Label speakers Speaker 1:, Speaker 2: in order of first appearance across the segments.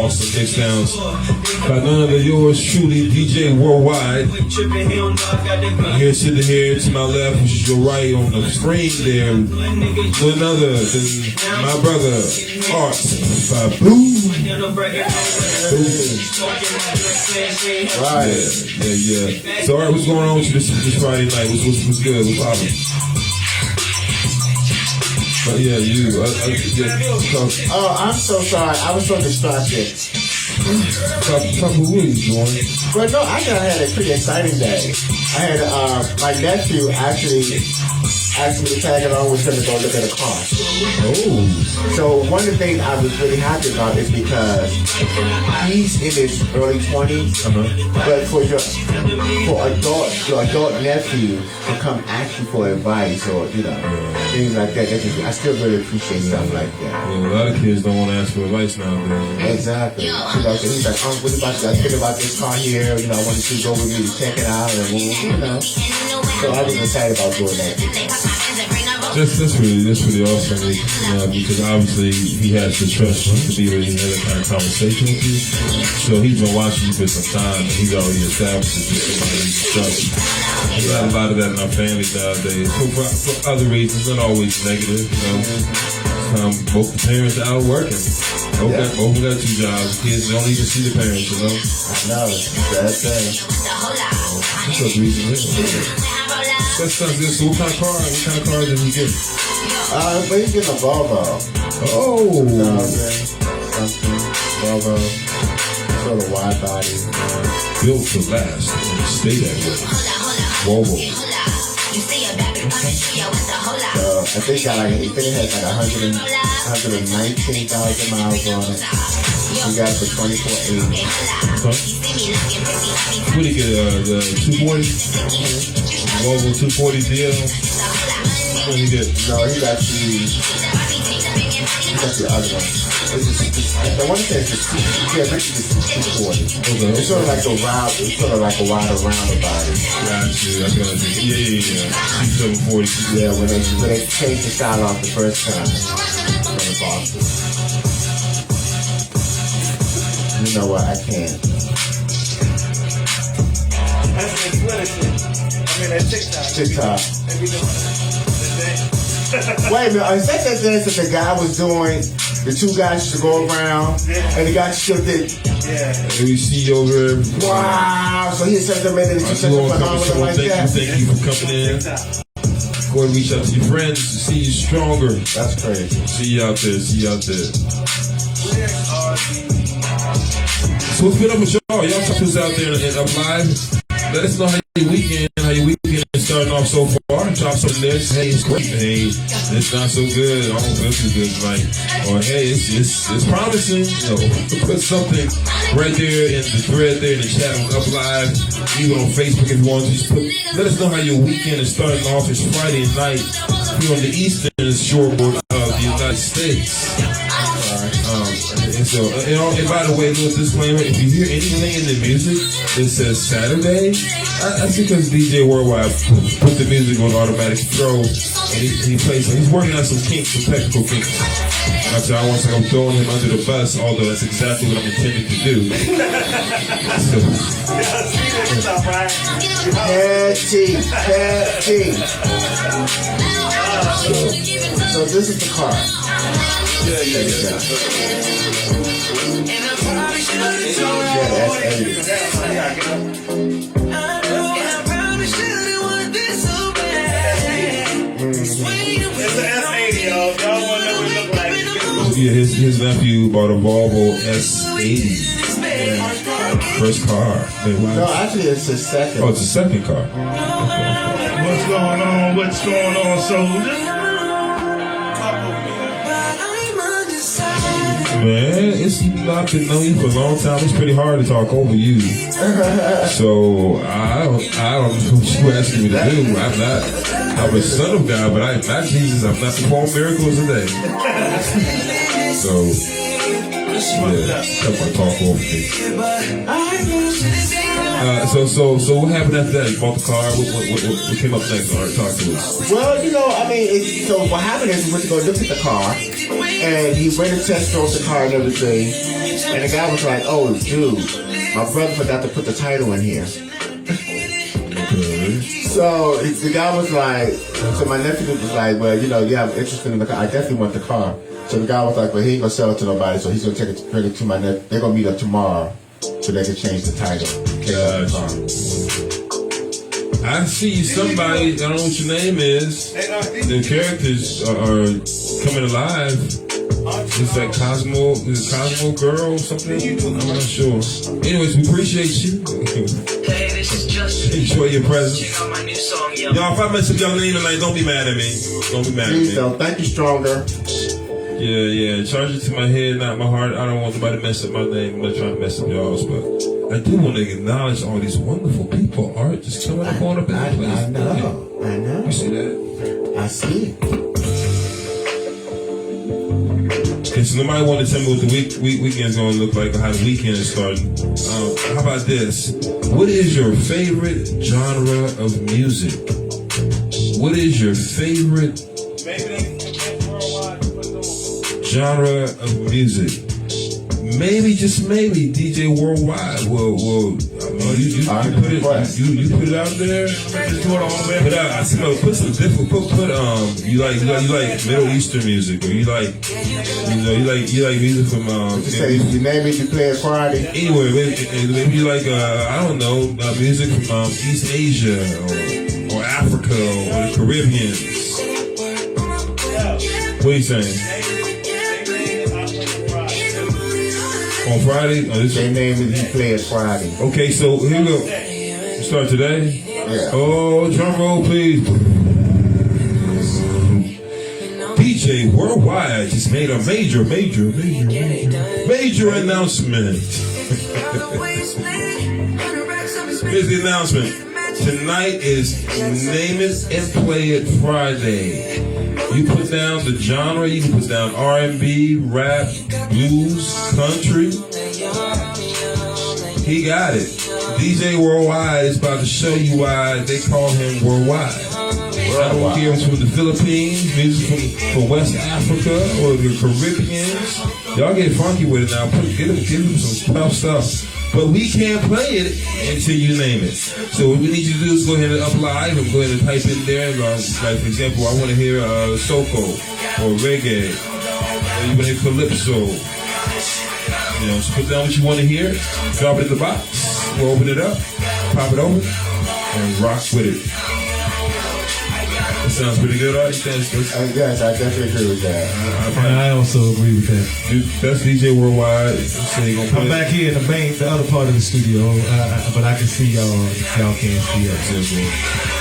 Speaker 1: awesome mixdowns by none other yours truly, DJ Worldwide. I'm here sitting here to my left, which is your right on the screen there, none other than my brother, Art Fabu. Right. Yeah. So, Art, what's going on with you this Friday night? What's good? What's poppin'? But yeah, you.
Speaker 2: I'm so sorry. I was so distracted.
Speaker 1: Talk what you doing?
Speaker 2: Well, no, I had a pretty exciting day. I had my nephew actually asked me to tag along with him to go look at a car.
Speaker 1: Oh.
Speaker 2: So one of the things I was really happy about is because he's in his early 20s, but for your adult nephew to come ask you for advice or things like that, I still really appreciate stuff like that.
Speaker 1: Yeah, a lot of kids don't want to ask for advice nowadays.
Speaker 2: Exactly. He's like, what about you? I think about this car here. I wanted you to go with me to check it out, and So I was excited about doing that.
Speaker 1: That's really awesome, because obviously he has to trust you to be able to have that kind of conversation with you. So he's been watching you for some time, and he's already established that you're somebody you can trust. We got a lot of that in our family nowadays. For other reasons, not always negative, both the parents are out working. Both got 2 jobs. Kids don't even see the parents,
Speaker 2: I know, it's a bad thing.
Speaker 1: That's the reason. That sounds good. So what kind of car did he get?
Speaker 2: But he's getting a Volvo.
Speaker 1: Oh.
Speaker 2: Something. Volvo. Sort of wide body.
Speaker 1: Built to last. Stay that way. Volvo.
Speaker 2: I think it has like 119,000 miles on it. We got it for $24,800.
Speaker 1: What did he get? The 240? Volvo 240 DL? What did he get?
Speaker 2: No, he got the other one. The one that says it's 240.
Speaker 1: Okay.
Speaker 2: It's sort of like a ride. It's sort of like a ride around about it.
Speaker 1: Gotcha. Yeah. 740.
Speaker 2: Yeah, when they changed the style off the first time. You know what? I can't.
Speaker 3: That's Twitter shit. That's TikTok.
Speaker 2: Wait a minute, is that dance that the guy was doing? The 2 guys used to go around, and the guy still did.
Speaker 3: Yeah.
Speaker 1: And we see you over there.
Speaker 2: Wow, so he said them in and
Speaker 1: Thank you for coming in. Go and reach out to your friends to see you stronger.
Speaker 2: That's crazy.
Speaker 1: See you out there. So what's been up with y'all? Y'all talk to us out there and up live. Let us know how your weekend is starting off so far. Drop some lyrics. Hey, it's great. Hey, it's not so good. I don't feel too good tonight. Or hey, it's promising. Put something right there in the thread there in the chat on Up Live. Even on Facebook if you want to. Let us know how your weekend is starting off. It's Friday night here on the eastern shoreboard of the United States. And by the way, little disclaimer, if you hear anything in the music that says Saturday, that's because DJ Worldwide put the music on automatic throw, and he plays. He's working on some technical kinks. I want to say I'm throwing him under the bus, although that's exactly what I'm intending to do.
Speaker 2: So this is the car. Yeah, that's Elgin.
Speaker 1: Yeah, his nephew bought a Volvo S80. First car.
Speaker 2: No, actually it's his second.
Speaker 1: Oh, it's a second car. Okay.
Speaker 3: What's going on, soldier?
Speaker 1: Man, I've been knowing you for a long time. It's pretty hard to talk over you. So I don't know what you asking me to do. I'm a son of God, but I'm not Jesus. I'm not performing miracles today. So Come on, talk over me. So what happened after that? You bought the car. What came up next? All right, talk to us.
Speaker 2: Well, so what happened is we went to go look at the car, and he went and test drove the car and everything, and the guy was like, "Oh, dude, my brother forgot to put the title in here." So the guy was like, so my nephew was like, "Well, yeah, I'm interested in the car. I definitely want the car." So the guy was like, "Well, he ain't gonna sell it to nobody, so he's gonna bring it to my nephew. They're gonna meet up tomorrow, so they can change the title."
Speaker 1: I see somebody. I don't know what your name is. The characters are coming alive. It's like Cosmo Girl or something. I'm not sure. Anyways, we appreciate you. Enjoy your presence. Y'all, if I mess up your name tonight, don't be mad at me. Don't be mad at me.
Speaker 2: Thank you, Stronger.
Speaker 1: Yeah. Charge it to my head, not my heart. I don't want somebody to mess up my name. I'm not trying to mess up y'all's, but I do want to acknowledge all these wonderful people. Art just coming up on up in the place.
Speaker 2: I know.
Speaker 1: You see that?
Speaker 2: I see.
Speaker 1: Okay, so nobody want to tell me what the weekend's going to look like or how the weekend is starting. How about this? What is your favorite genre of music? What is your favorite genre of music? Maybe, just maybe, DJ Worldwide will you put it out there. Put some different. You like Middle Eastern music, or you like music from.
Speaker 2: You name it, you play it Friday.
Speaker 1: Anyway, maybe you like I don't know, music from East Asia or Africa or the Caribbean. What are you saying? On Friday?
Speaker 2: They name it, you play it Friday.
Speaker 1: Okay, so here we go. Start today?
Speaker 2: Yeah.
Speaker 1: Oh, drum roll, please. DJ Worldwide just made a major announcement. Here's the announcement. Tonight is Name It and Play It Friday. You put down the genre, you can put down R&B, rap, blues, country. He got it. DJ Worldwide is about to show you why they call him Worldwide. I don't care if it's from the Philippines, music from West Africa, or the Caribbeans. Y'all get funky with it now. Give him some tough stuff. But we can't play it until you name it. So what we need you to do is go ahead and up live and go ahead and type in there. Like, for example, I want to hear soco or reggae. Or you want to hear calypso. So put down what you want to hear. Drop it in the box. We'll open it up. Pop it open. And rock with it. That sounds pretty good, right?
Speaker 2: Yes, I definitely agree with that.
Speaker 4: I also agree with that.
Speaker 1: That's DJ Worldwide.
Speaker 4: I'm back here in the other part of the studio, but I can see y'all can't see us.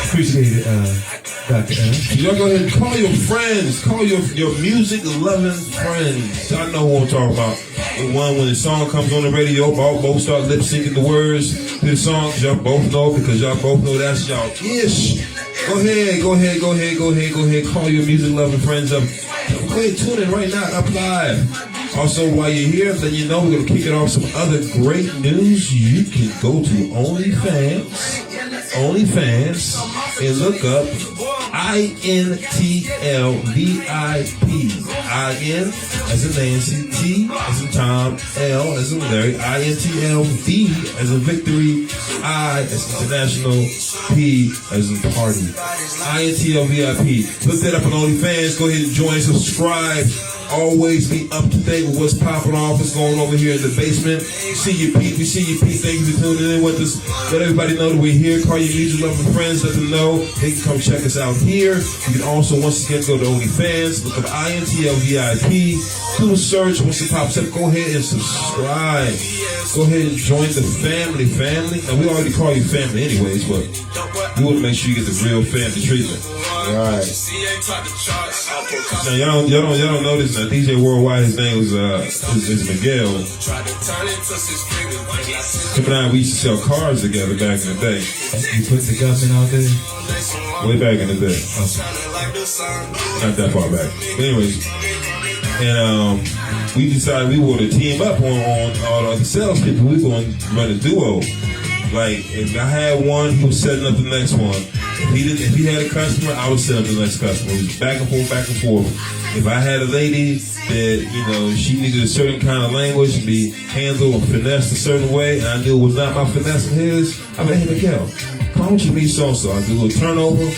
Speaker 4: Appreciate it, Dr. Ernst.
Speaker 1: Y'all go ahead and call your friends. Call your music-loving friends. I know who I'm talking about. The one when the song comes on the radio, both start lip-syncing the words to the song. Y'all both know, because y'all both know that's y'all ish. Go ahead. Call your music-loving friends up. Go ahead, tune in right now, up live. Also, while you're here, then you know we're going to kick it off some other great news. You can go to OnlyFans, and look up INTLVIP. IN as in Nancy, T as in Tom, L as in Larry, INTLV as in Victory, I as International, P as in Party. INTLVIP. Look that up on OnlyFans. Go ahead and join, subscribe. Always be up to date with what's popping off, what's going over here in the basement. We see you, Pete. Thank you for tuning in with us. Let everybody know that we're here. Call your music-loving friends. Let them know they can come check us out here. You can also, once again, go to OnlyFans. Look up INTLVIP. Do a search. Once it pops up, go ahead and subscribe. Go ahead and join the family. Now, we already call you family anyways, but we want to make sure you get the real family treatment.
Speaker 2: Right.
Speaker 1: Now, y'all don't know this. Now, DJ Worldwide, his name was Miguel. Him and I, we used to sell cars together back in the day.
Speaker 4: You put the government out there?
Speaker 1: Way back in the day. Not that far back. But anyways, And we decided we were to team up on all the salespeople. We were going to run a duo. Like, if I had one, he was setting up the next one. If he had a customer, I would set up the next customer. It was back and forth, back and forth. If I had a lady that, you know, she needed a certain kind of language to be handled or finessed a certain way, and I knew it was not my finesse and his, I mean, hey, Miguel, come on, you meet so-and-so. I do a little turnover.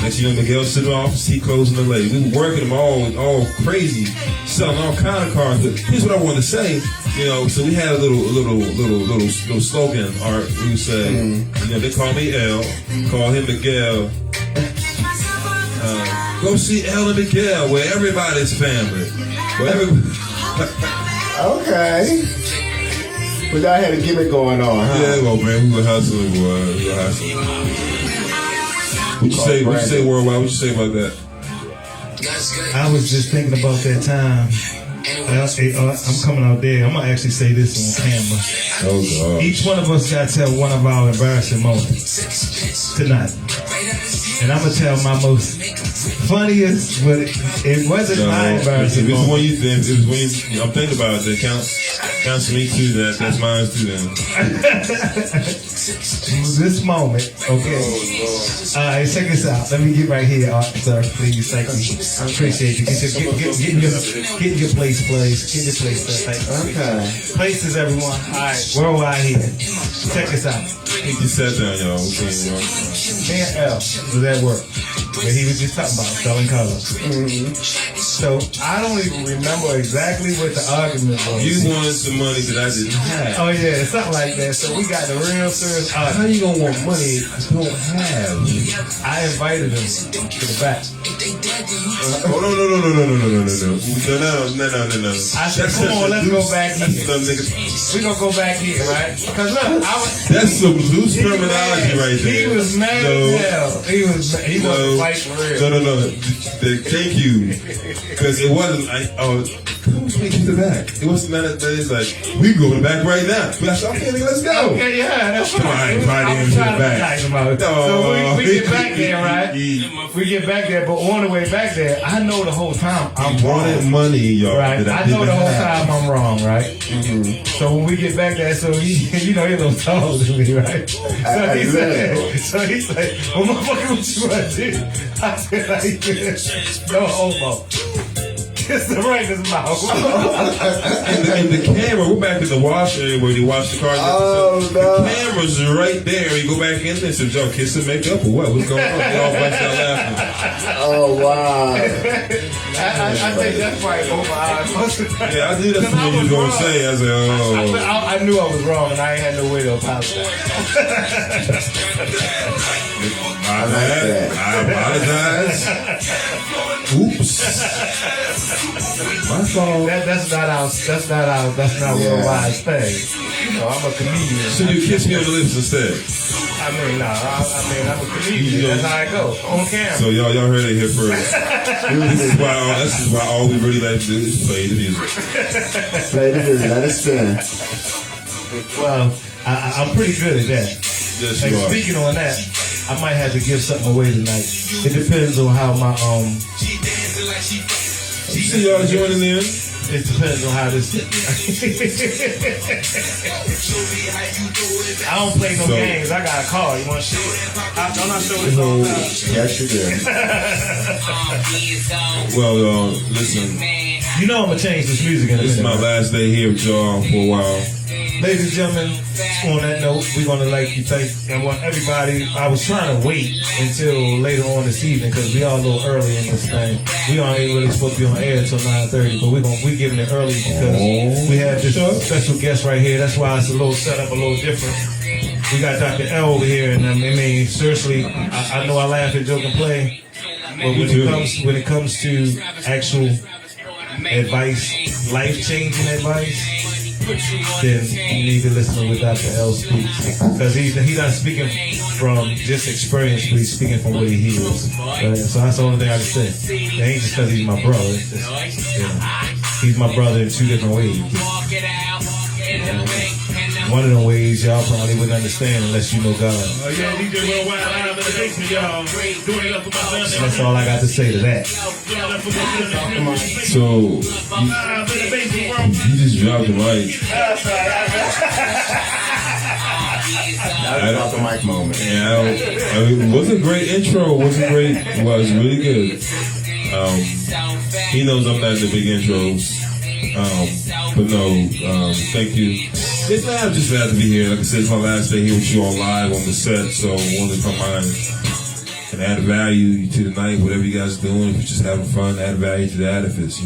Speaker 1: Next you know, Miguel sitting in the office, he closing the lady. We were working them all crazy, selling all kind of cars. But here's what I wanted to say. You know, so we had a little slogan art. We would say, you know, they call me L, call him Miguel. Go see El and Miguel, where everybody's family.
Speaker 2: Okay. But y'all had a gimmick going on, huh?
Speaker 1: Yeah, well, man, we were hustling, boy. We were hustling. What you say? What you say, Worldwide? What you say about that?
Speaker 4: I was just thinking about that time. I'm coming out there. I'm gonna actually say this on camera.
Speaker 1: Oh God!
Speaker 4: Each one of us got to tell one of our embarrassing moments tonight, and I'm gonna tell my most funniest. But it wasn't my embarrassing moment.
Speaker 1: It was when you. I'm thinking about it. That counts to me too. That's mine too. Then.
Speaker 4: This moment, okay. All right, check this out. Let me get right here, sir. Please, thank you. I appreciate you. Get your place, please. Get your place, sir. Thank you.
Speaker 2: Okay.
Speaker 4: Places, everyone. All right, worldwide here. Check this out.
Speaker 1: He just sat down, y'all.
Speaker 4: Me and L was at work, but he was just talking about selling colors. So I don't even remember exactly what the argument was.
Speaker 1: You wanted some money that I didn't have.
Speaker 4: Oh yeah, something like that. So we got the real serious argument.
Speaker 1: How you gonna want money you don't have?
Speaker 4: I invited him to the back.
Speaker 1: Oh no.
Speaker 4: I said, come on, let's go back here. We gonna go back here, right? Cause look,
Speaker 1: that's some loose terminology right there.
Speaker 4: He was mad as hell. He wasn't fighting for real.
Speaker 1: No. Thank you. Because it wasn't like, come take you to the back. It wasn't that it's like, we can go to the back right now. But I said, okay, nigga, let's go.
Speaker 4: Okay, yeah, that's
Speaker 1: come
Speaker 4: right.
Speaker 1: on, I ain't to the back.
Speaker 4: So we get back there, right? We get back there, but on the way back there, I know the whole time I'm
Speaker 1: wanted
Speaker 4: wrong.
Speaker 1: Money, y'all.
Speaker 4: Right? I know the whole time I'm wrong, right? So when we get back there, so he, you know, he's a little taller than me, right? So he's like, well, motherfucker, what you want to do? I said, like, no homo. Kiss the right in his mouth.
Speaker 1: and the camera, we're back in the wash area where you wash the cars.
Speaker 2: Oh, no.
Speaker 1: The camera's right there. You go back in there and say, y'all kiss and make up or what? What's going on? They all bust out laughing.
Speaker 2: Oh, wow.
Speaker 4: I think that's probably over my eyes.
Speaker 1: Yeah, I knew that's what you was going to say. I said,
Speaker 4: I knew I was wrong and I ain't had no way to apologize.
Speaker 1: I apologize. Oops. My fault.
Speaker 4: That's not Worldwide's thing. You know, I'm a comedian.
Speaker 1: So you kiss me on the lips instead?
Speaker 4: I mean, I'm a comedian. That's how I go on camera.
Speaker 1: So y'all heard it here first. This is why all we really like to do is play the music.
Speaker 2: Play the music. Let it spin.
Speaker 4: Well, I'm pretty good at that.
Speaker 1: Yes,
Speaker 4: and
Speaker 1: you are.
Speaker 4: Speaking on that, I might have to give something away tonight. It depends on how my
Speaker 1: You see y'all joining in?
Speaker 4: It depends on how this. I don't play no games. I got a car. You want to see it? I'm not sure it's all about.
Speaker 2: Yes, you do.
Speaker 1: Well, listen.
Speaker 4: You know I'm gonna change this music in a minute.
Speaker 1: This is my last day here with y'all for a while.
Speaker 4: Ladies and gentlemen, on that note, we're gonna like you thank and want everybody. I was trying to wait until later on this evening because we are a little early in this thing. We aren't really supposed to be on air until 9:30, but we're giving it early because we have this special guest right here. That's why it's a little setup, a little different. We got Dr. L over here, and I mean, seriously, I know I laugh and joke and play, but when it comes to actual advice, life-changing advice, then you need to listen to what Dr. L speaks. Because he's not speaking from just experience, but he's speaking from what he hears. So that's the only thing I can say. It ain't just because he's my brother. It's just, he's my brother in two different ways. one of the ways y'all probably wouldn't understand unless you know God.
Speaker 3: Oh yeah, DJ Worldwide live in the basement, y'all. Doing it up for my son.
Speaker 4: That's all I got to say to that.
Speaker 1: So you just dropped the mic.
Speaker 2: That was off the mic moment.
Speaker 1: Yeah, I mean, it was a great intro. It was really good. He knows I'm not in the big intros. But no, thank you. I'm just glad to be here. Like I said, it's my last day here with you all live on the set, so I wanted to come on and add value to the night, whatever you guys are doing. If you're just having fun, add value to that. If it's,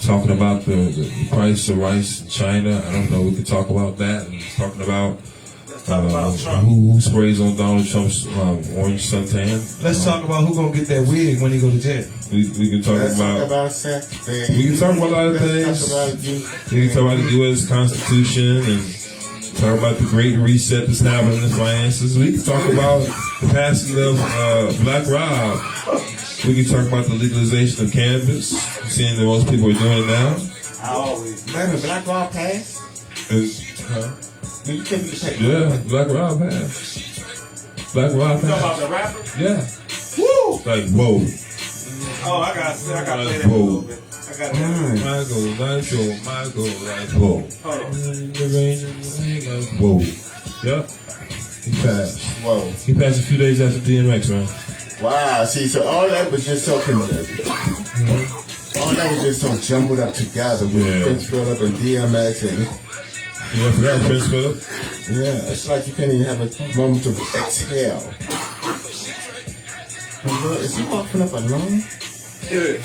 Speaker 1: talking about the price of rice in China, I don't know, we could talk about that. And talking about who sprays on Donald Trump's orange suntan.
Speaker 4: Let's talk about who's gonna get that wig when he go to jail.
Speaker 1: We can talk about
Speaker 2: sex.
Speaker 1: We can talk about a lot of things. We can talk about the U.S. Constitution and talk about the Great Reset that's happening in the finances. We can talk about the passing of Black Rob. We can talk about the legalization of cannabis. Seeing that most people are doing it now.
Speaker 2: Remember Black Rob passed?
Speaker 1: Yeah, Black Rob passed. Black Rob passed.
Speaker 3: You talking about the rapper?
Speaker 1: Yeah.
Speaker 3: Woo!
Speaker 1: Like, whoa.
Speaker 3: Oh, I got to play that a little bit. I got that.
Speaker 1: Michael, like, whoa. Whoa. Yep. He passed.
Speaker 2: Whoa.
Speaker 1: He passed a few days after DMX, man.
Speaker 2: Wow, see, so all that was just so all that was just so jumbled up together with Prince Philip and DMX and
Speaker 1: I forgot Prince Philip.
Speaker 2: yeah, it's like you can't even have a moment of exhale. Is he walking up alone?
Speaker 3: Yeah.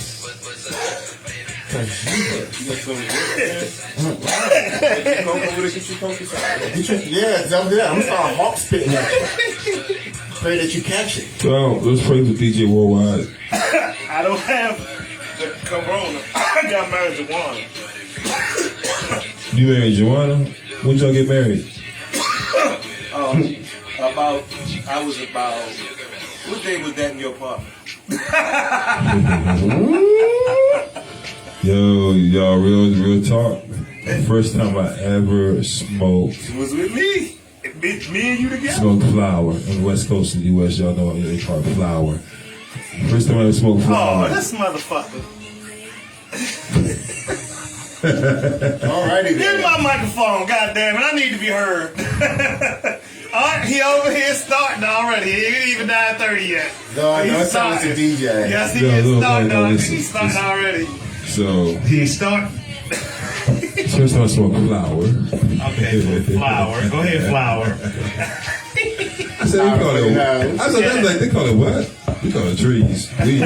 Speaker 2: Yeah, it's over there. I'm starting hawk spitting at you. Pray that you catch it.
Speaker 1: Well, let's pray for DJ Worldwide.
Speaker 3: I don't have the corona. I got married to one.
Speaker 1: You married Joanna? When did y'all get married?
Speaker 3: What day was that in your apartment?
Speaker 1: Yo, y'all, real talk. The first time I ever smoked.
Speaker 3: It was with me. Me and you together.
Speaker 1: Smoked flower on the west coast of the U.S. Y'all know they call it flower. First time I ever smoked flower.
Speaker 3: Oh, this motherfucker.
Speaker 2: Alrighty
Speaker 3: Give me
Speaker 2: then.
Speaker 3: my microphone, goddamn it! I need to be heard. Alright, he over here starting already. He ain't even 9:30 yet.
Speaker 2: No,
Speaker 3: He's
Speaker 2: it's a DJ.
Speaker 3: Yes, he
Speaker 1: No,
Speaker 3: is
Speaker 1: no,
Speaker 3: starting
Speaker 1: no,
Speaker 3: already.
Speaker 1: listen,
Speaker 3: He's starting
Speaker 1: listen.
Speaker 3: already.
Speaker 1: So,
Speaker 3: He's starting.
Speaker 1: first time I smoked flower.
Speaker 3: Okay, flower. Go ahead, flower.
Speaker 1: I said, they call it, I said, that's like, they call it what? We call it trees, weed,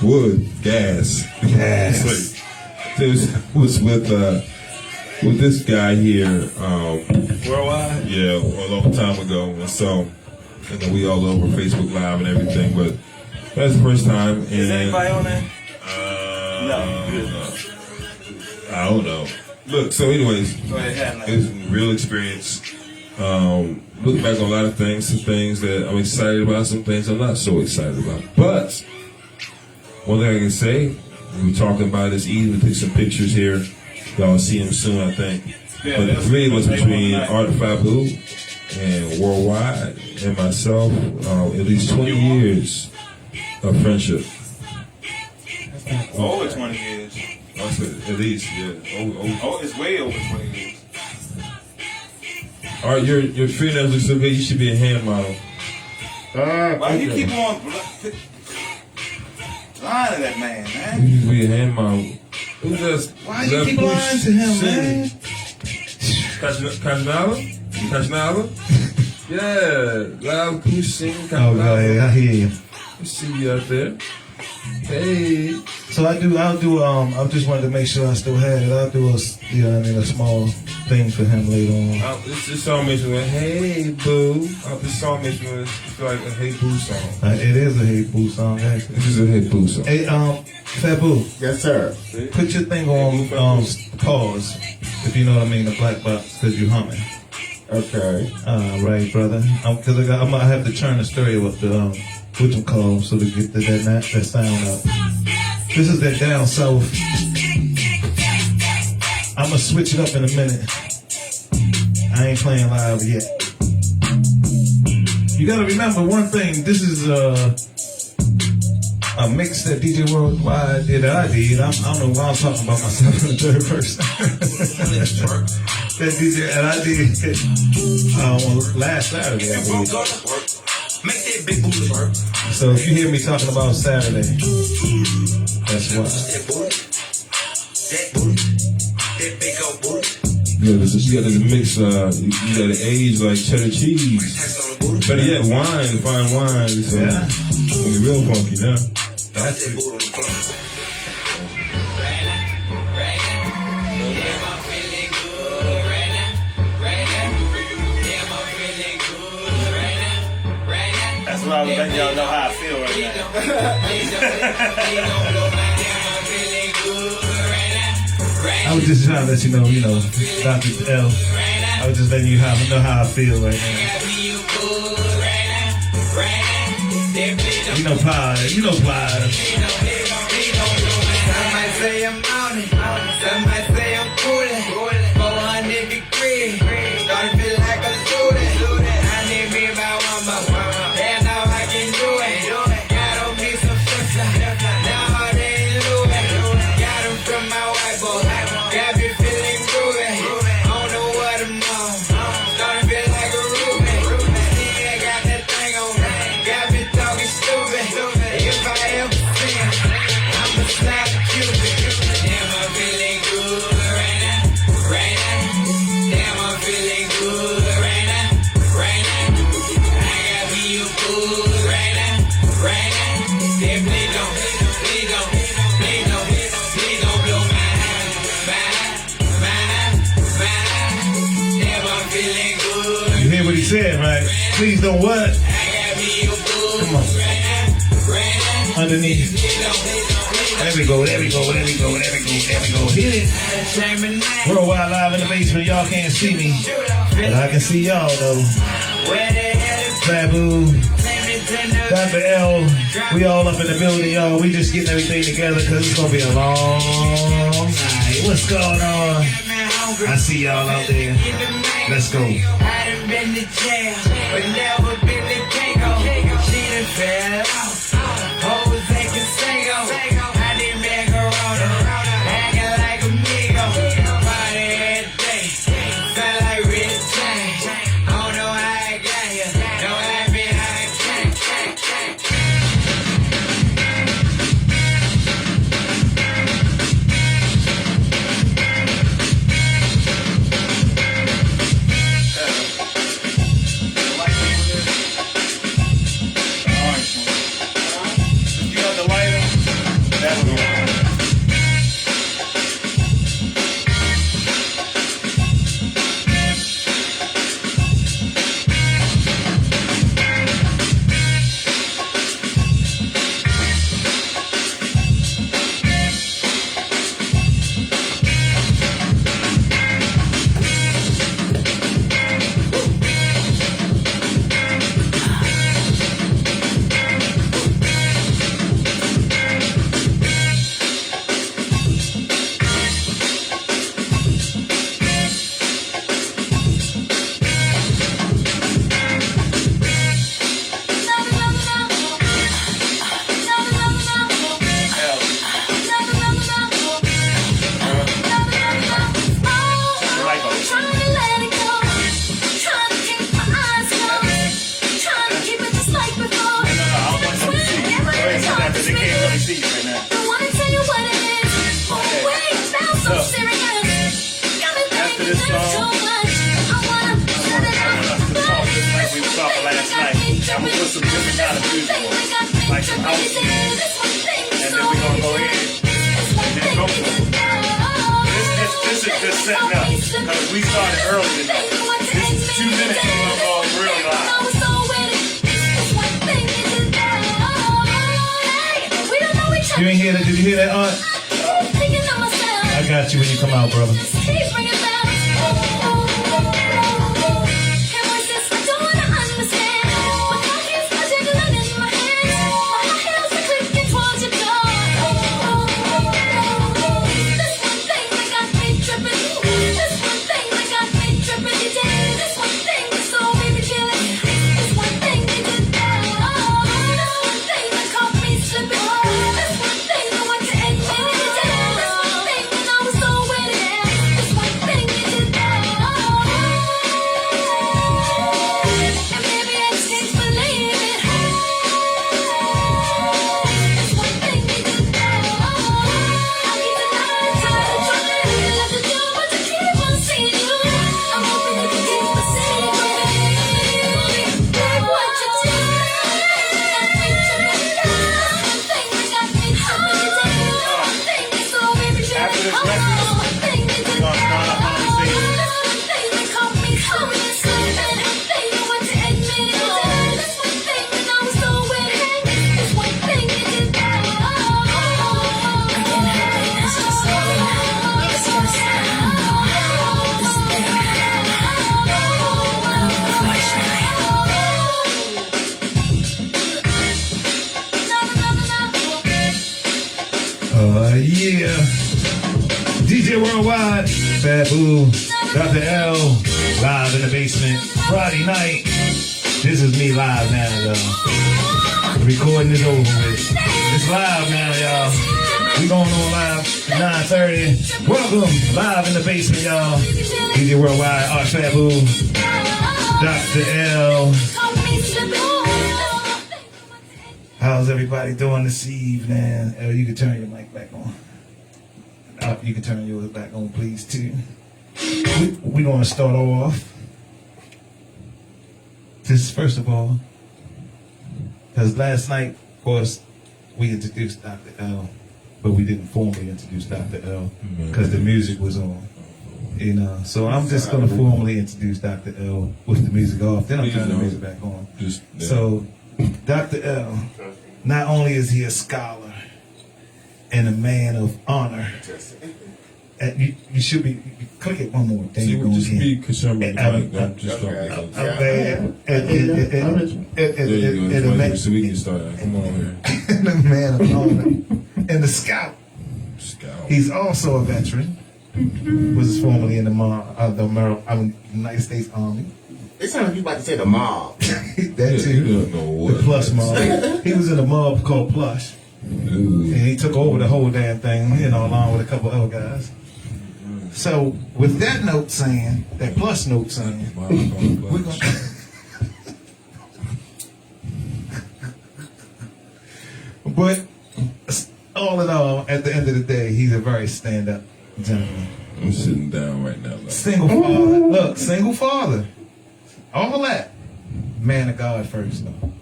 Speaker 1: wood, gas.
Speaker 3: Gas.
Speaker 1: This was with this guy here,
Speaker 3: Worldwide?
Speaker 1: yeah, a long time ago. And so, we all over Facebook Live and everything, but that's the first time. And,
Speaker 3: Is anybody on there?
Speaker 1: No. I don't know. Look, so anyways,
Speaker 3: Go ahead,
Speaker 1: it's a real experience. Look back on a lot of things, some things that I'm excited about, some things I'm not so excited about. But one thing I can say, we talking about this evening, we took some pictures here. Y'all see them soon, I think.
Speaker 3: Yeah,
Speaker 1: but the
Speaker 3: that's
Speaker 1: three of us
Speaker 3: what they
Speaker 1: between
Speaker 3: want
Speaker 1: Art Fabu and Worldwide and myself, at least 20 years of friendship.
Speaker 3: Over 20 years.
Speaker 1: I said, at least, yeah.
Speaker 3: Oh, it's way over 20 years.
Speaker 1: All right, your fingernails look so good. You should be a hand model.
Speaker 3: Why you keep on lying to that man?
Speaker 1: You should be a hand model. Who's that?
Speaker 3: Why you keep lying to him, man?
Speaker 1: Kashnala? Yeah, loud Kushin
Speaker 4: Oh, go ahead. I hear you.
Speaker 1: I see you out there. Hey.
Speaker 4: So I just wanted to make sure I still had it. I'll do a small thing for him later on.
Speaker 1: This song makes me like, hey, boo. This song makes me feel like a hey, boo song.
Speaker 4: It is a Hey Boo song, actually.
Speaker 1: This is a hey, boo song.
Speaker 4: Hey, Fabu,
Speaker 2: Yes, sir.
Speaker 4: put your thing on pause, if you know what I mean, the black box, because you're humming.
Speaker 2: Okay.
Speaker 4: Right, brother. Because I'm going to have to turn the stereo up to, what you call, so to get that sound up. This is that down south. I'm going to switch it up in a minute. I ain't playing live yet. You gotta remember one thing. This is a mix that DJ Worldwide did that I did. I don't know why I'm talking about myself in the third person. That DJ and I did last Saturday, I believe. So if you hear me talking about Saturday, that's why.
Speaker 1: Yeah, you got to mix. You got to age like cheddar cheese. Better yet, wine, fine wine. So
Speaker 4: Yeah.
Speaker 1: it'll be real funky now.
Speaker 4: That's it.
Speaker 3: That's what I was letting y'all know how I feel right
Speaker 4: I was just trying to let you know, Dr. L. I was just letting you know how I feel right now. Plies. Plies.
Speaker 5: Some might say I'm on it, some might say I'm coolin'. 400 degrees, starting to feel like a student. I need me about one more, and now I can do it. Got on me some flipsa, now they ain't losing. Got them from my whiteboard, got me feeling groovy. I don't know what I'm on, starting to feel like a Ruben. See, I got that thing on, got me talking stupid. If I ever sin, I'ma slap Cupid. Damn, I'm feeling good right now. Damn, I'm feeling good right now. I got me a good right now. Then please don't blow my Damn, I'm feeling good.
Speaker 4: You hear what he said, right? Please don't what?
Speaker 5: I got me a good
Speaker 4: Come on. Underneath. There we go. Hit it. Worldwide live in the basement. Y'all can't see me, but I can see y'all though. Fabu, Dr. L, we all up in the building, y'all. We just getting everything together because it's gonna be a long night. What's going on? I see y'all out there. Let's go.
Speaker 5: I done been to jail, but never been to Kango. She done fell out. Hoes ain't Casago. I didn't make her on her. Acting like a Migo. Party every day. Felt like Rich James. I don't know how I got here. Don't ask me how I came.
Speaker 3: You got the lighter? That was on. They can't really see you right now. After this song, like we were talking last night, I'm gonna put some different kind of music on, like some house music, and then we're gonna go ahead and then go for it. This is just setting up because we started early today. This is 2 minutes and we're gonna go real live.
Speaker 4: You ain't hear that? Did you hear that, Aunt? I got you when you come out, brother. Fabu, Dr. L, live in the basement, Friday night. This is me live now, y'all. The recording is over with. It's live now, y'all. We going on live at 9:30. Welcome, live in the basement, y'all. Djworldwide, Art Fabu, Dr. L. How's everybody doing this evening? L, you can turn your mic back on. You can turn yours back on, please, too. We're going to start off. This, first of all, because last night, of course, we introduced Dr. L, but we didn't formally introduce Dr. L because the music was on. You know, so I'm just going to formally introduce Dr. L with the music off. Then I'm turning the music back on. So, Dr. L, not only is he a scholar and a man of honor, and you should be, click it one more. There you go.
Speaker 1: Just be concerned with the mic. Don't just talk about it. So we can start. Come on here.
Speaker 4: The man of honor and the scout. He's also a veteran. Was formerly in the United States Army.
Speaker 2: It sounds like you about to say the mob.
Speaker 4: That too.
Speaker 1: You don't know what.
Speaker 4: The Plush mob. He was in a mob called Plush. And he took over the whole damn thing, you know, along with a couple other guys. So, with that note saying, that Plush note saying, we're going to... But, all in all, at the end of the day, he's a very stand-up gentleman.
Speaker 1: I'm sitting down right now. Like.
Speaker 4: Single father. Look, single father. All that. Man of God first, though.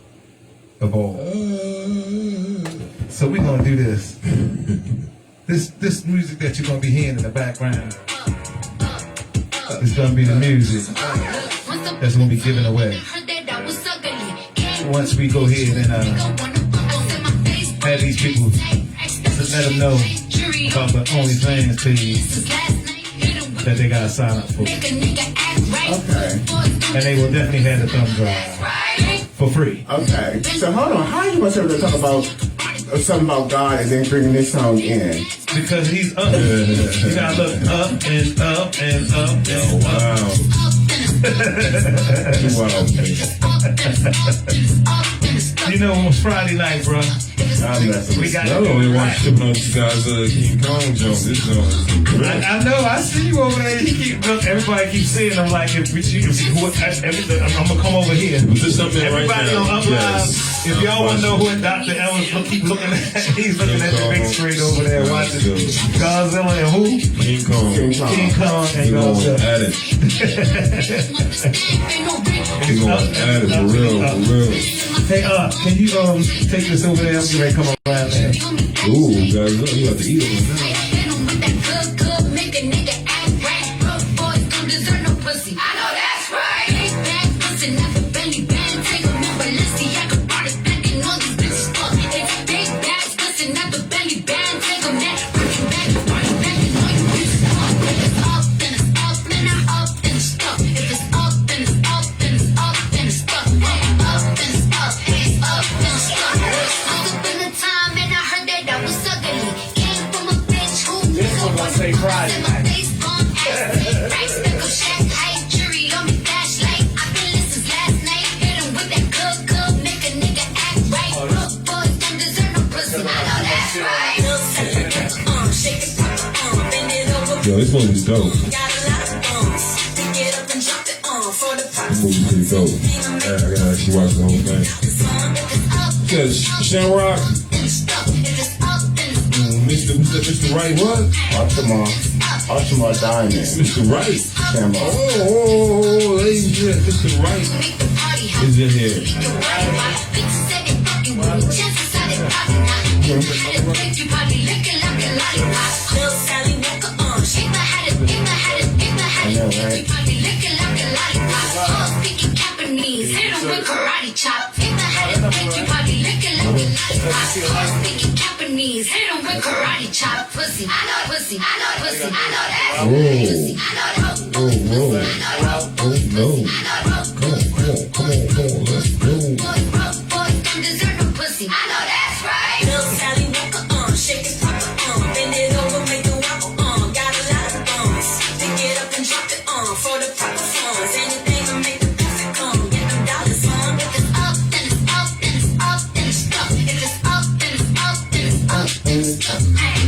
Speaker 4: Of all. So we're going to do this. This music that you're going to be hearing in the background is going to be the music that's going to be given away. Once we go ahead and have these people to let them know about the OnlyFans page that they got to sign up for.
Speaker 2: Okay.
Speaker 4: And they will definitely have the thumb drive for free.
Speaker 2: Okay. So hold on. How are you going to talk about something about God and then bringing this song in?
Speaker 4: Because he's up. You gotta look up and up and up and
Speaker 1: wow. Wow.
Speaker 4: You know, it was Friday night, bro. We got
Speaker 1: I only want to ship on you guys King Kong jump. This joint is great.
Speaker 4: I know, I see you over there. Everybody keeps saying, I'm like, I'm gonna come over here.
Speaker 1: Is this something
Speaker 4: Everybody
Speaker 1: right now?
Speaker 4: on Up Live, if y'all want to know what Dr. L is keep looking at, he's looking at the big screen over there watching Godzilla and who?
Speaker 1: King Kong.
Speaker 4: King Kong and Godzilla.
Speaker 1: At it. He's going at it, for real.
Speaker 4: Hey, can you take this over there? I'm getting ready to come around there.
Speaker 1: Ooh, guys, look, you have to eat it right now. Yo, this movie's dope. This movie's pretty dope. I gotta actually watch the whole thing. Yes, Shamrock. Mr. Wright, what?
Speaker 2: Archimar Diamond.
Speaker 1: Mr. Wright.
Speaker 2: Shamrock.
Speaker 1: Oh, ladies and gentlemen, Mr. Wright is in here.
Speaker 2: I know, right?
Speaker 5: Karate chop, pussy. I know pussy. I know pussy. I know that.
Speaker 1: Whoa. Oh, no. Come on, let's go.
Speaker 5: Boys don't deserve no pussy. I know that's right. Little Sally Walker, shake it, pop it, bend it over, make it wobble, got a lot of bones. Think
Speaker 6: Anything to make the pussy come. Get them dollars on. If it's up, then it's up, then it's up, then it's stuck. If it's up, then it's up, then it's up, then it's stuck.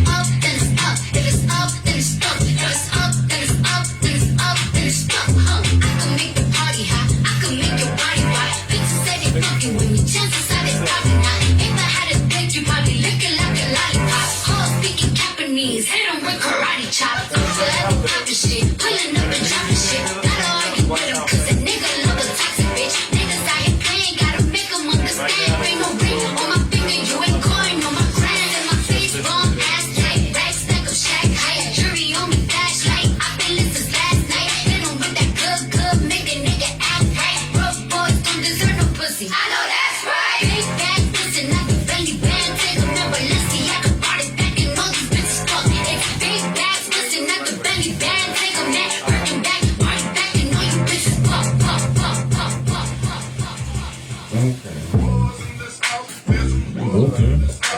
Speaker 6: Up, then it's up. If it's up, then it's stuck. If it's up, then it's up, then it's up, then it's stuck. I can make the party hot. I can make your body rock. Bitches say they fucking with me. Chances are they probably not. If I had a dick, you probably lick it like a lollipop. All speaking Japanese, hit 'em with karate chop. I'm forever poppin' shit, pulling up and dropping shit. Gotta argue with 'em 'cause a nigga love a toxic bitch. Niggas out here playing, gotta make 'em understand. Ain't no ring on my finger, you ain't going on my grand. And my face bomb ass tight, back stack of shack height. Jury on me flashlight, I've been listening last night. Hit 'em with that good, make a nigga act right. Rough boys don't deserve no pussy, I know that's right. Big bad pussy, not the belly band. Take 'em in Balenciaga, brought it back and all these bitches fuck. It's big bad pussy, not the belly band. Take 'em back, working back, brought it back and all you bitches fuck.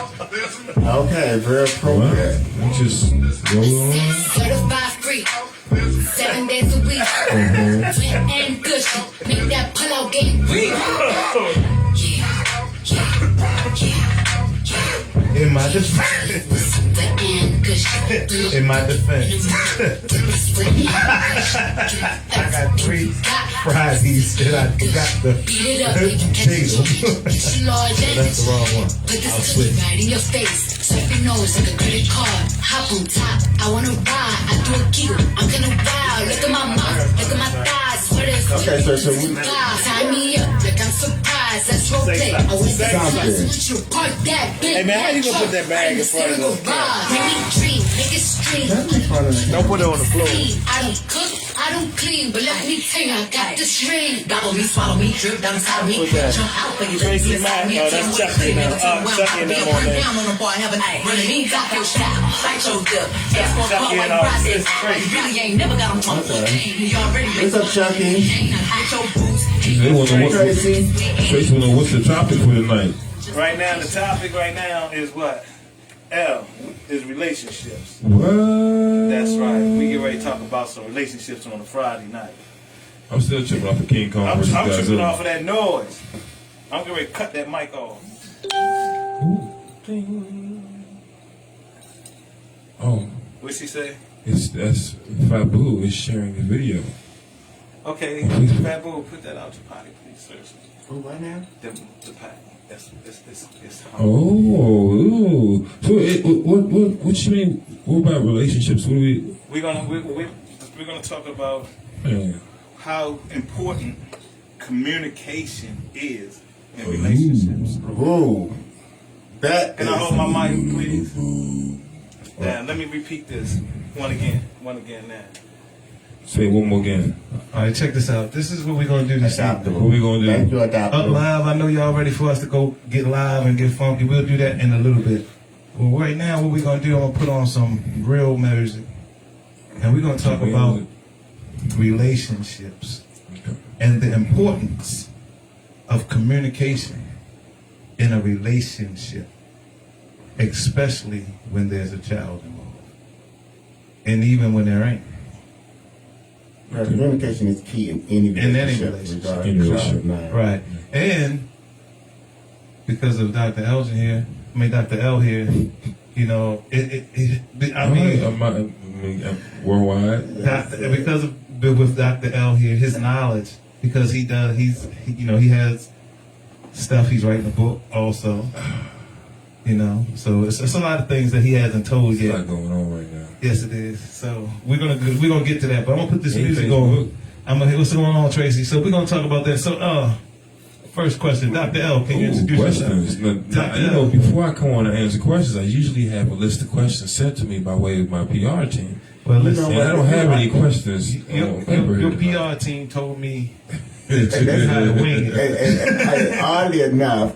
Speaker 2: Okay, very appropriate.
Speaker 1: We just go on.
Speaker 6: Certified free, 7 days a week. Flint and gushy, make that pull out game weak.
Speaker 4: In my defense,
Speaker 6: Flint and gushy.
Speaker 4: in my defense, I got 3 Fridays that I forgot to
Speaker 6: Beat it up,
Speaker 4: jingle.
Speaker 6: It's large
Speaker 4: That's the
Speaker 6: energy.
Speaker 4: wrong one.
Speaker 6: Put this
Speaker 4: I'll
Speaker 6: pussy
Speaker 4: switch.
Speaker 6: right in your face. Swipe your nose like a credit card. Hop on top. I wanna ride. I do a giggle. I'm gonna wow. Look at my mouth. Look at my thighs. What is
Speaker 2: Okay, so we
Speaker 6: Tie me up like I'm surprised. That's role play. I want to
Speaker 2: Sounds good.
Speaker 6: switch you park that bitch.
Speaker 3: Hey, man, how you gonna put that bag in front of the
Speaker 6: Make me dream. Make it stream.
Speaker 3: Don't put it on the floor.
Speaker 6: I don't cook. I don't clean. But let me tell you, I got this ring.
Speaker 7: Gobble me, swallow me, drip down inside me.
Speaker 3: What's that?
Speaker 7: Jump out for you,
Speaker 3: Tracy
Speaker 7: legs
Speaker 3: Mack.
Speaker 7: inside me.
Speaker 3: Oh, that's
Speaker 7: Tell
Speaker 3: Chucky
Speaker 7: me
Speaker 3: now.
Speaker 7: what you want.
Speaker 3: Chucky and them on
Speaker 7: Run
Speaker 3: there.
Speaker 7: down on the bar, have a night. Running me, got your style. Fight your dip. Ask for a
Speaker 3: Chucky
Speaker 7: call like
Speaker 3: and all
Speaker 7: Bryce.
Speaker 3: this crazy.
Speaker 7: You really ain't never got them on. You already
Speaker 2: What's up, Chucky?
Speaker 7: Get your boots.
Speaker 1: They want to know
Speaker 2: Tracy?
Speaker 1: Tracy want to know what's the topic for tonight.
Speaker 3: Right now, the topic right now is what? L is relationships.
Speaker 1: What?
Speaker 3: That's right. We get ready to talk about some relationships on a Friday night.
Speaker 1: I'm still tripping off of King Kong
Speaker 3: I'm
Speaker 1: versus
Speaker 3: tripping
Speaker 1: Godzilla.
Speaker 3: off of that noise. I'm getting ready to cut that mic off.
Speaker 1: Oh,
Speaker 3: What's he say?
Speaker 1: that's Fabu is sharing the video.
Speaker 3: Okay, Fabu, put that out your potty, please, sir.
Speaker 2: Oh, what now?
Speaker 3: The potty. It's
Speaker 1: Oh, ooh. So what you mean? What about relationships? What do we?
Speaker 3: We're gonna talk about
Speaker 1: Yeah.
Speaker 3: how important communication is in relationships.
Speaker 2: Whoa. That
Speaker 3: Can I hold my mic, please? Now, let me repeat this one again now.
Speaker 1: Say it one more again.
Speaker 4: All right, check this out. This is what we're gonna do this evening.
Speaker 2: adaptable.
Speaker 1: What we gonna do?
Speaker 2: Thank you,
Speaker 4: Up
Speaker 2: adaptable.
Speaker 4: live, I know y'all ready for us to go get live and get funky. We'll do that in a little bit. Well, right now, what we're gonna do, I'm gonna put on some real music, and we're gonna talk
Speaker 1: Real
Speaker 4: about
Speaker 1: music.
Speaker 4: relationships
Speaker 1: Okay.
Speaker 4: and the importance of communication in a relationship, especially when there's a child involved, and even when there ain't.
Speaker 2: Communication is key in any relationship.
Speaker 4: relationship.
Speaker 2: regardless
Speaker 1: Any
Speaker 2: of
Speaker 1: relationship.
Speaker 2: man.
Speaker 4: Right. And because of Dr. Elgin here, Dr. L here, you know,
Speaker 1: worldwide.
Speaker 4: because of with Dr. L here, his knowledge, because he has stuff. He's writing a book also. You know, so it's a lot of things that he hasn't told
Speaker 1: There's a
Speaker 4: yet.
Speaker 1: lot going on right now.
Speaker 4: Yes, it is. So we're gonna get to that, but I'm gonna put this
Speaker 1: Hey,
Speaker 4: music
Speaker 1: Facebook.
Speaker 4: on. What's going on, Tracy? So we're gonna talk about that. So, first question, Dr. L, can you
Speaker 1: Ooh,
Speaker 4: introduce
Speaker 1: questions.
Speaker 4: yourself?
Speaker 1: Now, you know, before I come on and answer questions, I usually have a list of questions sent to me by way of my PR team.
Speaker 4: Well, listen,
Speaker 1: And I don't have any questions on paper.
Speaker 4: your
Speaker 1: here.
Speaker 4: PR team told me that's how to wing it.
Speaker 2: And oddly enough,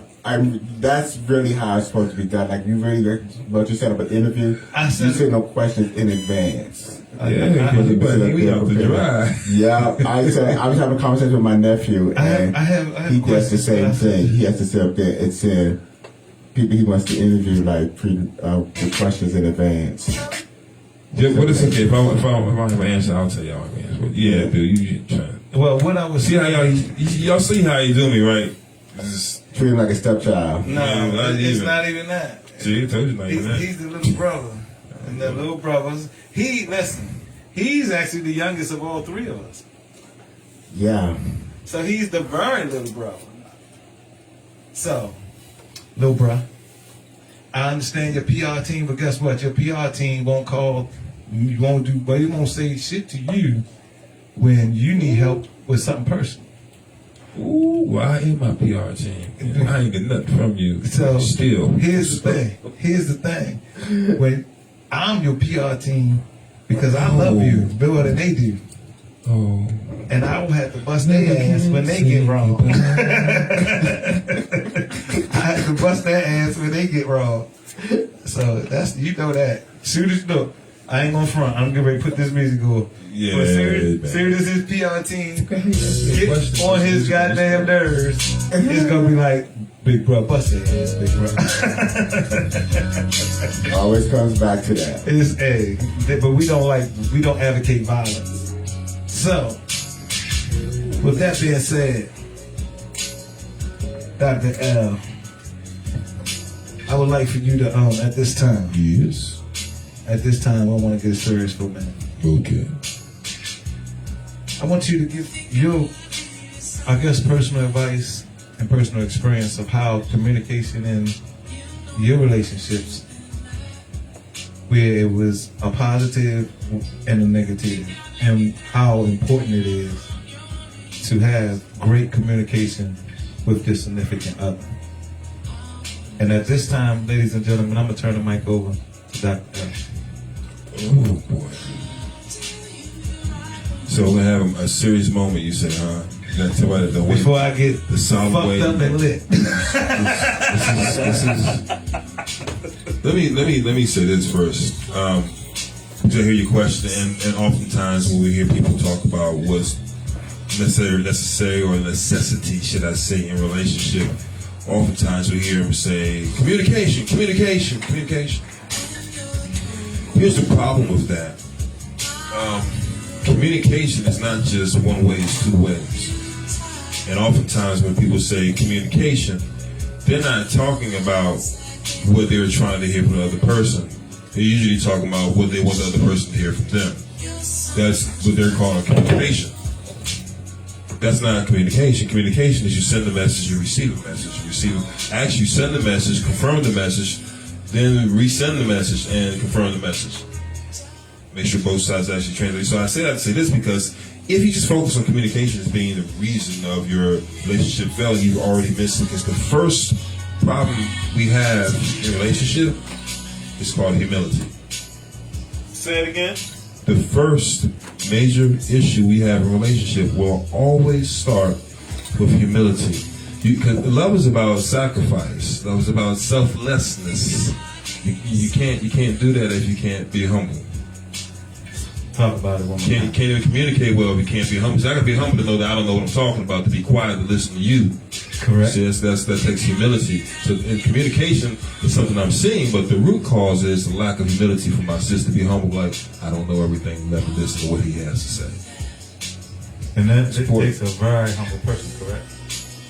Speaker 2: that's really how it's supposed to be done. Like you really, what you said about the interview,
Speaker 4: I
Speaker 2: you
Speaker 4: said-
Speaker 2: send no questions in advance.
Speaker 1: Yeah, because you better we out to dry.
Speaker 2: Yeah, I was having a conversation with my nephew, and
Speaker 4: I have
Speaker 2: he does the
Speaker 4: questions,
Speaker 2: same
Speaker 4: but I said-
Speaker 2: thing. He has to sit up there and say people he wants to interview like with questions in advance.
Speaker 1: Yeah, but it's okay. If I have an answer, I'll tell y'all. Man. Yeah, Bill, you trying.
Speaker 4: Well, what I was
Speaker 1: See how y'all see how you do me, right?
Speaker 2: Treat him like a stepchild.
Speaker 4: No, it's not even that.
Speaker 1: See, I told you not even that.
Speaker 4: He's the little brother, and the little brothers. He's actually the youngest of all three of us.
Speaker 2: Yeah.
Speaker 4: So he's the very little brother. So, little bro, I understand your PR team, but guess what? Your PR team won't call, you won't do, but he won't say shit to you when you need help with something personal.
Speaker 1: Ooh, well, I ain't my PR team. I ain't get nothing from you.
Speaker 4: So
Speaker 1: still,
Speaker 4: here's the thing. When I'm your PR team, because I love you more than they do.
Speaker 1: Oh.
Speaker 4: And I will have to bust their ass when they get wrong. I have to bust their ass when they get wrong. So that's, you know that. Soon as, look, I ain't gonna front. I'm getting ready to put this music on.
Speaker 1: Yeah.
Speaker 4: But soon as his PR team gets on his goddamn nerves, it's gonna be like, big bro, bust their ass, big bro.
Speaker 2: Always comes back to that.
Speaker 4: It's but we don't advocate violence. So, with that being said, Dr. L, I would like for you to, at this time,
Speaker 1: Yes.
Speaker 4: I want to get serious for a minute.
Speaker 1: Okay.
Speaker 4: I want you to give your, I guess, personal advice and personal experience of how communication in your relationships, where it was a positive and a negative, and how important it is to have great communication with your significant other. And at this time, ladies and gentlemen, I'm going to turn the mic over to Dr. L.
Speaker 1: Oh, boy. So we're going to have a serious moment, you say, huh? You got to tell me the way.
Speaker 4: Before I get
Speaker 1: the solid
Speaker 4: fucked
Speaker 1: way.
Speaker 4: up and lit.
Speaker 1: Let me say this first. To hear your question, and oftentimes when we hear people talk about what's necessary or necessity, should I say, in relationship, oftentimes we hear them say communication. Here's the problem with that. Communication is not just one way, it's two ways. And oftentimes when people say communication, they're not talking about what they're trying to hear from the other person. They're usually talking about what they want the other person to hear from them. That's what they're calling communication. That's not communication. Communication is you send a message, you receive a message. Actually, you send the message, confirm the message, then resend the message and confirm the message. Make sure both sides actually translate. So I say that to say this because if you just focus on communication as being the reason of your relationship failing, you've already missed it. Because the first problem we have in a relationship is called humility.
Speaker 4: Say it again.
Speaker 1: The first major issue we have in a relationship will always start with humility. Because love is about sacrifice. Love is about selflessness. You can't do that if you can't be humble.
Speaker 4: Talk about it one more
Speaker 1: You can't even communicate well if you can't be humble. So I gotta be humble to know that I don't know what I'm talking about, to be quiet to listen to you.
Speaker 4: Correct.
Speaker 1: See, that takes humility. So in communication is something I'm seeing, but the root cause is the lack of humility for my sister to be humble, like, I don't know everything, let me listen to what he has to say.
Speaker 4: And that it takes a very humble person, correct?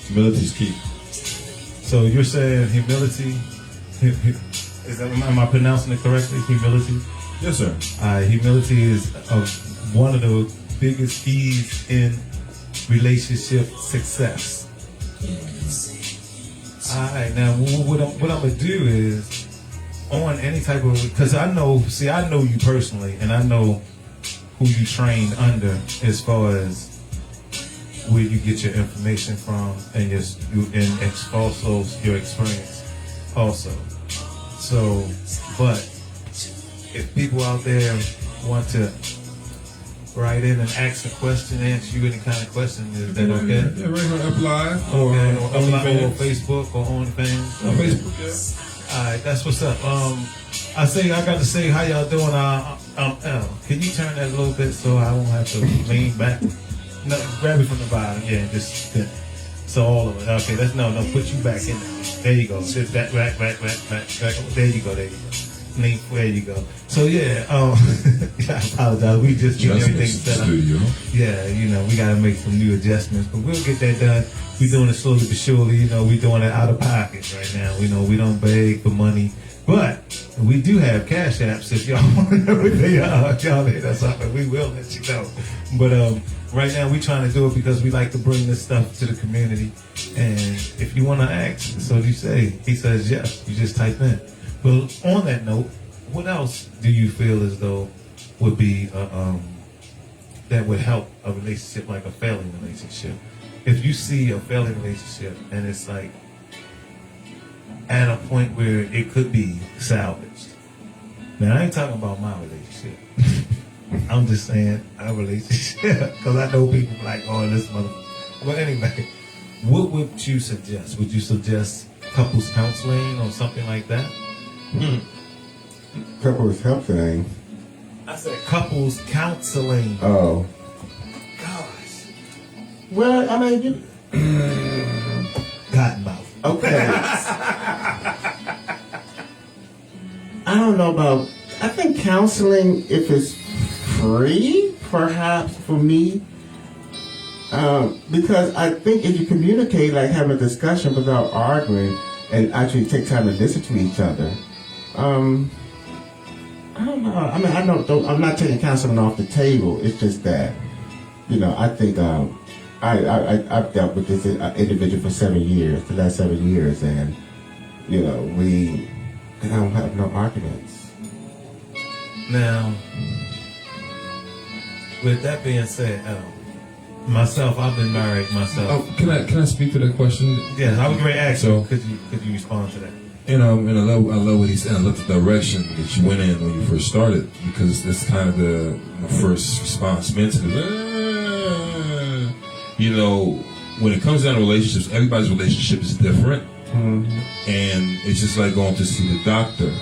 Speaker 1: Humility is key.
Speaker 4: So you're saying humility, am I pronouncing it correctly? Humility?
Speaker 1: Yes, sir.
Speaker 4: Humility is one of the biggest keys in relationship success. All right, now what I'm gonna do is on any type of, because I know you personally, and I know who you train under as far as where you get your information from, and also your experience also. So, but if people out there want to write in and ask a question, answer you any kind of question, is that okay?
Speaker 1: Yeah, right here, apply.
Speaker 4: Or
Speaker 1: OnlyFans.
Speaker 4: Facebook or OnlyFans.
Speaker 1: On Facebook, yeah.
Speaker 4: All right, that's what's up. I got to say, how y'all doing? L, can you turn that a little bit so I won't have to lean back? No, grab it from the bottom. Yeah, just so all of it. Okay, put you back in there. There you go. Just back. There you go. Nate, there you go. So yeah, I apologize. We just getting everything set up.
Speaker 1: Studio.
Speaker 4: Yeah, you know, we got to make some new adjustments, but we'll get that done. We're doing it slowly but surely. You know, we're doing it out of pocket right now. You know, we don't beg for money, but we do have cash apps. If y'all want to know what they are, y'all hit us up and we will let you know. But right now we're trying to do it because we like to bring this stuff to the community. And if you want to ask, so you say, he says yes. You just type in. Well, on that note, what else do you feel as though would be that would help a relationship like a failing relationship? If you see a failing relationship and it's like at a point where it could be salvaged. Now, I ain't talking about my relationship. I'm just saying our relationship because I know people like, oh, this motherfucker. Well, anyway, what would you suggest? Would you suggest couples counseling or something like that?
Speaker 2: Couples counseling.
Speaker 4: I said couples counseling.
Speaker 2: Oh.
Speaker 4: Gosh.
Speaker 2: Well, I mean, you.
Speaker 4: Cottonmouth.
Speaker 2: Okay. I don't know about. I think counseling, if it's free, perhaps for me, because I think if you communicate, like have a discussion without arguing, and actually take time to listen to each other. I don't know. I mean, I'm not taking counseling off the table. It's just that, you know, I think I've dealt with this individual for 7 years, the last 7 years, and you know, we don't have no arguments.
Speaker 4: Now, with that being said, myself, I've been married myself.
Speaker 1: Oh, can I speak to that question?
Speaker 4: Yes, I was going to ask
Speaker 1: So-
Speaker 4: you. Could you respond to that?
Speaker 1: And I love what he said. I love the direction that you went in when you first started, because that's kind of the first response mentally. You know, when it comes down to relationships, everybody's relationship is different, and it's just like going to see the doctor.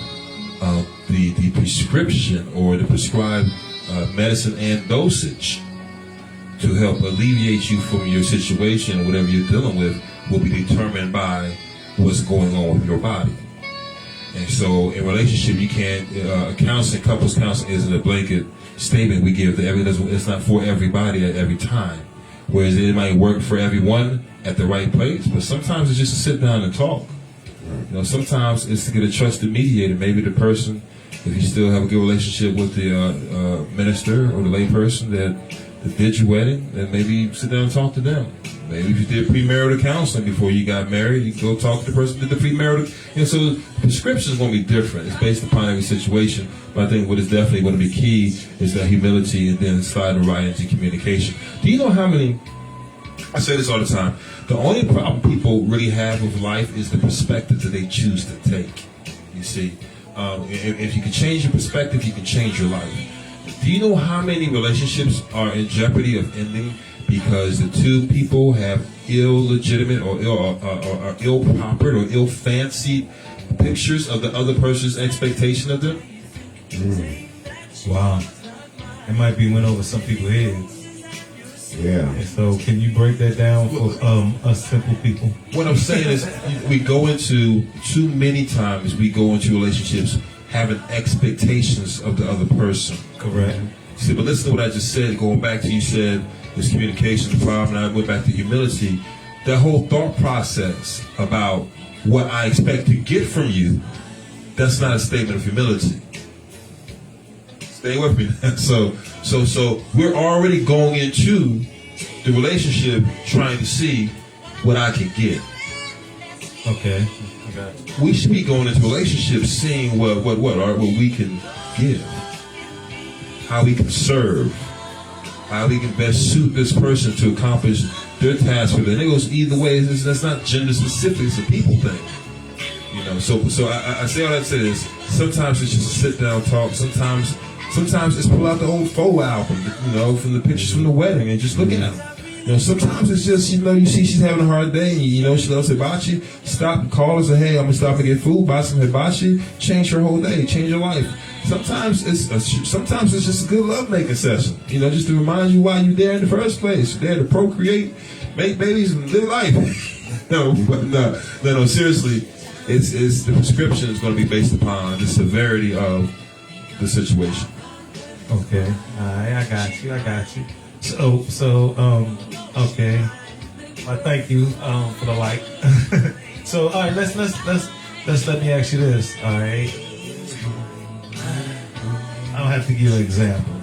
Speaker 1: The prescription or the prescribed medicine and dosage to help alleviate you from your situation, whatever you're dealing with, will be determined by what's going on with your body. And so in relationship, you can't, couples counseling isn't a blanket statement we give to everyone. It's not for everybody at every time. Whereas it might work for everyone at the right place, but sometimes it's just to sit down and talk. You know, sometimes it's to get a trusted mediator. Maybe the person, if you still have a good relationship with the minister or the lay person that did your wedding, then maybe sit down and talk to them. Maybe if you did premarital counseling before you got married, you can go talk to the person who did the premarital. You know, so the prescription is going to be different. It's based upon every situation. But I think what is definitely going to be key is that humility and then sliding right into communication. Do you know how many, I say this all the time, the only problem people really have with life is the perspective that they choose to take. You see, if you can change your perspective, you can change your life. Do you know how many relationships are in jeopardy of ending because the two people have illegitimate or ill-proper or ill-fancied pictures of the other person's expectation of them?
Speaker 4: Wow. It might be went over some people's heads.
Speaker 2: Yeah.
Speaker 4: And so can you break that down for us simple people?
Speaker 1: What I'm saying is we go into, too many times, we go into relationships having expectations of the other person.
Speaker 4: Correct.
Speaker 1: See, but listen to what I just said, going back to you said, is communication the problem, and I went back to humility. That whole thought process about what I expect to get from you, that's not a statement of humility. Stay with me. So we're already going into the relationship trying to see what I can get.
Speaker 4: Okay.
Speaker 1: We should be going into relationships seeing what we can give, how we can serve, how we can best suit this person to accomplish their task with it. And it goes either way. That's not gender specific. It's a people thing. You know. So I say all that to say this. Sometimes it's just a sit down talk. Sometimes it's pull out the old faux album, you know, from the pictures from the wedding and just look at them. You know, sometimes it's just, you know, you see she's having a hard day and you know she loves hibachi. Stop and call her and say, hey, I'm going to stop and get food, buy some hibachi, change her whole day, change her life. Sometimes it's just a good lovemaking session, you know, just to remind you why you're there in the first place. You're there to procreate, make babies, and live life. No, seriously. it's the prescription is going to be based upon the severity of the situation.
Speaker 4: Okay, all right, I got you. So, okay. Thank you for the like. So, all right, let's let me ask you this. All right, I'll have to give an example.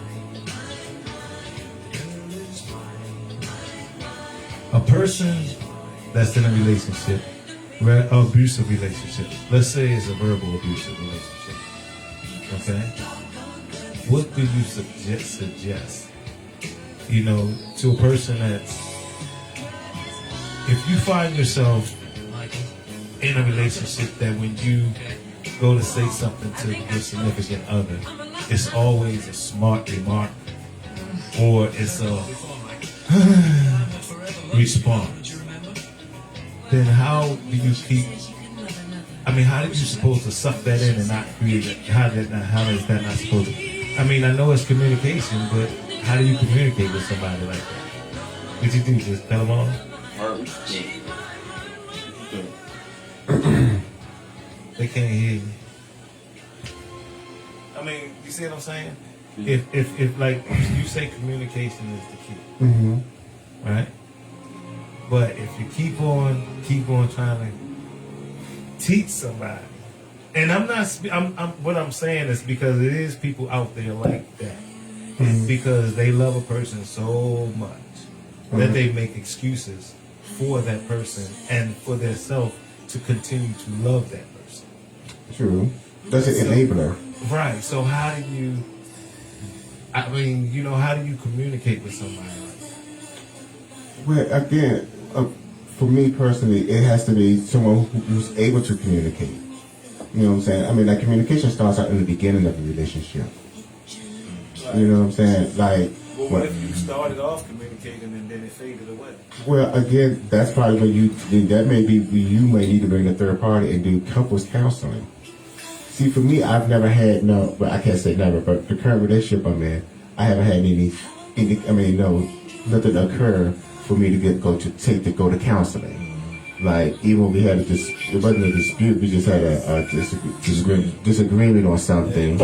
Speaker 4: A person that's in a relationship, abusive relationship. Let's say it's a verbal abusive relationship. Okay, what do you suggest? You know, to a person that's, if you find yourself in a relationship that when you go to say something to your significant other, it's always a smart remark or it's a response, then how do you keep, how are you supposed to suck that in and not create it? How is that not supposed to, I know it's communication, but how do you communicate with somebody like that? What you do, just tell them all? They can't hear you. You see what I'm saying? If like you say, communication is the key, right? But if you keep on trying to teach somebody, and what I'm saying is because it is people out there like that, because they love a person so much that they make excuses for that person and for their self to continue to love that person.
Speaker 2: True. That's an enabler.
Speaker 4: Right. So how do you, how do you communicate with somebody like that?
Speaker 2: Well, again, for me personally, it has to be someone who's able to communicate. You know what I'm saying? That communication starts out in the beginning of the relationship. You know what I'm saying? Like,
Speaker 4: well, what if you started off communicating and then it faded away?
Speaker 2: Well, again, that's probably when you may need to bring a third party and do couples counseling. See, for me, I've never had I can't say never, but the current relationship I'm in, I haven't had nothing occur for me to go to counseling. Like, even when we had it wasn't a dispute, we just had a disagreement on something.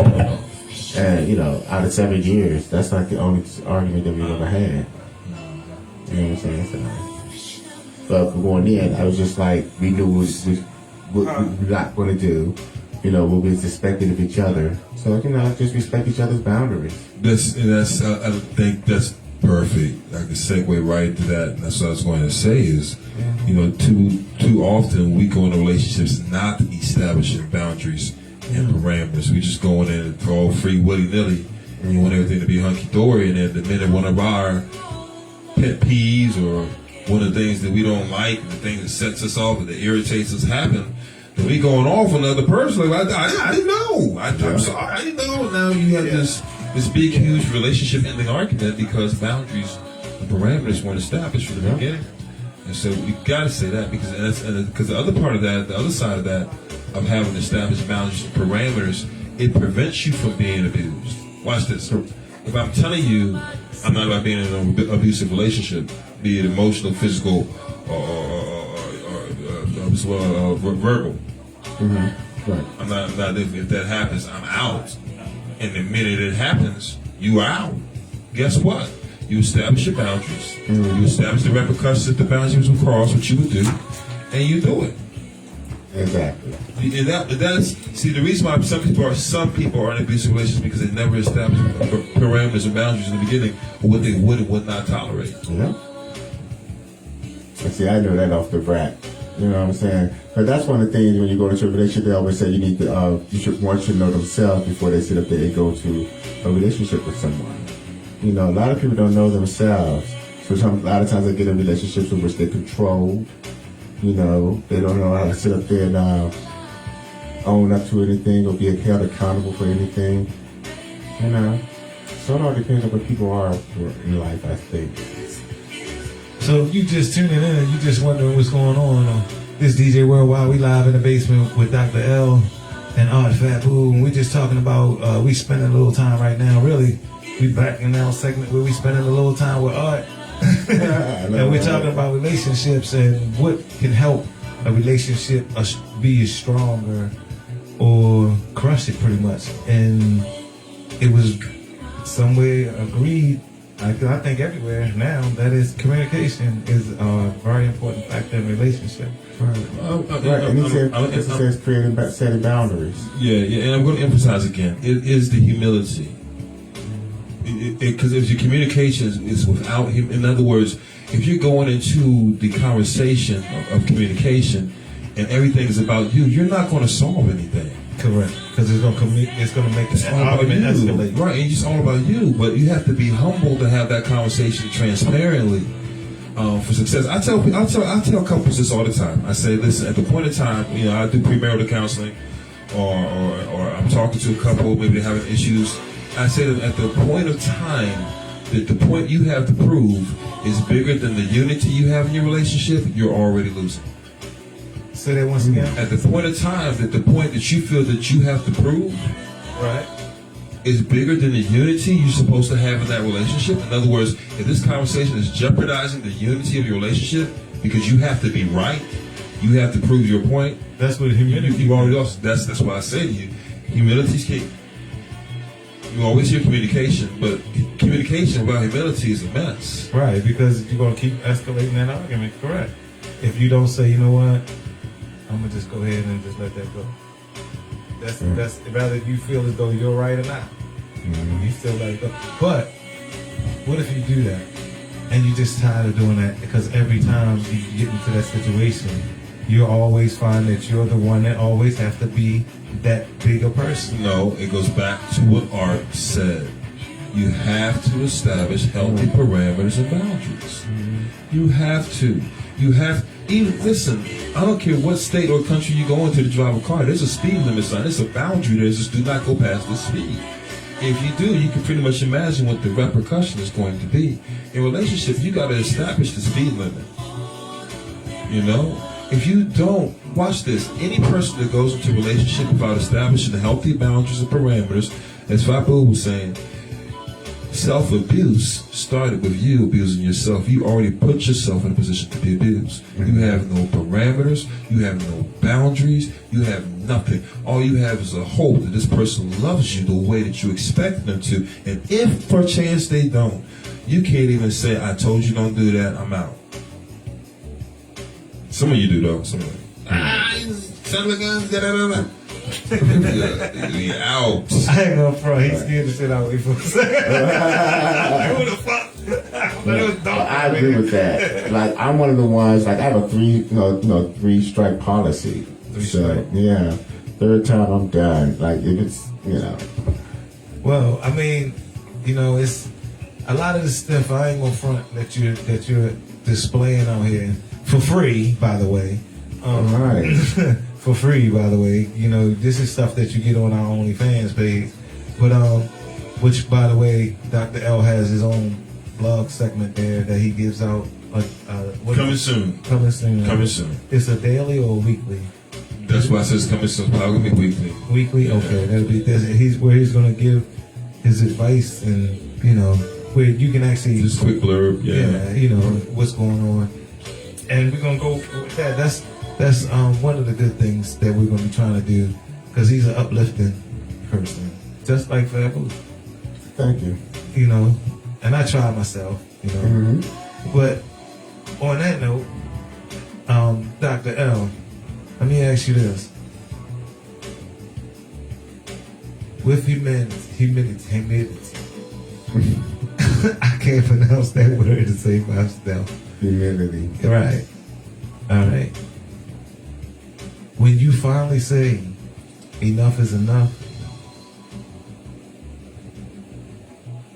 Speaker 2: And, out of 7 years, that's like the only argument that we've ever had. You know what I'm saying? So, but going in, I was just like, we knew what we're not going to do. What we expected of each other. So, just respect each other's boundaries.
Speaker 1: I think that's perfect. I can segue right into that. That's what I was going to say is, too often we go into relationships not establishing boundaries and parameters. We just going in for all free willy-nilly and you want everything to be hunky-dory, and then the minute one of our pet peeves or one of the things that we don't like, the thing that sets us off or that irritates us happen, then we going off on another person. Like, I didn't know. I'm sorry, I didn't know. Now you have this big, huge relationship-ending argument because boundaries and parameters weren't established from the beginning. And so we got to say that because the other part of that, the other side of that, of having established boundaries and parameters, it prevents you from being abused. Watch this. If I'm telling you I'm not about being in an abusive relationship, be it emotional, physical, or verbal.
Speaker 2: Right.
Speaker 1: I'm not. If that happens, I'm out. And the minute it happens, you are out. Guess what? You establish your boundaries. You establish the repercussions if the boundaries will cross, what you would do, and you do it.
Speaker 2: Exactly.
Speaker 1: And that's the reason why some people are in abusive relationships because they never established parameters and boundaries in the beginning of what they would and would not tolerate.
Speaker 2: Yeah. And see, I know that off the bat. You know what I'm saying? But that's one of the things when you go into a relationship, they always say one should know themselves before they sit up there and go to a relationship with someone. A lot of people don't know themselves. So a lot of times they get in relationships in which they control. They don't know how to sit up there and own up to anything or be held accountable for anything. So it all depends on what people are in life, I think.
Speaker 4: So if you just tuning in and you just wondering what's going on this Djworldwide, we live in the basement with Dr. L and Art Fabu, and we're just talking about, we spending a little time right now, really, we back in our segment where we spending a little time with Art. And we're talking about relationships and what can help a relationship be stronger or crush it pretty much. And it was somewhere agreed, I think everywhere now, that is communication is a very important factor in a relationship.
Speaker 2: Right. And he says creating, setting boundaries.
Speaker 1: Yeah, and I'm going to emphasize again, it is the humility. Because if your communication is without him, in other words, if you're going into the conversation of communication and everything is about you, you're not going to solve anything.
Speaker 4: Correct, because it's going to make the argument escalate.
Speaker 1: Right, and it's all about you. But you have to be humble to have that conversation transparently for success. I tell couples this all the time. I say, listen, at the point of time, I do premarital counseling, or I'm talking to a couple, maybe they're having issues. I say that at the point of time, that the point you have to prove is bigger than the unity you have in your relationship, you're already losing.
Speaker 4: Say that once again.
Speaker 1: At the point of time, that the point that you feel that you have to prove,
Speaker 4: right,
Speaker 1: is bigger than the unity you're supposed to have in that relationship. In other words, if this conversation is jeopardizing the unity of your relationship because you have to be right, you have to prove your point.
Speaker 4: That's what humility.
Speaker 1: You already lost. That's why I say to you, humility's key. You always hear communication, but communication without humility is a mess.
Speaker 4: Right, because you're going to keep escalating that argument. Correct. If you don't say, you know what, I'm going to just go ahead and just let that go. That's rather you feel as though you're right or not. Mm-hmm. You still let it go. But what if you do that and you just tired of doing that? Because every time you get into that situation, you always find that you're the one that always have to be that bigger person.
Speaker 1: No, it goes back to what Art said. You have to establish healthy parameters and boundaries. Mm-hmm. You have to. Listen, I don't care what state or country you go into to drive a car, there's a speed limit sign, there's a boundary, there's just do not go past this speed. If you do, you can pretty much imagine what the repercussion is going to be. In relationship, you got to establish the speed limit. If you don't, watch this, any person that goes into a relationship without establishing healthy boundaries and parameters, as Fabu was saying, self-abuse started with you abusing yourself. You already put yourself in a position to be abused. You have no parameters. You have no boundaries. You have nothing. All you have is a hope that this person loves you the way that you expect them to. And if perchance they don't, you can't even say, I told you don't do that, I'm out. Some of you do though. Some of you. Son of a gun, da-da-da-da. We out.
Speaker 4: I ain't gonna front. He's scared to sit out with me for a second. Who the fuck?
Speaker 2: I agree with that. Like, I'm one of the ones. Like, I have a three strike policy. Yeah, third time I'm done. Like, if it's
Speaker 4: Well, I mean, it's a lot of the stuff. I ain't gonna front that you're displaying out here for free. By the way,
Speaker 2: all right.
Speaker 4: For free, by the way. This is stuff that you get on our OnlyFans page. But, which, by the way, Dr. L has his own blog segment there that he gives out.
Speaker 1: Coming soon.
Speaker 4: Coming soon.
Speaker 1: Coming soon.
Speaker 4: It's a daily or a weekly?
Speaker 1: That's why it says coming soon. Probably going to be weekly.
Speaker 4: Weekly? Yeah. Okay. That'll be where he's going to give his advice and, where you can actually...
Speaker 1: Just a quick blurb.
Speaker 4: Yeah. What's going on. And we're going to go with that. That's one of the good things that we're going to be trying to do, because he's an uplifting person, just like Fabu.
Speaker 2: Thank you.
Speaker 4: And I try myself,
Speaker 2: Mm-hmm.
Speaker 4: But on that note, Dr. L, let me ask you this. With humility. I can't pronounce that word to save myself.
Speaker 2: Humility.
Speaker 4: Right. All right. When you finally say enough is enough,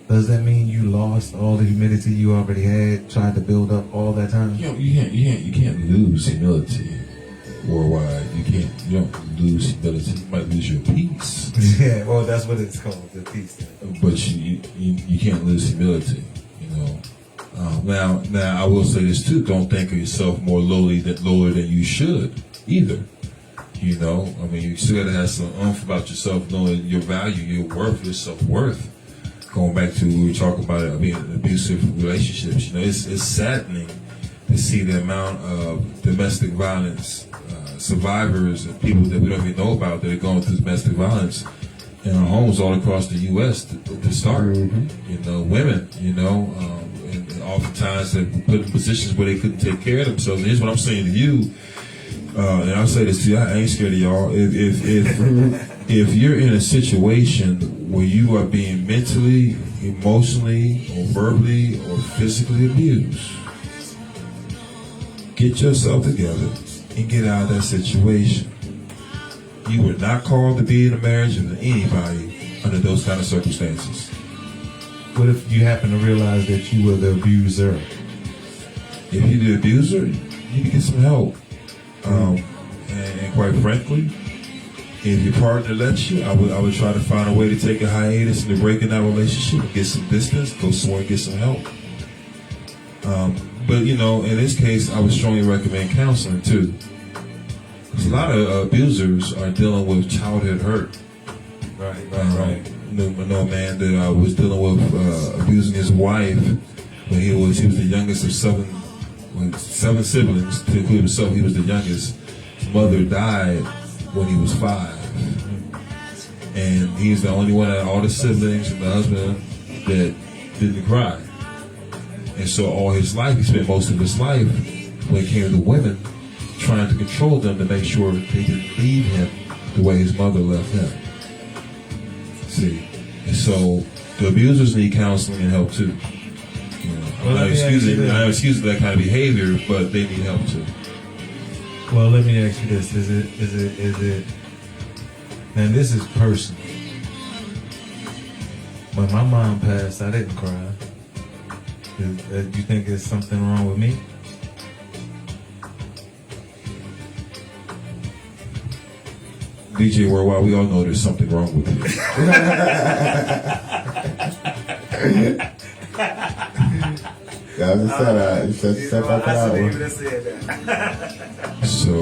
Speaker 4: does that mean you lost all the humility you already had, tried to build up all that time?
Speaker 1: You can't lose humility worldwide. You don't lose humility. You might lose your peace.
Speaker 4: Yeah, well, that's what it's called, the peace.
Speaker 1: But you can't lose humility. Now I will say this too. Don't think of yourself more lower than you should either. You still gotta have some oomph about yourself, knowing your value, your worth, your self-worth. Going back to we were talking about abusive relationships. It's saddening to see the amount of domestic violence survivors and people that we don't even know about that are going through domestic violence in our homes all across the U.S. to start. You know, women, and oftentimes they're put in positions where they couldn't take care of themselves. And here's what I'm saying to you, and I'll say this to you, I ain't scared of y'all. If you're in a situation where you are being mentally, emotionally, or verbally, or physically abused, get yourself together and get out of that situation. You were not called to be in a marriage with anybody under those kind of circumstances.
Speaker 4: What if you happen to realize that you were the abuser?
Speaker 1: If you're the abuser, you need to get some help. And quite frankly, if your partner lets you, I would try to find a way to take a hiatus and to break in that relationship and get some distance, go somewhere and get some help. But in this case, I would strongly recommend counseling too. Because a lot of abusers are dealing with childhood hurt.
Speaker 4: Right.
Speaker 1: I know a man that was dealing with abusing his wife when he was the youngest of seven siblings, to include himself. He was the youngest. His mother died when he was 5, and he's the only one out of all the siblings and the husband that didn't cry. And so all his life, he spent most of his life when it came to women, trying to control them to make sure they didn't leave him the way his mother left him. See, and so the abusers need counseling and help too. I'm not excusing that kind of behavior, but they need help too.
Speaker 4: Well, let me ask you this: Is it? And this is personal. When my mom passed, I didn't cry. Do you think there's something wrong with me?
Speaker 1: DJ Worldwide, we all know there's something wrong with you.
Speaker 2: That was a set up that one.
Speaker 1: So,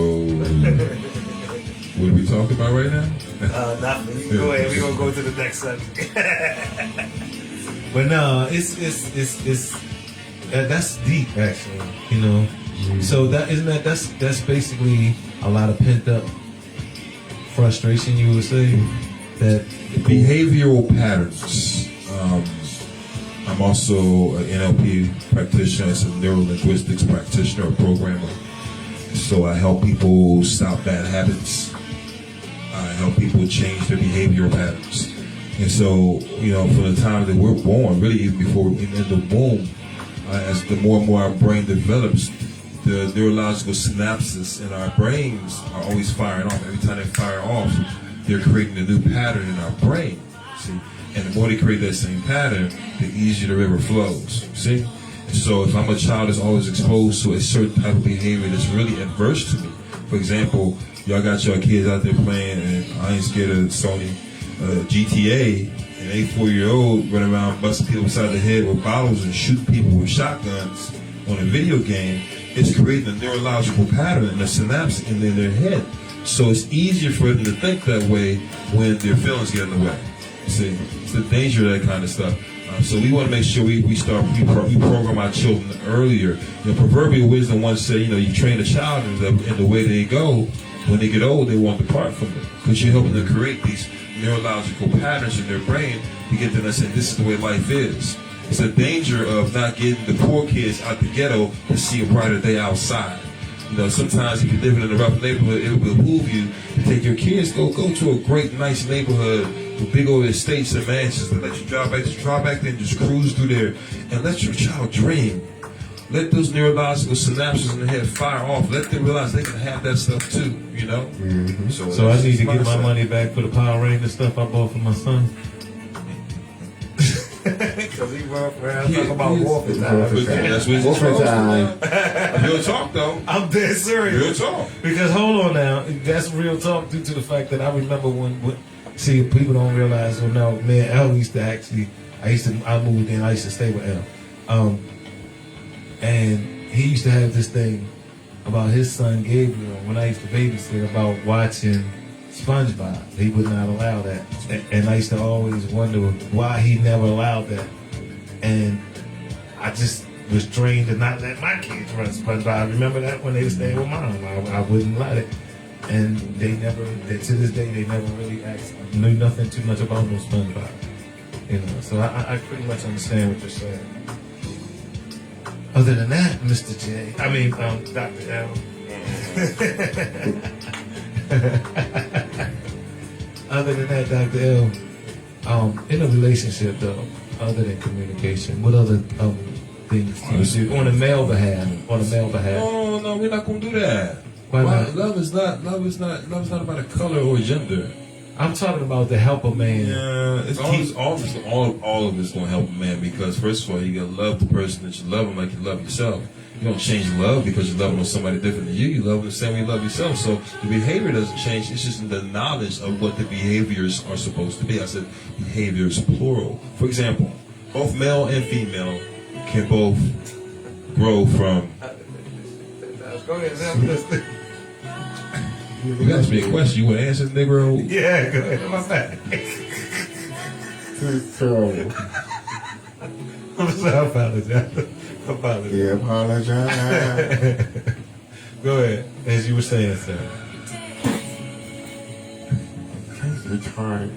Speaker 1: what are we talking about right now?
Speaker 3: Nothing. Go ahead. We're gonna go to the next subject.
Speaker 4: But no, it's that's deep actually. So that's basically a lot of pent up frustration, you would say, that
Speaker 1: behavioral patterns. I'm also an NLP practitioner, as a neuro-linguistics practitioner, a programmer. So I help people stop bad habits. I help people change their behavioral patterns. And so, from the time that we're born, really even before we're in the womb, as the more and more our brain develops, the neurological synapses in our brains are always firing off. Every time they fire off, they're creating a new pattern in our brain. See, and the more they create that same pattern, the easier the river flows. See, and so if I'm a child that's always exposed to a certain type of behavior that's really adverse to me, for example, y'all got your kids out there playing, and I ain't scared of Sony GTA, an 8-4-year-old running around busting people beside the head with bottles and shooting people with shotguns on a video game. It's creating a neurological pattern in the synapse in their head. So it's easier for them to think that way when their feelings get in the way. See, it's the danger of that kind of stuff. So we want to make sure we program our children earlier. Proverbial wisdom once said, you train a child in the way they go. When they get old, they won't depart from it, because you're helping them create these neurological patterns in their brain to get them to say, this is the way life is. It's a danger of not getting the poor kids out the ghetto to see a brighter day outside. Sometimes if you're living in a rough neighborhood, it will behoove you to take your kids, go to a great, nice neighborhood with big old estates and mansions, and let you drive back there and just cruise through there and let your child dream. Let those neurological synapses in the head fire off. Let them realize they can have that stuff too,
Speaker 2: Mm-hmm.
Speaker 4: So I need to get my money back for the Power Ranger stuff I bought for my son.
Speaker 3: Because he run around talking about warfare time.
Speaker 1: That's what
Speaker 2: Warfare time.
Speaker 1: Real talk, though.
Speaker 4: I'm dead serious.
Speaker 1: Real talk.
Speaker 4: Because hold on now, that's real talk due to the fact that I remember when see, people don't realize, man, L used to actually, I moved in, I used to stay with L. And he used to have this thing about his son Gabriel, when I used to babysit, about watching SpongeBob. He would not allow that. And I used to always wonder why he never allowed that. And I just was trained to not let my kids run SpongeBob. I remember that when they were staying with mom. I wouldn't let it. And they never, to this day, they never really knew nothing too much about no SpongeBob. You know, so I pretty much understand what you're saying. Other than that, Mr. J, Dr. L. Other than that, Dr. L, in a relationship though, other than communication, what other things do you do on a male behalf?
Speaker 1: No, we're not gonna do that.
Speaker 4: Why not?
Speaker 1: Love is not about a color or a gender.
Speaker 4: I'm talking about to help a man.
Speaker 1: Yeah, it's all of it's gonna help a man because first of all, you gotta love the person that you love him like you love yourself. You don't change love because you love somebody different than you. You love them the same way you love yourself. So the behavior doesn't change. It's just the knowledge of what the behaviors are supposed to be. I said behaviors plural. For example, both male and female can both grow from.
Speaker 4: Go ahead.
Speaker 1: You asked me a question. You want to answer, Negro?
Speaker 4: Yeah, go ahead. What's that?
Speaker 2: It's terrible.
Speaker 4: I'm sorry, I apologize.
Speaker 2: Yeah, apologize.
Speaker 4: Go ahead, as you were saying, sir.
Speaker 2: Retarded.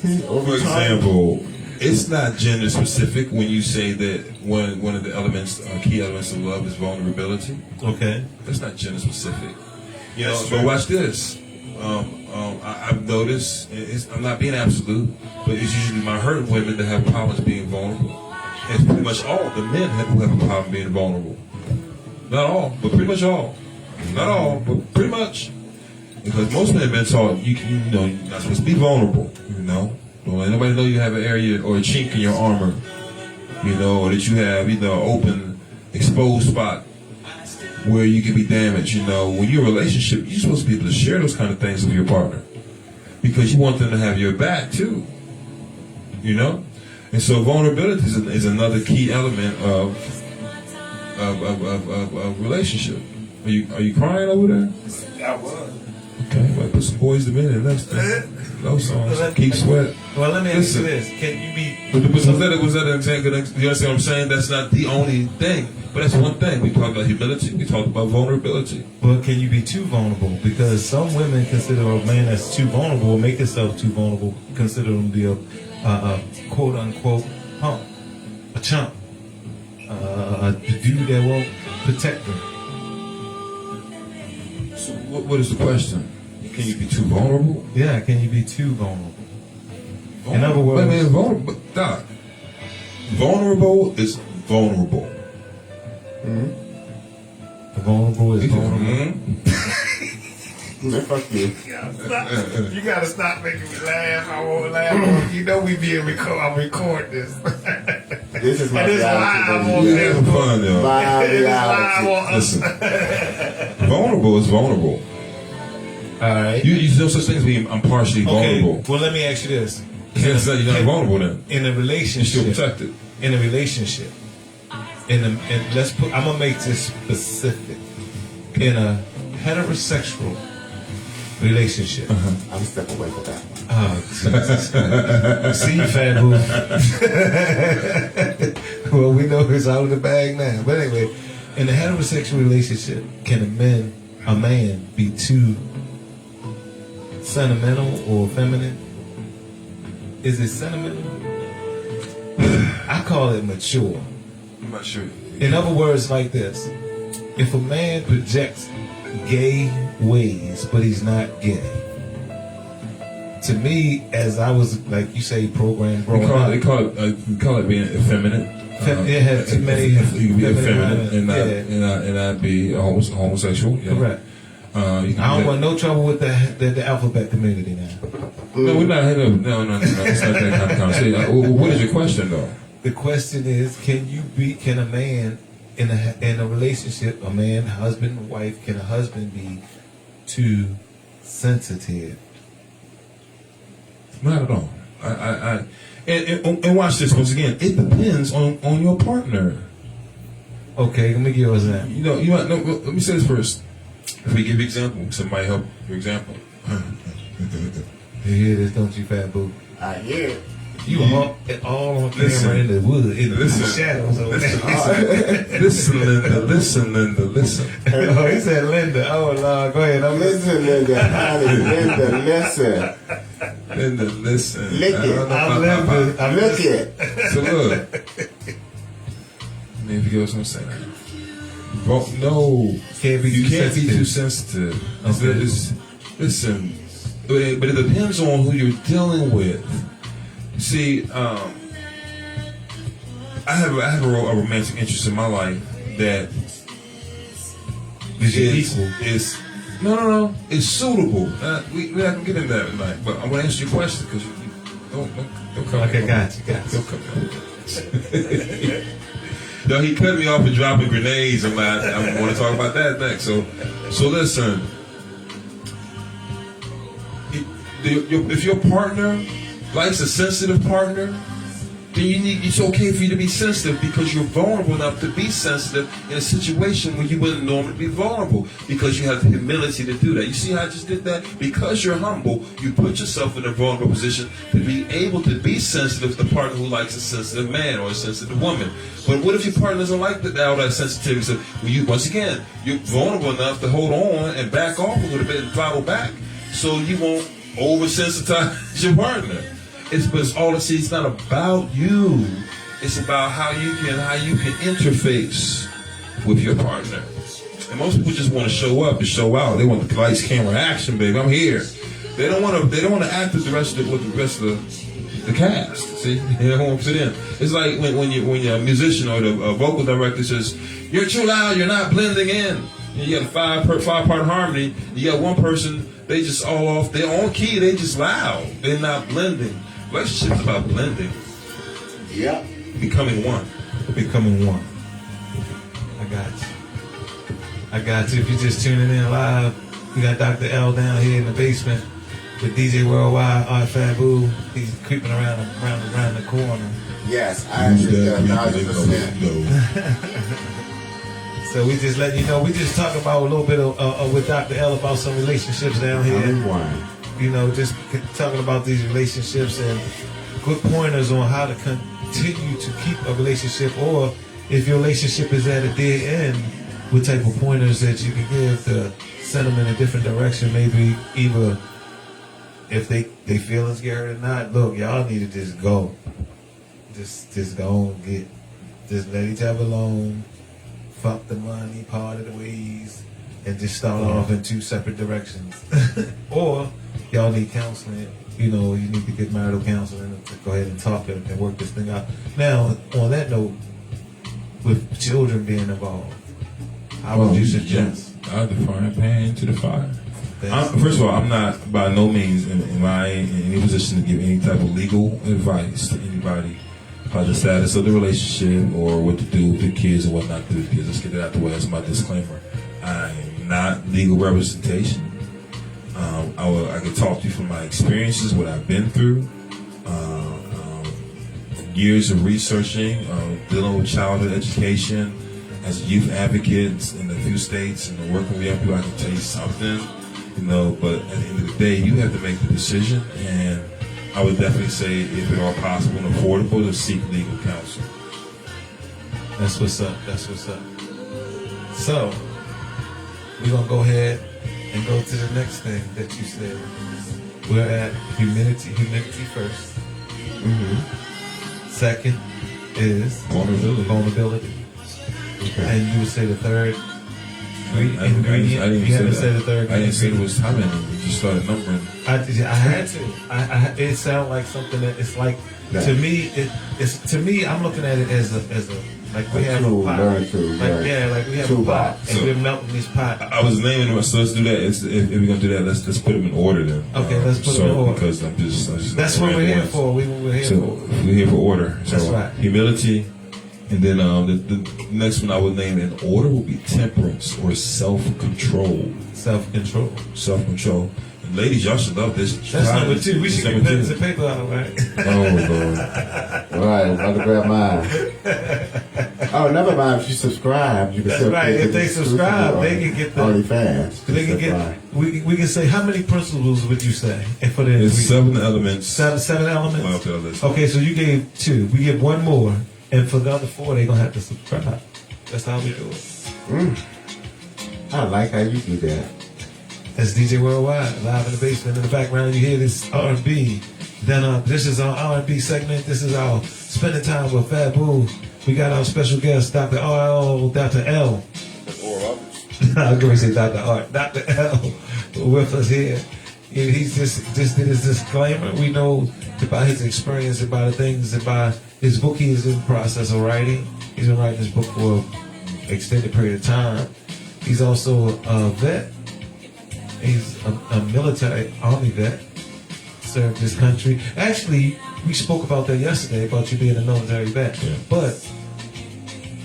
Speaker 1: For example, it's not gender specific when you say that one of the elements, key elements of love is vulnerability.
Speaker 4: Okay.
Speaker 1: That's not gender specific. You know, but watch this. I've noticed, I'm not being absolute, but it's usually my hurt women that have problems being vulnerable. And it's pretty much all the men who have a problem being vulnerable. Not all, but pretty much all. Not all, but pretty much. Because most men have been taught, you know, you're not supposed to be vulnerable, you know. Don't let nobody know you have an area or a chink in your armor, you know, or that you have either an open, exposed spot where you can be damaged, you know. When you're in a relationship, you're supposed to be able to share those kind of things with your partner because you want them to have your back too, you know. And so vulnerability is another key element of relationship. Are you crying over there?
Speaker 4: I was.
Speaker 1: Okay, well, put some Boys to Men in next time. Those songs, Keep Sweat.
Speaker 4: Well, let me ask you this: can you be?
Speaker 1: Was that an example? You understand what I'm saying? That's not the only thing, but that's one thing. We talked about humility. We talked about vulnerability.
Speaker 4: Well, can you be too vulnerable? Because some women consider a man that's too vulnerable, or make themselves too vulnerable, consider them to be a quote unquote punk, a chump, a dude that won't protect them.
Speaker 1: So, what is the question? Can you be too vulnerable?
Speaker 4: Yeah, can you be too vulnerable? In other words,
Speaker 1: wait, vulnerable. Doc, vulnerable is vulnerable.
Speaker 4: Mm-hmm. Vulnerable is vulnerable.
Speaker 2: Man, fuck you.
Speaker 4: You gotta stop making me laugh. I won't laugh. You know we being recorded. I'm recording this.
Speaker 2: This is my
Speaker 4: and
Speaker 2: reality.
Speaker 1: This is fun, yo.
Speaker 2: My reality.
Speaker 1: Listen, vulnerable is vulnerable.
Speaker 4: All right.
Speaker 1: You know such things as being I'm partially vulnerable.
Speaker 4: Well, let me ask you this.
Speaker 1: You're not vulnerable then.
Speaker 4: In a relationship.
Speaker 1: You're still protected.
Speaker 4: In a relationship. I'm gonna make this specific. In a heterosexual relationship.
Speaker 2: I'm stepping away from that one.
Speaker 4: Oh, Jesus. See, Fabu. Well, we know it's out of the bag now. But anyway, in a heterosexual relationship, can a man be too sentimental or feminine? Is it sentimental? I call it mature.
Speaker 1: I'm not sure.
Speaker 4: In other words, like this: if a man projects gay ways, but he's not gay, to me, as I was, like you say, programmed growing up,
Speaker 1: we call it being effeminate.
Speaker 4: It had too many.
Speaker 1: You can be effeminate
Speaker 4: yeah.
Speaker 1: and not be a homosexual. Yeah.
Speaker 4: Correct. I don't want no trouble with the alphabet community now.
Speaker 1: No, we're not hitting. No. It's not that kind of conversation. What is your question, though?
Speaker 4: The question is, can a man in a relationship, a man, husband, and wife, can a husband be too sensitive?
Speaker 1: Not at all. And watch this once again. It depends on your partner.
Speaker 4: Okay, let me give you an example.
Speaker 1: You know. No, let me say this first. If we give you example, somebody help your example.
Speaker 4: You hear this, don't you, Fabu?
Speaker 2: I hear it.
Speaker 4: You all on camera in the wood, in the shadows over there.
Speaker 1: Listen, Linda, listen.
Speaker 4: Oh, he said Linda. Oh, Lord, go ahead.
Speaker 2: Listen, Linda, honey, Linda, listen.
Speaker 1: Linda, listen.
Speaker 2: Lick it.
Speaker 4: I'm Linda.
Speaker 2: Look it.
Speaker 1: So look. Maybe you get what I'm saying. Well, no,
Speaker 4: you can't be
Speaker 1: too sensitive.
Speaker 4: Okay.
Speaker 1: Listen, but it depends on who you're dealing with. See, I have a romantic interest in my life that is no, it's suitable. We're not gonna get into that tonight, but I'm gonna answer your question because you don't come.
Speaker 4: Okay, got you.
Speaker 1: Don't come. No, he cut me off and dropping grenades. I want to talk about that next. So listen. If your partner likes a sensitive partner, then it's okay for you to be sensitive because you're vulnerable enough to be sensitive in a situation where you wouldn't normally be vulnerable because you have the humility to do that. You see how I just did that? Because you're humble, you put yourself in a vulnerable position to be able to be sensitive to the partner who likes a sensitive man or a sensitive woman. But what if your partner doesn't like all that sensitivity? So once again, you're vulnerable enough to hold on and back off a little bit and throttle back so you won't oversensitize your partner. It's not about you. It's about how you can interface with your partner. And most people just want to show up and show out. They want the lights, camera, action, baby. I'm here. They don't want to act with the rest of the cast. See, they don't want to fit in. It's like when you're a musician or the vocal director says, "You're too loud. You're not blending in." And you got a five-part harmony. You got one person. They just all off their own key. They just loud. They're not blending. Relationships about blending.
Speaker 2: Yeah.
Speaker 1: Becoming one.
Speaker 4: I got you. If you're just tuning in live, we got Dr. L down here in the basement with Djworldwide, Fabu. He's creeping around the corner.
Speaker 2: Yes, I actually 1,000%.
Speaker 4: So we just letting you know, we just talking about a little bit of with Dr. L about some relationships down here. You know, just talking about these relationships and good pointers on how to continue to keep a relationship, or if your relationship is at a dead end, what type of pointers that you can give to send them in a different direction, maybe either if they feelings get hurt or not. Look, y'all need to just go. Just go and just let each other alone. Fuck the money, part of the ways, and just start off in two separate directions. Or y'all need counseling. You know, you need to get marital counseling to go ahead and talk and work this thing out. Now, on that note, with children being involved, how would you suggest?
Speaker 1: I define pain to the fire. First of all, I'm not by no means in any position to give any type of legal advice to anybody about the status of the relationship or what to do with the kids and what not to do with the kids. Let's get that out the way. That's my disclaimer. I am not legal representation. I can talk to you from my experiences, what I've been through, years of researching, dealing with childhood education as a youth advocate in a few states and working with young people. I can tell you something, you know, but at the end of the day, you have to make the decision, and I would definitely say, if at all possible and affordable, to seek legal counsel.
Speaker 4: That's what's up. So, we're going to go ahead and go to the next thing that you said. We're at humility first. Mm-hmm. Second is vulnerability. Okay. And you would say the third ingredient.
Speaker 1: I didn't
Speaker 4: you haven't said the third.
Speaker 1: I didn't say it was how many. We just started numbering.
Speaker 4: I had to. It sounded like something that it's like to me. To me, I'm looking at it as a like we have a pot. Like we have a pot, and we're melting this pot.
Speaker 1: I was naming them, so let's do that. If we're gonna do that, let's put them in order then.
Speaker 4: Okay, let's put them in order.
Speaker 1: Because I'm just
Speaker 4: that's what we're here for. We're here for.
Speaker 1: We're here for order. So
Speaker 4: that's right.
Speaker 1: Humility, and then the next one I would name in order would be temperance or self-control. Self-control. And ladies, y'all should love this.
Speaker 4: That's number 2. We should get pens and paper out, right?
Speaker 1: Oh Lord.
Speaker 2: All right, I'm about to grab mine. Oh, never mind. If you subscribe, you can
Speaker 4: That's
Speaker 2: still
Speaker 4: right.
Speaker 2: get
Speaker 4: If they
Speaker 2: the
Speaker 4: subscribe, they
Speaker 2: exclusive
Speaker 4: can get the.
Speaker 2: OnlyFans.
Speaker 4: They can get. We can say how many principles would you say? And for the
Speaker 1: It's 7 elements.
Speaker 4: seven elements.
Speaker 1: Well, tell us.
Speaker 4: Okay, so you gave 2. We give 1 more, and for the other 4, they're gonna have to subscribe. That's how we do it.
Speaker 2: I like how you do that.
Speaker 4: That's DJ Worldwide, live in the basement. In the background, you hear this R&B. Then this is our R&B segment. This is our spending time with Fabu. We got our special guest, Dr. R.L. Dr. L. I was going to say Dr. R. Dr. L. with us here. And he's just did his disclaimer. We know about his experience, about the things, about his book he is in the process of writing. He's been writing this book for an extended period of time. He's also a vet. He's a military army vet. Served this country. Actually, we spoke about that yesterday, about you being a military vet.
Speaker 1: Yeah.
Speaker 4: But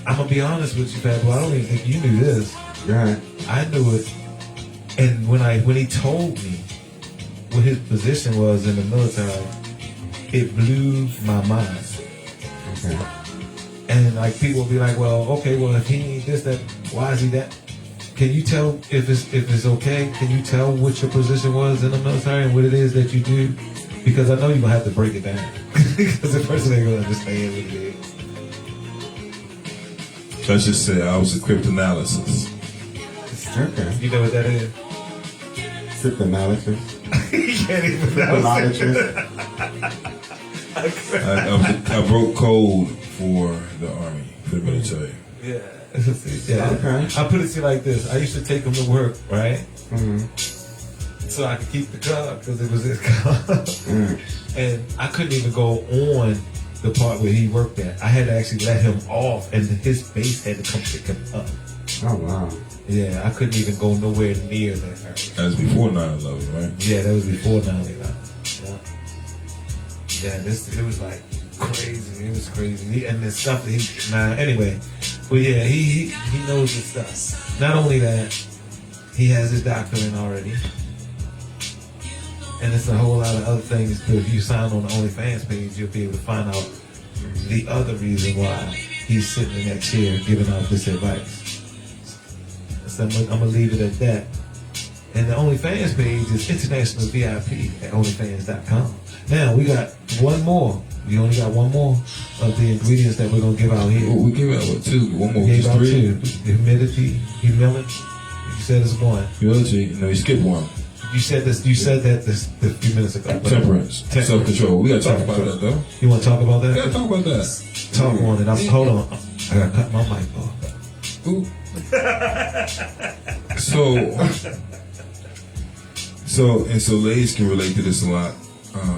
Speaker 4: I'm going to be honest with you, Fabu. I don't even think you knew this.
Speaker 2: Yeah.
Speaker 4: I knew it. And when he told me what his position was in the military, it blew my mind.
Speaker 2: Okay.
Speaker 4: And like people will be like, well, okay, well if he ain't this, that, why is he that? Can you tell if it's okay? Can you tell what your position was in the military and what it is that you do? Because I know you're gonna have to break it down. Because the person ain't gonna understand what it is.
Speaker 1: Let's just say I was a cryptanalysis.
Speaker 2: Okay.
Speaker 4: You know what that is?
Speaker 2: Cryptanalysis.
Speaker 4: You can't even
Speaker 2: Cryptologist.
Speaker 1: I broke code for the Army, for the military.
Speaker 4: Yeah. Yeah.
Speaker 2: Okay.
Speaker 4: I put it to you like this. I used to take him to work, right?
Speaker 2: Mm-hmm.
Speaker 4: So I could keep the car because it was his car. And I couldn't even go on the part where he worked at. I had to actually let him off, and his base had to come pick him up.
Speaker 2: Oh, wow.
Speaker 4: Yeah, I couldn't even go nowhere near that area.
Speaker 1: That was before 9/11, right?
Speaker 4: Yeah, that was before 9/11. Yeah, it was like crazy. It was crazy. And the stuff that anyway. But yeah, he knows his stuff. Not only that, he has his doctorate already. And it's a whole lot of other things. But if you sign on the OnlyFans page, you'll be able to find out the other reason why he's sitting in that chair giving out this advice. So I'm going to leave it at that. And the OnlyFans page is international VIP at OnlyFans.com. Now, we got 1 more. We only got 1 more of the ingredients that we're going to give out here.
Speaker 1: We give out what, 2? 1 more,
Speaker 4: We gave
Speaker 1: just
Speaker 4: out
Speaker 1: 3?
Speaker 4: 2. Humility. You said it's 1.
Speaker 1: Humility, no, you skipped 1.
Speaker 4: You said this. You said that a few minutes ago.
Speaker 1: Temperance, self-control. We gotta talk about that, though.
Speaker 4: You want to talk about that?
Speaker 1: We gotta talk about that.
Speaker 4: Talk on it. Hold on. I gotta cut my mic off.
Speaker 1: Ooh. So ladies can relate to this a lot.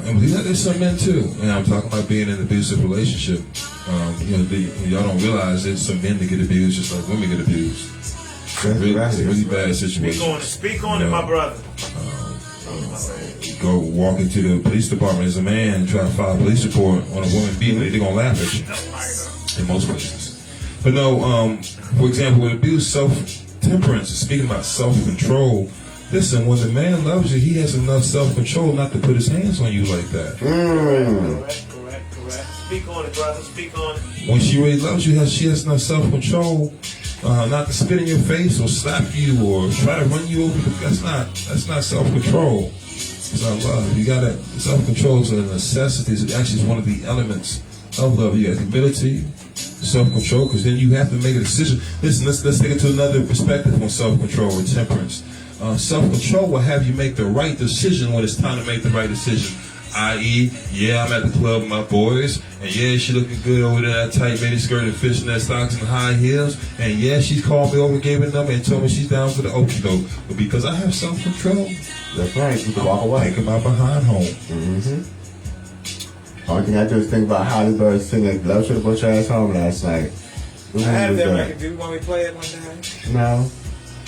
Speaker 1: And there's some men too. And I'm talking about being in an abusive relationship. Y'all don't realize there's some men that get abused just like women get abused. Really bad situation.
Speaker 3: Speak on it, my brother.
Speaker 1: Go walk into the police department as a man and try to file a police report on a woman beating you, they're gonna laugh at you. In most places. But no, for example, with abuse, self-temperance, speaking about self-control, listen, when the man loves you, he has enough self-control not to put his hands on you like that.
Speaker 3: Correct. Speak on it, brother. Speak on it.
Speaker 1: When she really loves you, she has enough self-control not to spit in your face or slap you or try to run you over. That's not self-control. It's not love. You got self-control is a necessity. It actually is one of the elements of love. You got humility, self-control, because then you have to make a decision. Listen, let's take it to another perspective on self-control or temperance. Self-control will have you make the right decision when it's time to make the right decision. I.e., yeah, I'm at the club with my boys, and yeah, she looking good over there, that tight mini skirt and fishnet stocks and high heels, and yeah, she's called me over, gave me a number, and told me she's down for the okie doke. But because I have self-control,
Speaker 2: that's right. You can walk away.
Speaker 1: Taking my behind home.
Speaker 2: Mm-hmm. Only thing I do is think about Holly Bird singing "Love to the Butcher Ass Home" last night.
Speaker 3: I have that record. Do you want me to play it one time?
Speaker 2: No.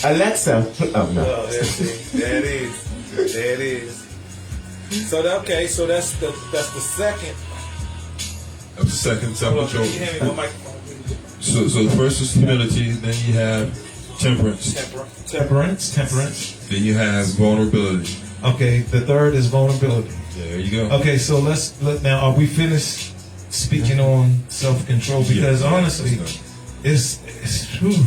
Speaker 2: Alexa. Oh no.
Speaker 3: Oh, there it is. There it is. So that's the second.
Speaker 1: That's the second self-control.
Speaker 3: Can you hand me my microphone, please?
Speaker 1: So the first is humility, then you have temperance.
Speaker 4: Temperance.
Speaker 1: Then you have vulnerability.
Speaker 4: Okay, the third is vulnerability.
Speaker 1: Yeah, there you go.
Speaker 4: Okay, so let's now. Are we finished speaking on self-control? Because honestly, it's whew.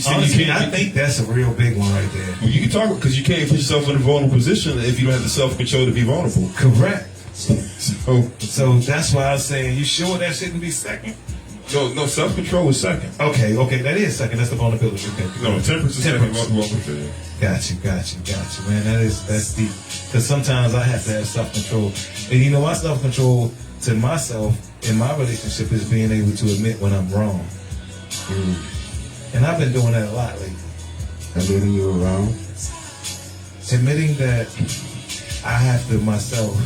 Speaker 4: Honestly, I think that's a real big one right there.
Speaker 1: Well, you can talk because you can't put yourself in a vulnerable position if you don't have the self-control to be vulnerable.
Speaker 4: Correct.
Speaker 1: So
Speaker 4: that's why I was saying, you sure that shouldn't be second?
Speaker 1: No, self-control is second.
Speaker 4: Okay, that is second. That's the vulnerability. Okay.
Speaker 1: No, temperance is second. Vulnerability.
Speaker 4: Got you, man. That's deep. Because sometimes I have to have self-control, and you know, my self-control to myself in my relationship is being able to admit when I'm wrong. And I've been doing that a lot lately.
Speaker 2: Admitting you were wrong?
Speaker 4: Admitting that I have to myself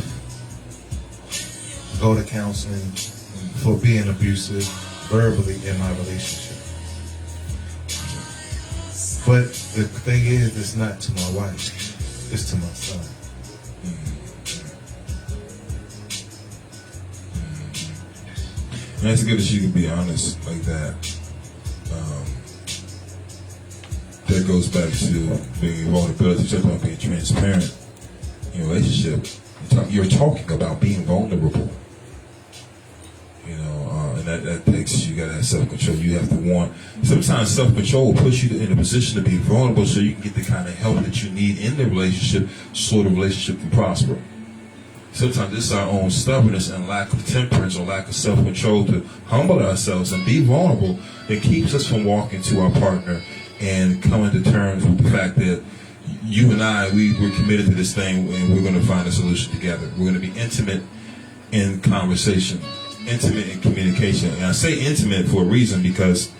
Speaker 4: go to counseling for being abusive verbally in my relationship. But the thing is, it's not to my wife, it's to my son.
Speaker 1: And it's good that you can be honest like that. That goes back to being vulnerability, just about being transparent in a relationship. You're talking about being vulnerable. You know, and that takes, you gotta have self-control. You have to want, sometimes self-control will push you in a position to be vulnerable so you can get the kind of help that you need in the relationship so the relationship can prosper. Sometimes it's our own stubbornness and lack of temperance or lack of self-control to humble ourselves and be vulnerable that keeps us from walking to our partner and coming to terms with the fact that you and I, we're committed to this thing and we're going to find a solution together. We're going to be intimate in conversation, intimate in communication. And I say intimate for a reason because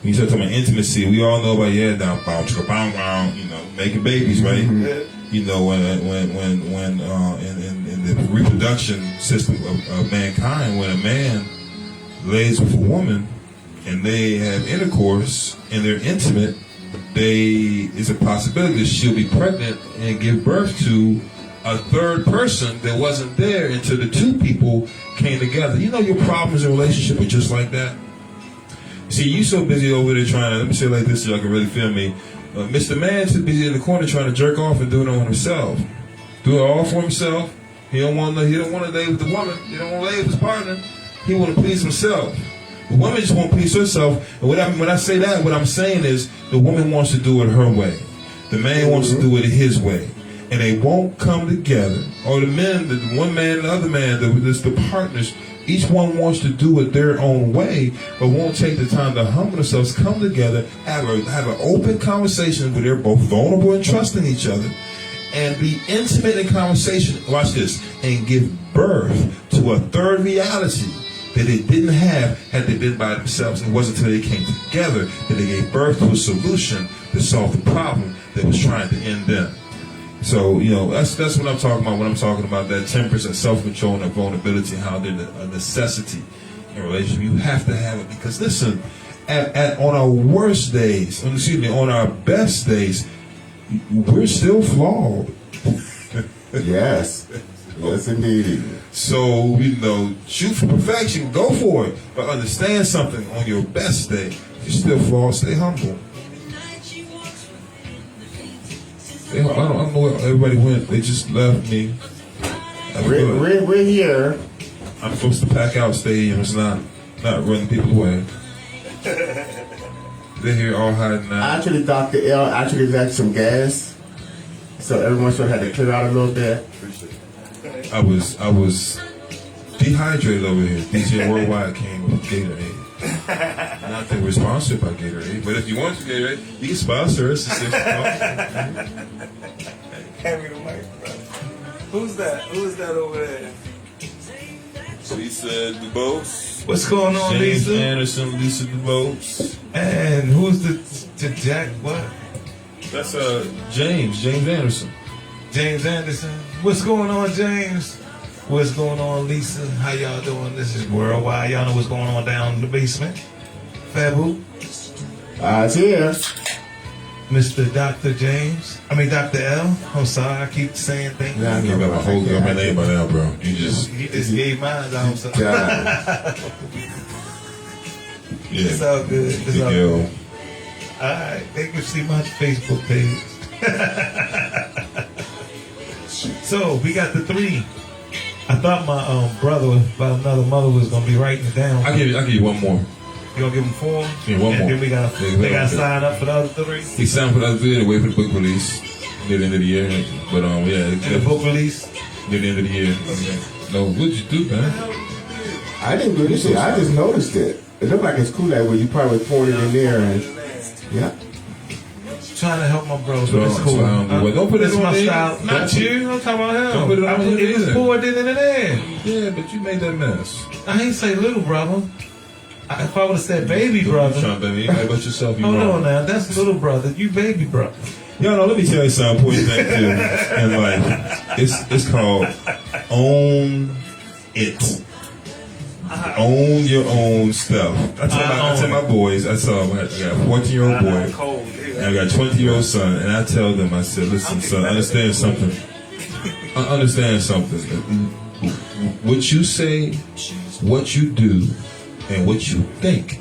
Speaker 1: when you start talking about intimacy, we all know about, you know, making babies, right? Mm-hmm. You know, when in the reproduction system of mankind, when a man lays with a woman and they have intercourse and they're intimate, is a possibility that she'll be pregnant and give birth to a third person that wasn't there until the two people came together. You know, your problems in a relationship are just like that. See, you so busy over there trying to, let me say it like this so y'all can really feel me. Mr. Man's too busy in the corner trying to jerk off and do it on himself. Do it all for himself. He don't want to lay with the woman. He don't want to lay with his partner. He want to please himself. The woman just won't please herself. And when I say that, what I'm saying is the woman wants to do it her way. The man wants to do it his way. And they won't come together. Or the men, the one man and the other man, the partners, each one wants to do it their own way, but won't take the time to humble themselves, come together, have an open conversation where they're both vulnerable and trusting each other, and be intimate in conversation, watch this, and give birth to a third reality that they didn't have had they been by themselves. And it wasn't until they came together that they gave birth to a solution that solved the problem that was trying to end them. So, you know, that's what I'm talking about when I'm talking about that temperance and self-control and that vulnerability, how they're a necessity in a relationship. You have to have it because, listen, on our worst days, on our best days, we're still flawed.
Speaker 2: Yes. Yes, indeed.
Speaker 1: So, you know, shoot for perfection, go for it. But understand something, on your best day, you're still flawed, stay humble. I don't know where everybody went. They just left me.
Speaker 2: We're here.
Speaker 1: I'm supposed to pack out stadiums, not running people away. They're here all hiding out.
Speaker 2: Actually, Dr. L actually left some gas, so everyone sort of had to clear out a little bit.
Speaker 1: I was dehydrated over here. Djworldwide came with Gatorade. Not that we're sponsored by Gatorade, but if you want Gatorade, you can sponsor us.
Speaker 3: Hand me the mic, bro. Who's that over there?
Speaker 1: Lisa DuBose.
Speaker 4: What's going on,
Speaker 1: James
Speaker 4: Lisa?
Speaker 1: Anderson, Lisa DuBose.
Speaker 4: And who's the Jack? What?
Speaker 1: That's James Anderson.
Speaker 4: James Anderson. What's going on, James? What's going on, Lisa? How y'all doing? This is Worldwide. Y'all know what's going on down in the basement. Fabu.
Speaker 2: It's here.
Speaker 4: Mr. Dr. James. Dr. L. I'm sorry, I keep saying things.
Speaker 1: Yeah, you got my whole my name by now, bro. You just
Speaker 4: gave mine out. I'm sorry.
Speaker 1: yeah.
Speaker 4: It's all good. It's all good. All right, they can see my Facebook page. So we got the 3. I thought my brother by another mother was gonna be writing it down.
Speaker 1: I'll give you one more.
Speaker 4: You gonna give them 4?
Speaker 1: Yeah, one
Speaker 4: and
Speaker 1: more.
Speaker 4: then they gotta sign up for the other 3?
Speaker 1: He signed for the other 3 to wait for the book release near the end of the year. But yeah.
Speaker 4: And the book release?
Speaker 1: Near the end of the year. No, what'd you do, man?
Speaker 2: I didn't really see it. I just noticed it. It looked like it's cool that way. You probably poured it in there and yeah.
Speaker 4: Trying to help my bro, but it's
Speaker 1: So,
Speaker 4: cool.
Speaker 1: don't put it on
Speaker 4: my
Speaker 1: me.
Speaker 4: style. Not you. I'm talking about him.
Speaker 1: Don't put it on him
Speaker 4: It was
Speaker 1: either.
Speaker 4: poured in there.
Speaker 1: Yeah, but you made that mess.
Speaker 4: I ain't say little brother. If I would have said baby brother.
Speaker 1: Trying to be anybody but yourself. You
Speaker 4: Hold
Speaker 1: wrong.
Speaker 4: on now. That's little brother. You baby brother.
Speaker 1: Yo, no, let me tell you something important thing too in life. It's called own it. Own your own stuff. I tell my boys, I got a 14-year-old boy, and I got a 20-year-old son, and I tell them, I said, listen, son, understand something. What you say, what you do, and what you think,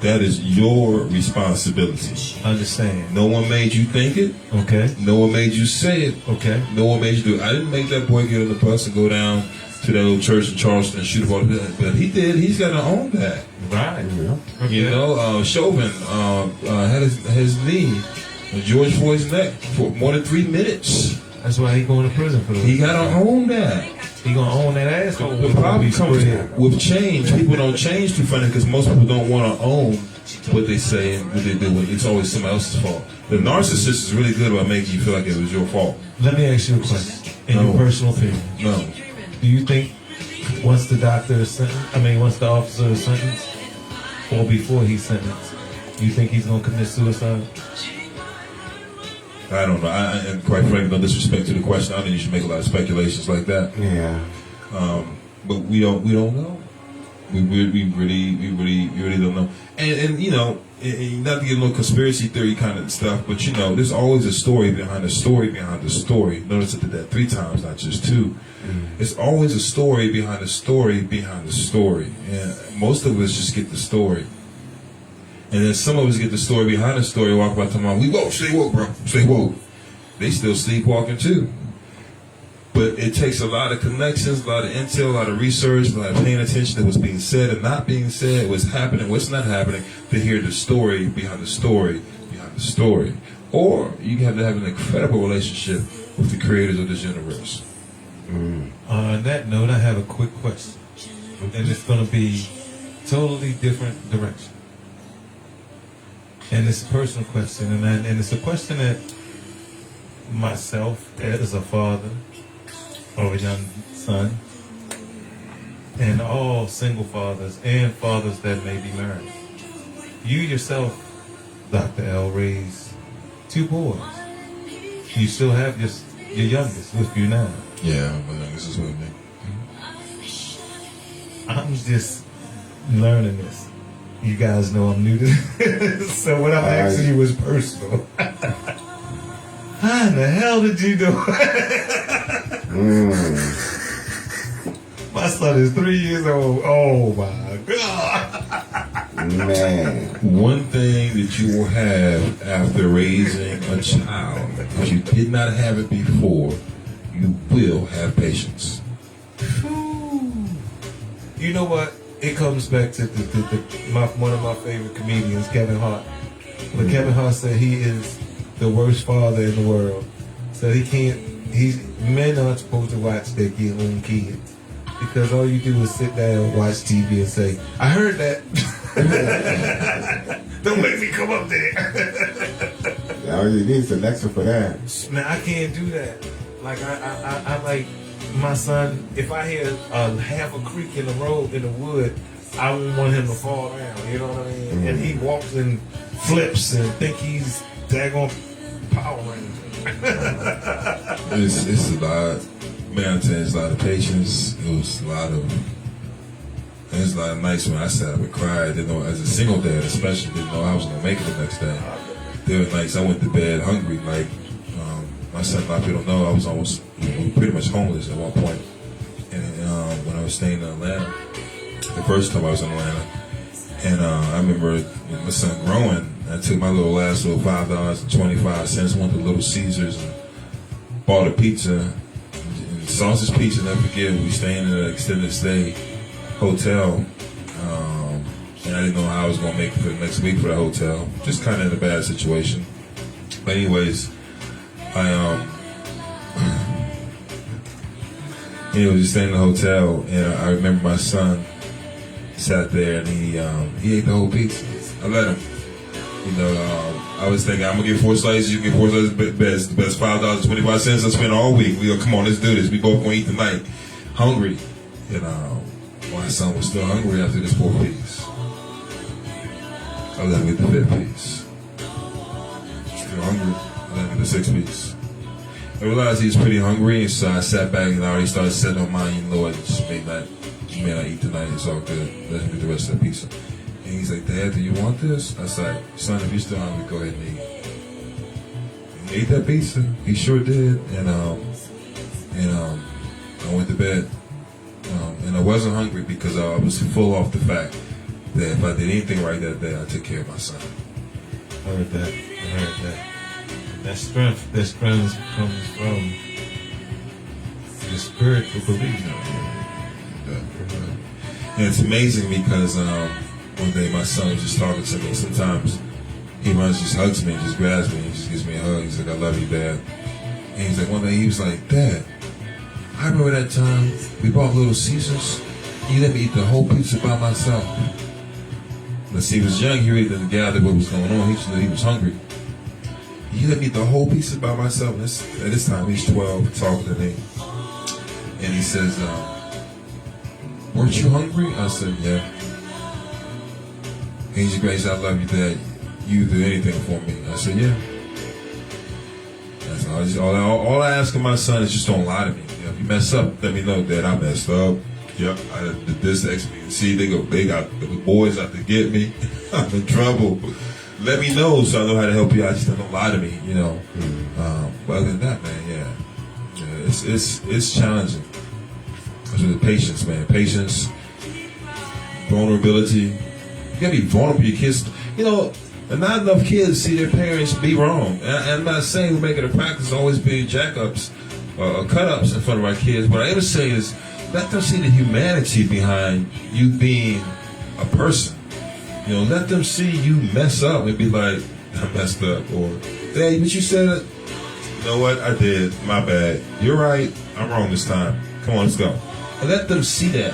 Speaker 1: that is your responsibility.
Speaker 4: Understand.
Speaker 1: No one made you think it.
Speaker 4: Okay.
Speaker 1: No one made you say it.
Speaker 4: Okay.
Speaker 1: No one made you do it. I didn't make that boy get on the bus and go down to that little church in Charleston and shoot up all the but he did. He's got to own that.
Speaker 4: Right.
Speaker 2: Yeah.
Speaker 4: Okay.
Speaker 1: You know, Chauvin had his knee on George Floyd's neck for more than 3 minutes.
Speaker 4: That's why he going to prison for this.
Speaker 1: He got to own that.
Speaker 4: He gonna own that asshole.
Speaker 1: The problem comes with change. People don't change too funny because most people don't want to own what they say and what they do. It's always somebody else's fault. The narcissist is really good about making you feel like it was your fault.
Speaker 4: Let me ask you a question. In your personal opinion.
Speaker 1: No.
Speaker 4: Do you think once the doctor is sentenced, once the officer is sentenced, or before he's sentenced, you think he's gonna commit suicide?
Speaker 1: I don't know. And quite frankly, no disrespect to the question, I think you should make a lot of speculations like that.
Speaker 2: Yeah.
Speaker 1: But we don't know. We really don't know. And you know, not to get a little conspiracy theory kind of stuff, but you know, there's always a story behind the story behind the story. Notice I did that 3 times, not just 2. There's always a story behind the story behind the story. And most of us just get the story. And then some of us get the story behind the story, walk about talking about, we woke, stay woke, bro, stay woke. They still sleepwalking too. But it takes a lot of connections, a lot of intel, a lot of research, a lot of paying attention to what's being said and not being said, what's happening, what's not happening, to hear the story behind the story behind the story. Or you have to have an incredible relationship with the creators of this universe.
Speaker 4: On that note, I have a quick question. And it's going to be totally different direction. And it's a personal question. And it's a question that myself, as a father of a young son, and all single fathers and fathers that may be married. You yourself, Dr. L, raised 2 boys. You still have your youngest with you now.
Speaker 1: Yeah, my youngest is with me.
Speaker 4: I'm just learning this. You guys know I'm new to this. So what I'm asking you is personal. How in the hell did you do it? My son is 3 years old. Oh my God.
Speaker 2: Man.
Speaker 1: One thing that you will have after raising a child, if you did not have it before, you will have patience.
Speaker 4: You know what? It comes back to one of my favorite comedians, Kevin Hart. But Kevin Hart said he is the worst father in the world. So men aren't supposed to watch their own kids. Because all you do is sit down, watch TV and say, I heard that. Don't make me come up there.
Speaker 2: All you need is Alexa for that.
Speaker 4: Man, I can't do that. Like, I like my son, if I hear half a creak in the road, in the wood, I won't want him to fall down, you know what I mean? And he walks and flips and think he's daggone Power Ranger.
Speaker 1: It's a lot. Man, I'm telling you, it's a lot of patience. There's a lot of nights when I sat up and cried. Didn't know, as a single dad especially, didn't know I was gonna make it the next day. There were nights I went to bed hungry. Like my son, a lot of people don't know, I was almost pretty much homeless at one point. And when I was staying in Atlanta, the first time I was in Atlanta, and I remember my son growing. I took my last little $5.25, went to Little Caesars and bought a pizza. Sausage pizza, never forget. We staying in an extended stay hotel, and and I didn't know how I was going to make it for the next week for the hotel. Just kind of in a bad situation. But anyways, just staying in the hotel, and I remember my son sat there and he ate the whole pizza. I let him. I was thinking, I'm gonna get 4 slices. You can get 4 slices. The best $5.25 I spent all week. We go, come on, let's do this. We both gonna eat tonight. Hungry, my son was still hungry after this 4th piece. I let him get the 5th piece. Still hungry. I let him get the 6th piece. I realized he was pretty hungry, and so I sat back and I already started setting on mine. You know what? Just may not eat tonight. It's all good. Let him get the rest of the pizza. And he's like, Dad, do you want this? I said, son, if you're still hungry, go ahead and eat. And he ate that pizza. He sure did. And I went to bed. And I wasn't hungry because I was full off the fact that if I did anything right that day, I took care of my son.
Speaker 4: I heard that. That strength comes from the spiritual belief.
Speaker 1: And it's amazing because one day my son was just talking to me. Sometimes he runs, just hugs me, and just grabs me, and just gives me a hug. He's like, I love you, Dad. And he's like, one day he was like, Dad, I remember that time we bought Little Caesars. You let me eat the whole pizza by myself. Let's see, he was young. He really didn't gather what was going on. He just knew he was hungry. You let me eat the whole pizza by myself. At this time, he's 12, talking to me. And he says, weren't you hungry? I said, yeah. Angel Grace, I love you, Dad. You do anything for me. I said, yeah. That's all I ask of my son is just don't lie to me. If you mess up, let me know, Dad, I messed up. Yep, I did this, X, B, and C. They got the boys out to get me. I'm in trouble. Let me know so I know how to help you. I just don't lie to me, But other than that, man, it's challenging. The patience, man. Patience, vulnerability. You gotta be vulnerable to your kids. And not enough kids see their parents be wrong. And I'm not saying we make it a practice to always be jack-ups or cut-ups in front of our kids. What I ever say is, let them see the humanity behind you being a person. Let them see you mess up and be like, I messed up. Or, hey, but you said it. You know what? I did. My bad. You're right. I'm wrong this time. Come on, let's go. And let them see that.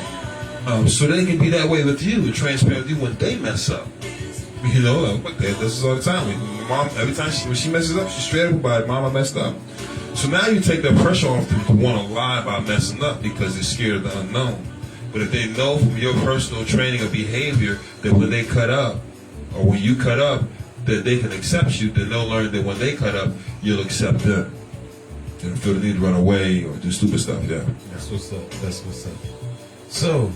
Speaker 1: So they can be that way with you and transparent with you when they mess up. Dad does this all the time. Mom, every time when she messes up, she's straight up about it. Mom, I messed up. So now you take that pressure off them to want to lie about messing up because they're scared of the unknown. But if they know from your personal training or behavior that when they cut up, or when you cut up, that they can accept you, then they'll learn that when they cut up, you'll accept them. They don't feel the need to run away or do stupid stuff, yeah.
Speaker 4: That's what's up. So,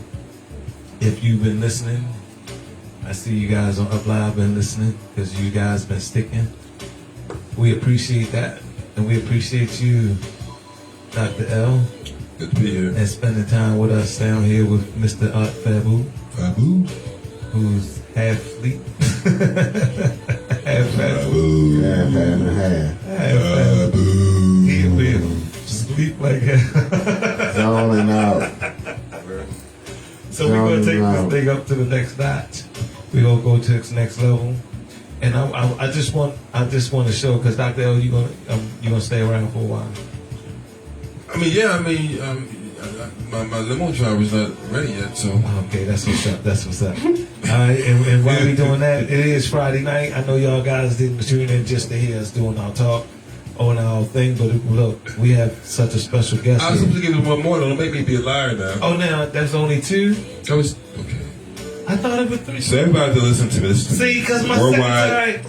Speaker 4: if you've been listening, I see you guys on Up Live been listening because you guys been sticking. We appreciate that. And we appreciate you, Dr. L.
Speaker 1: Good to be here.
Speaker 4: And spending time with us down here with Mr. Art Fabu.
Speaker 1: Fabu?
Speaker 4: Who's half asleep. Half Fabu.
Speaker 1: Fabu.
Speaker 4: He'll be sleep like that.
Speaker 2: Zoning out.
Speaker 4: So we're going to take this thing up to the next notch. We're going to go to its next level. And I just want to show, because Dr. L, you gonna stay around for a while.
Speaker 1: My limo driver's not ready yet, so.
Speaker 4: Okay, that's what's up. All right, and while we doing that, it is Friday night. I know y'all guys didn't tune in just to hear us doing our talk on our thing, but look, we have such a special guest.
Speaker 1: I was supposed to give it one more, don't make me be a liar now.
Speaker 4: Oh, now that's only 2?
Speaker 1: Okay.
Speaker 4: I thought it was 3.
Speaker 1: So everybody to listen to this.
Speaker 4: See, because my secretary,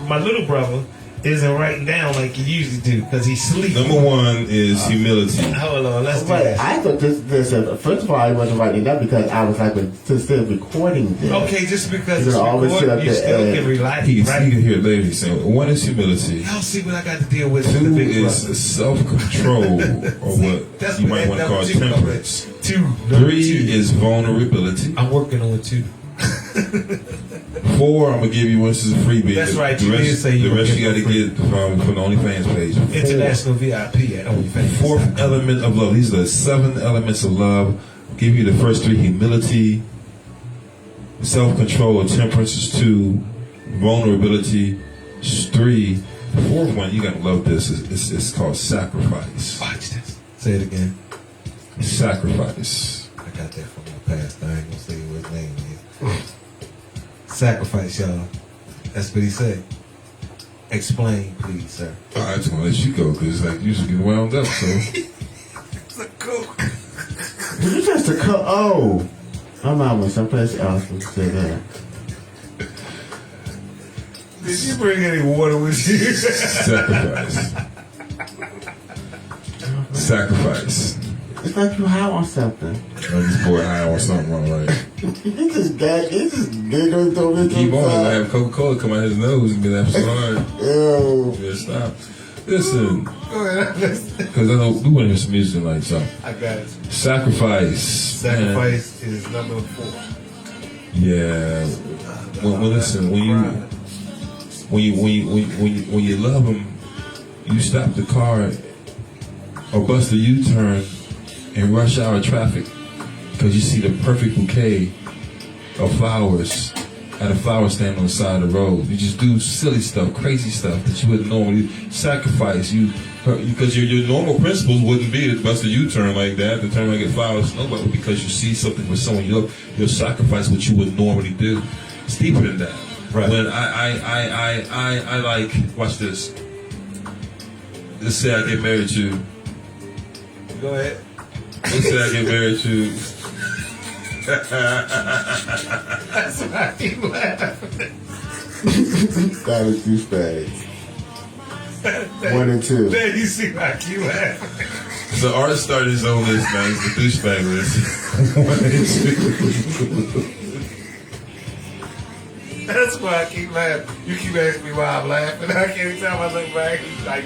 Speaker 4: my little brother isn't writing down like he usually do because he sleeps.
Speaker 1: Number 1 is humility.
Speaker 4: Hold on, let's do
Speaker 2: But
Speaker 4: this.
Speaker 2: I thought this first of all, I wasn't writing it down because I was like, still recording this.
Speaker 4: Okay, just because it's
Speaker 2: always sit
Speaker 4: recorded,
Speaker 2: up
Speaker 4: you
Speaker 2: there
Speaker 4: still
Speaker 2: and-
Speaker 4: can relax.
Speaker 1: You
Speaker 4: Right?
Speaker 1: can hear later he's saying 1 is humility.
Speaker 4: Y'all see what I got to deal with.
Speaker 1: 2
Speaker 4: the big
Speaker 1: is
Speaker 4: brother.
Speaker 1: self-control, or what
Speaker 4: That's
Speaker 1: you
Speaker 4: what
Speaker 1: might
Speaker 4: that
Speaker 1: want to call
Speaker 4: number 2
Speaker 1: temperance.
Speaker 4: 2.
Speaker 1: 3 is vulnerability.
Speaker 4: I'm working on it too.
Speaker 1: 4, I'm gonna give you one. This is a freebie.
Speaker 4: That's right,
Speaker 1: The
Speaker 4: you did
Speaker 1: rest,
Speaker 4: say you
Speaker 1: the
Speaker 4: were
Speaker 1: rest you got to
Speaker 4: giving
Speaker 1: get from the OnlyFans page. 4.
Speaker 4: International VIP at OnlyFans.
Speaker 1: 4th element of love. These are the 7 elements of love. Give you the first 3: humility, self-control, or temperance is 2, vulnerability is 3. The 4th one, you gotta love this. It's called sacrifice.
Speaker 4: Watch this. Say it again.
Speaker 1: Sacrifice.
Speaker 4: I got that from my past. I ain't gonna say what his name is. Sacrifice, y'all. That's what he said. Explain, please, sir.
Speaker 1: I just want to let you go because like you should get wound up. So
Speaker 4: It's a cook.
Speaker 2: Did you just a cut? Oh, I'm out with someplace else to say that.
Speaker 4: Did you bring any water with you?
Speaker 1: sacrifice. Sacrifice.
Speaker 2: It's like you high on something.
Speaker 1: Oh, this boy high on something wrong, right?
Speaker 2: He just giggling through it.
Speaker 1: Keep on. I have Coca-Cola come out his nose and be like, I'm sorry.
Speaker 2: Ew.
Speaker 1: Yeah, stop. Listen,
Speaker 4: Go ahead.
Speaker 1: because I know we want to hear some music tonight, so.
Speaker 4: I got it.
Speaker 1: Sacrifice.
Speaker 4: Sacrifice is number 4.
Speaker 1: Yeah. Well, listen, when you love them, you stop the car or bust a U-turn in rush hour traffic because you see the perfect bouquet of flowers at a flower stand on the side of the road. You just do silly stuff, crazy stuff that you wouldn't normally sacrifice. Because your normal principles wouldn't be to bust a U-turn like that, to turn around and get flowers. Nobody, because you see something with someone you love, you'll sacrifice what you would normally do. It's deeper than that.
Speaker 4: Right.
Speaker 1: When I like, watch this. Let's say I get married to.
Speaker 4: Go ahead.
Speaker 1: Let's say I get married to.
Speaker 4: That's why I keep laughing.
Speaker 2: That was two spades. 1 and 2.
Speaker 4: There you see why I keep laughing.
Speaker 1: So Art started his own list, man. It's the douchebag list. 1 and 2.
Speaker 4: That's why I keep laughing. You keep asking me why I'm laughing. I can't tell I look back. He's like,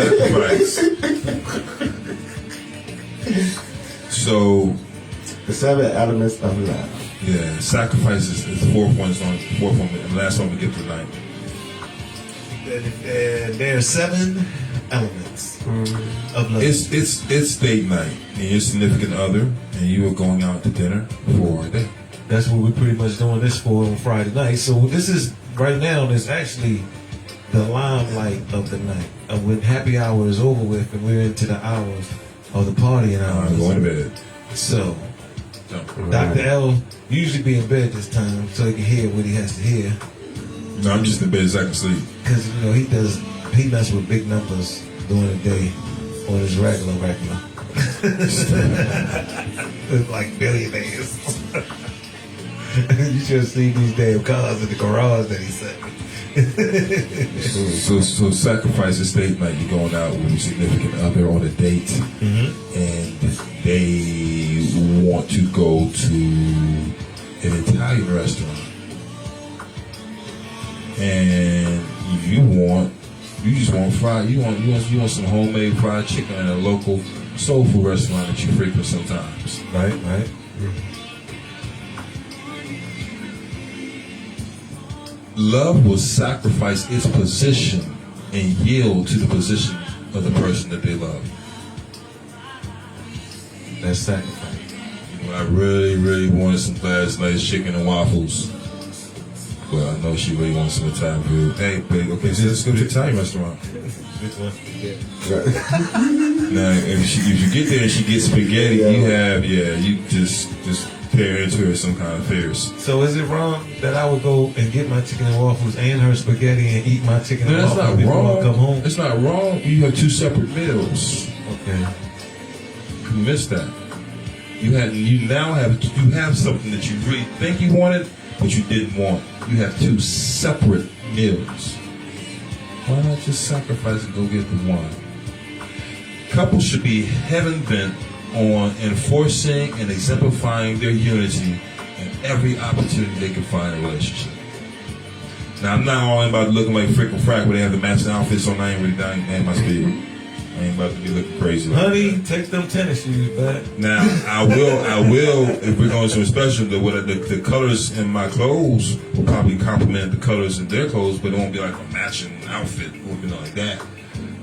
Speaker 1: sacrifice. So,
Speaker 2: The 7 elements of love.
Speaker 1: yeah, sacrifice is the 4th one. The 4th one, and the last one we get tonight.
Speaker 4: there are 7 elements of love.
Speaker 1: It's date night, and your significant other, and you are going out to dinner for a date.
Speaker 4: That's what we're pretty much doing this for on Friday night. So this is, right now, is actually the limelight of the night. When happy hour is over with and we're into the hours of the partying hours.
Speaker 1: I'm going to bed.
Speaker 4: So, Dr. L usually be in bed this time so he can hear what he has to hear.
Speaker 1: No, I'm just in bed so I can sleep.
Speaker 4: Because, you know, he messes with big numbers during the day on his regular. It's like billionaires. You should have seen these damn cars in the garage that he said.
Speaker 1: So sacrifice is date night. You're going out with your significant other on a date, and they want to go to an Italian restaurant, and you just want fried. You want some homemade fried chicken at a local soul food restaurant that you frequent sometimes.
Speaker 4: Right.
Speaker 1: Love will sacrifice its position and yield to the position of the person that they love.
Speaker 4: That's sacrifice.
Speaker 1: You know, I really wanted some last night's chicken and waffles. Well, I know she really wants some Italian food. Hey, babe, okay, so let's go to the Italian restaurant. Now, if you get there and she gets spaghetti, you just tear into her some kind of fears.
Speaker 4: So is it wrong that I would go and get my chicken and waffles and her spaghetti and eat my chicken and
Speaker 1: That's
Speaker 4: waffles
Speaker 1: not
Speaker 4: before
Speaker 1: wrong.
Speaker 4: I come home?
Speaker 1: It's not wrong. You have 2 separate meals.
Speaker 4: Okay.
Speaker 1: You missed that. You have something that you really think you wanted, but you didn't want. You have 2 separate meals. Why not just sacrifice and go get the one? Couples should be heaven bent on enforcing and exemplifying their unity in every opportunity they can find in a relationship. Now, I'm not all about looking like Frick and Frack where they have the matching outfits on. I ain't really dying at my speed. I ain't about to be looking crazy.
Speaker 4: Honey, take them tennis shoes back.
Speaker 1: Now, I will, if we're going to a special, the colors in my clothes will probably complement the colors in their clothes, but it won't be like a matching outfit or anything like that.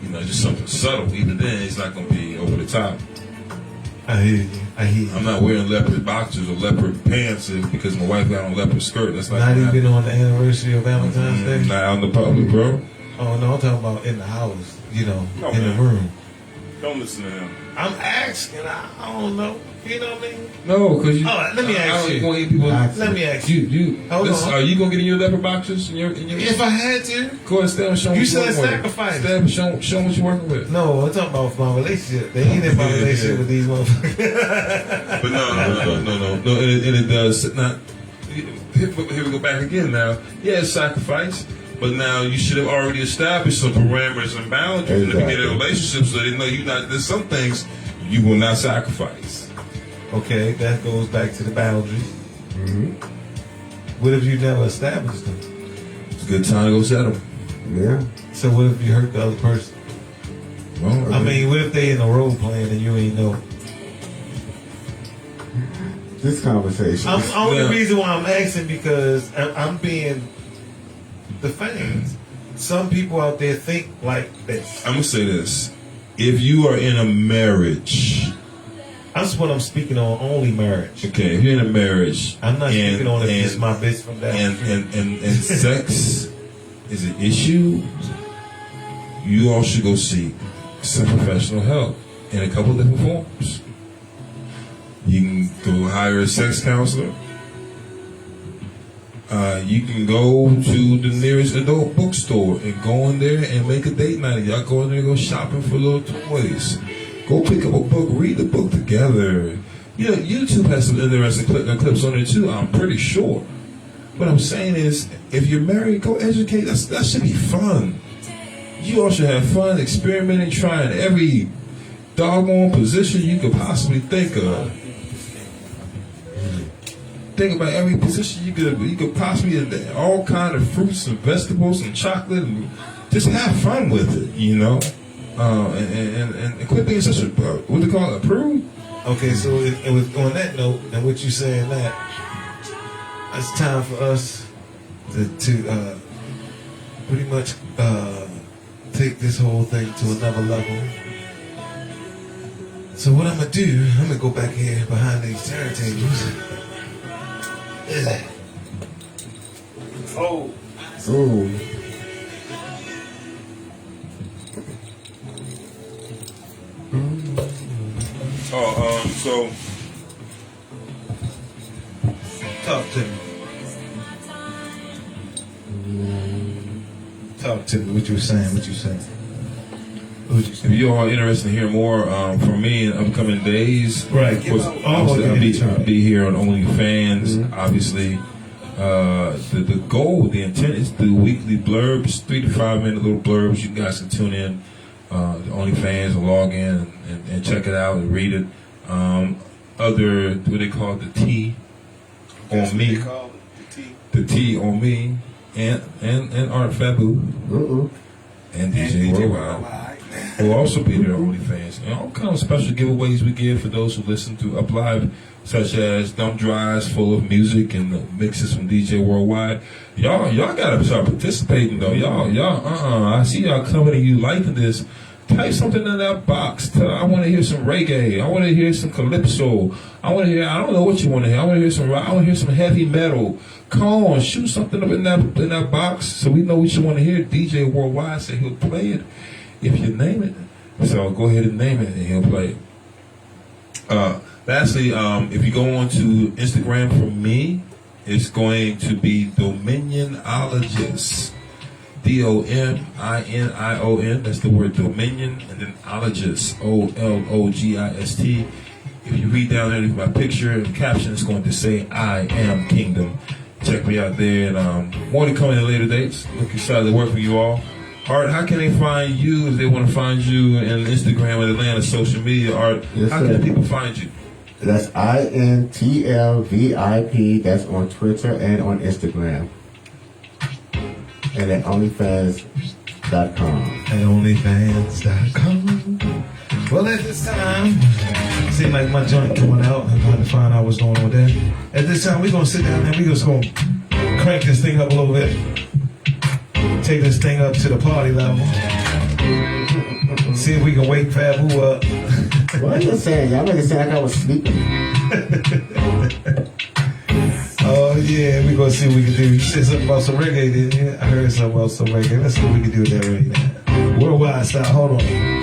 Speaker 1: You know, just something subtle. Even then, it's not going to be over the top.
Speaker 4: I hear you.
Speaker 1: I'm not wearing leopard boxers or leopard pants because my wife got on a leopard skirt. That's
Speaker 4: not even on the anniversary of Valentine's Day?
Speaker 1: Not out in the public, bro.
Speaker 4: Oh, no, I'm talking about in the house, in
Speaker 3: man.
Speaker 4: the room.
Speaker 3: Don't listen to him.
Speaker 4: I'm asking. I don't know. You know what I mean?
Speaker 1: No, because you.
Speaker 4: Let me ask you.
Speaker 1: Let
Speaker 4: me ask you.
Speaker 1: Hold on. Are you gonna get in your leopard boxers?
Speaker 4: If I had to.
Speaker 1: Go ahead, stand and show me.
Speaker 4: You said sacrifice.
Speaker 1: Stand and show what you're working with.
Speaker 4: No, I'm talking about my relationship. They ain't in my relationship with these motherfuckers.
Speaker 1: But no. And it does not. Here we go back again now. Yeah, it's sacrifice. But now you should have already established some parameters and boundaries in the beginning of the relationship so they know there's some things you will not sacrifice.
Speaker 4: Okay, that goes back to the boundaries. Mm-hmm. What if you never established them?
Speaker 1: It's a good time to go set them.
Speaker 2: Yeah.
Speaker 4: So what if you hurt the other person?
Speaker 1: Well,
Speaker 4: I mean, what if they in a role playing and you ain't know?
Speaker 2: This conversation.
Speaker 4: Only reason why I'm asking because I'm being the fans. Some people out there think like this.
Speaker 1: I'm gonna say this: if you are in a marriage,
Speaker 4: that's what I'm speaking on. Only marriage.
Speaker 1: Okay, if you're in a marriage,
Speaker 4: I'm not speaking on if it's my bitch from that.
Speaker 1: And sex is an issue. You all should go seek some professional help in a couple of different forms. You can go hire a sex counselor. You can go to the nearest adult bookstore and go in there and make a date night. Y'all go in there and go shopping for little toys. Go pick up a book, read the book together. YouTube has some interesting clips on it too, I'm pretty sure. What I'm saying is, if you're married, go educate. That should be fun. You all should have fun experimenting, trying every doggone position you could possibly think of. Think about every position you could possibly, all kind of fruits and vegetables and chocolate, and just have fun with it, and quit being such a what they call it, a prude.
Speaker 4: Okay, so it was on that note, and what you saying that it's time for us to pretty much take this whole thing to another level. So what I'm gonna do, I'm gonna go back here behind these turntables.
Speaker 3: Oh.
Speaker 2: Ooh.
Speaker 1: So
Speaker 4: talk to me. Talk to me. What you saying?
Speaker 1: if you all are interested in hearing more from me in upcoming days,
Speaker 4: right?
Speaker 1: Of course, I'll be here on OnlyFans. Mm-hmm. Obviously, the goal, the intent is to do weekly blurbs, 3 to 5 minute little blurbs. You guys can tune in to OnlyFans and log in and check it out and read it. Other, what they call the T on me, the T on me, and Art Fabu, and DJ Djworldwide. We'll also be there on OnlyFans. And all kind of special giveaways we give for those who listen to Up Live, such as thumb drives full of music and mixes from DJ Worldwide. Y'all gotta start participating though. I see y'all coming and you liking this. Type something in that box. I want to hear some reggae. I want to hear some calypso. I don't know what you want to hear. I want to hear some rock. I want to hear some heavy metal. Come on, shoot something up in that box so we know what you want to hear. DJ Worldwide said he'll play it if you name it. So go ahead and name it and he'll play it. Lastly, if you go on to Instagram for me, it's going to be Dominionologist. Dominion, that's the word Dominion, and then ologist, Ologist. If you read down there my picture and caption, it's going to say I am Kingdom. Check me out there, and more to come in later dates. Look excited to work with you all. Art, how can they find you if they want to find you in Instagram or Atlanta social media? Art, how can people find you?
Speaker 2: That's INTLVIP. That's on Twitter and on Instagram. And at OnlyFans.com.
Speaker 4: At OnlyFans.com. Well, at this time, seems like my joint coming out. I'm trying to find out what's going on with that. At this time, we're going to sit down and we're just going to crank this thing up a little bit. Take this thing up to the party level. See if we can wake Fabu up.
Speaker 2: What are you saying? Y'all make it sound like I was sleeping.
Speaker 4: Oh yeah, we gonna see what we can do. You said something about some reggae, didn't you? I heard something about some reggae. Let's see what we can do with that right now. Worldwide style. Hold on.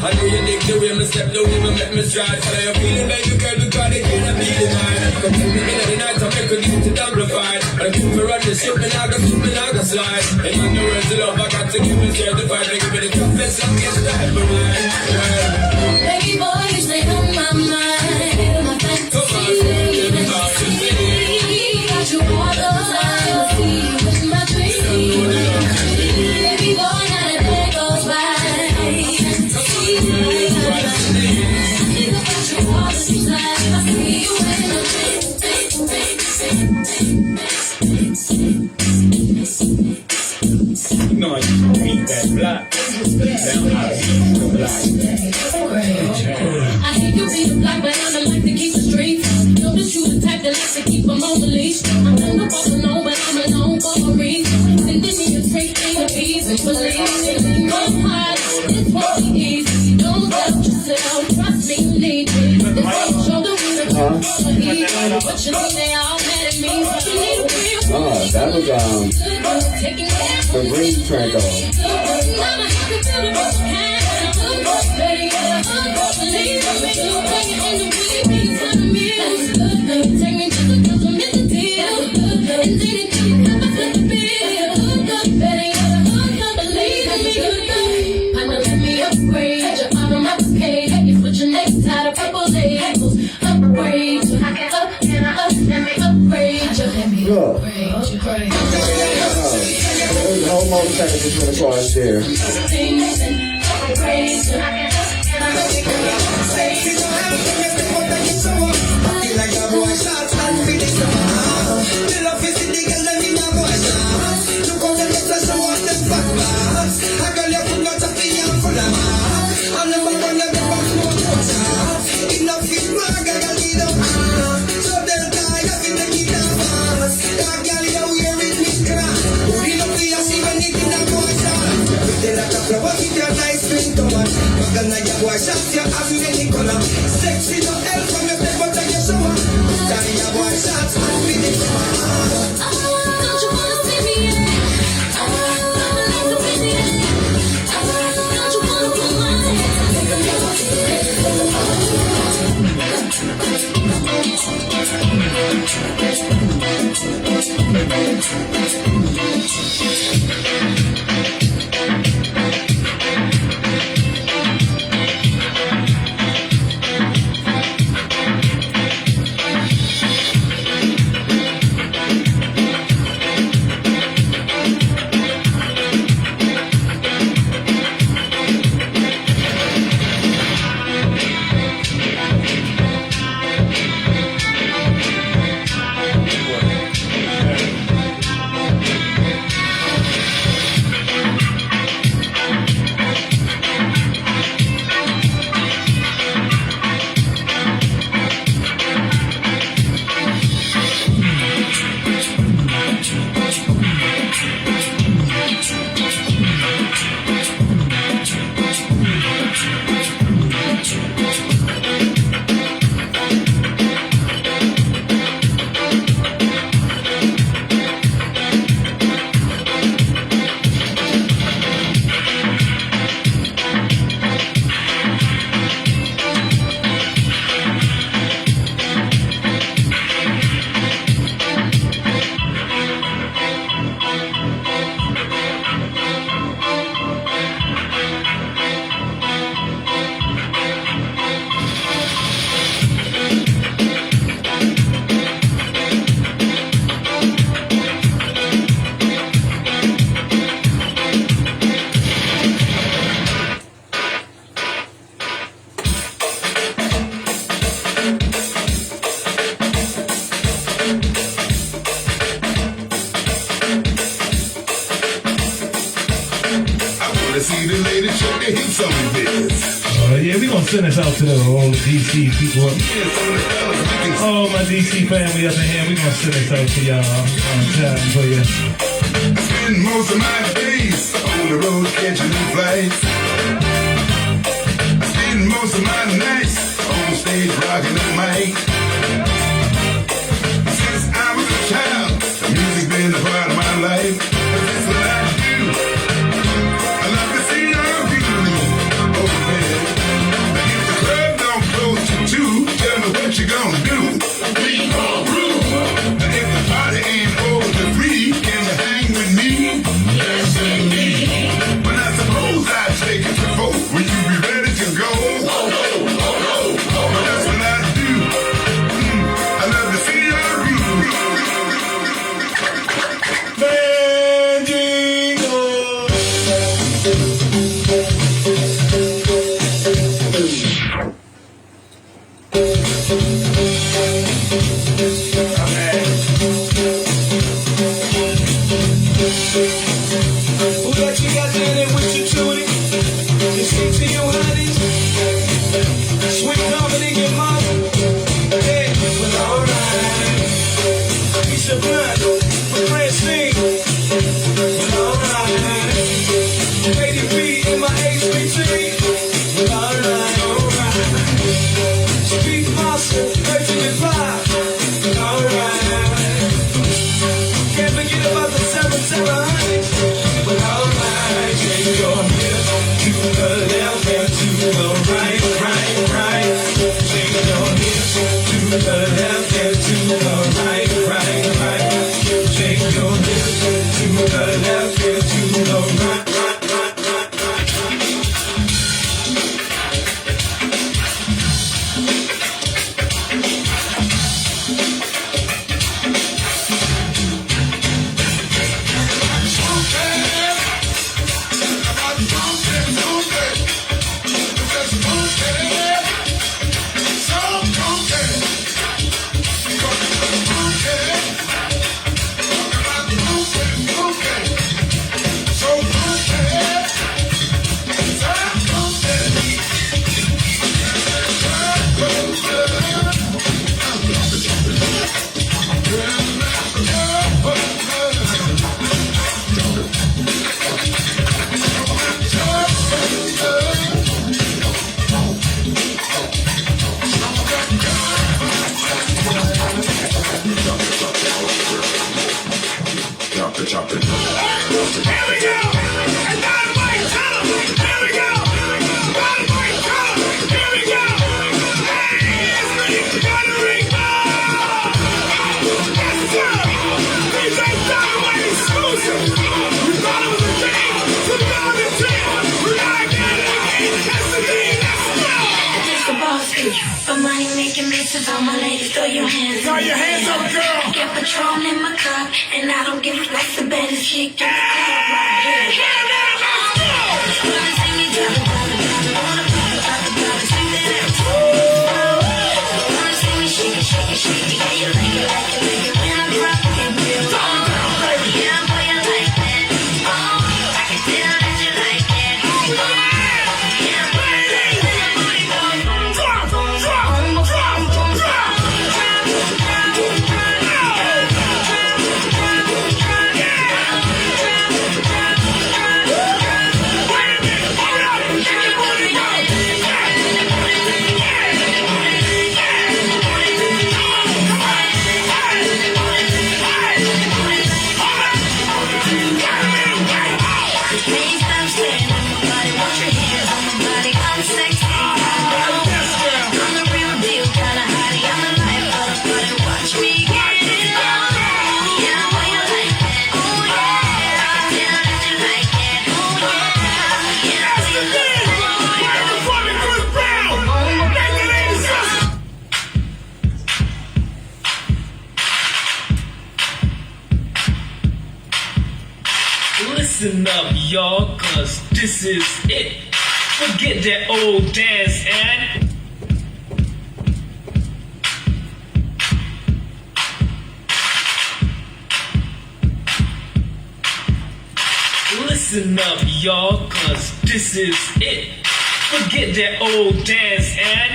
Speaker 5: I know you dig the way me step, the way me make me stride. Follow your feeling, baby girl, because they cannot be denied. Come to me in the night, I make a need to amplify. And I keep me run the ship, and I got keep me, I got slide. And on the words of love, I got to give me certified. Make me the toughest, I'm getting the hype of mine.
Speaker 6: Baby boy, you stay on my mind. Feel my fantasy. Got you all the time. I see you in my dreams. Baby boy, not a day goes by.
Speaker 5: No, you beat that block.
Speaker 6: I hate you being black, but I don't like to keep the streets. Know that you the type that likes to keep them on the leash. I'm not supposed to know, but I'm alone for a reason. Sending me a treat, ain't a peace, and believe me, go hard, it's for easy. Don't doubt yourself, trust me, you need me. The whole shoulder with a girl for me. But you know they all mad at me, but you need a real.
Speaker 2: Oh, that was the ring track Look. There's a whole motorcycle just went across there.
Speaker 5: Sexy, no help from your paper, take your shower. Daddy, your boy shots, I'm feeling
Speaker 6: Don't you wanna see me in? Don't you wanna put my
Speaker 4: send this out to all the DC people. All my DC family up in here. We're gonna send this out to y'all on time for you.
Speaker 8: I spend most of my days on the road catching new flights. I spend most of my nights on stage rocking the mic. Since I was a child, music been a part of my life. That's what I do. I love to see all of you over there. Now if the club don't close till 2, tell me what you gonna do. We gon' groove. Now if the party ain't over till 3, can you hang with me? Yes, indeed. But I suppose I'd take it to 4. Will you be ready to go? Oh no, oh no, oh no. That's what I do. I love to see your groove.
Speaker 4: Man, jingle.
Speaker 5: Who got you got down there with you, Trudy? You sing to you, honey? Sweet comedy, your mama? Hey, well, alright. He's a blind, but Francine. Well, alright. Lady B in my HBT. Well, alright, alright. Street Monster, Virgin and Fly. Well, alright. Can't forget about the 7-700. Well, alright. Shake your hips to the left and to the right, right, right. Shake your hips to the left and to the right, right, right. Shake your hips to the left and to the right, right, right, right, right.
Speaker 8: Chop it.
Speaker 3: Here we go! And Dynamite, tell 'em! Here we go! Dynamite, tell 'em! Here we go! Hey, it's ready for gathering! Yes, sir! DJ Dynamite exclusive! We thought it was a game! 2010! We're not getting it again! Destiny, let's go!
Speaker 6: It's the boss bitch. For money making bitches, all my ladies, throw your hands
Speaker 3: Throw your hands up, girl!
Speaker 6: I get Patron in my cup, and I don't give a fuck the baddest chick in the club right here. Wanna see me drop it, drop it, drop it, wanna pop it, pop it, pop it, see that ass. Wanna see me shake it, shake it, shake it, yeah, you like it, like it, like it when I drop it, real. Yeah, boy, you like that. I can tell that you like that. Yeah, boy, you like that.
Speaker 3: Drop, drop, drop, drop, drop!
Speaker 9: Listen up, y'all, cause this is it. Forget that old dance and listen up, y'all, cause this is it. Forget that old dance and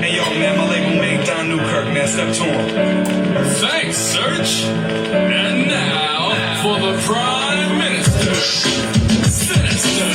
Speaker 5: Hey yo, man, my label mate Don Newkirk, man, step to him.
Speaker 10: Thanks, Search. And now for the Prime Minister, Sinister.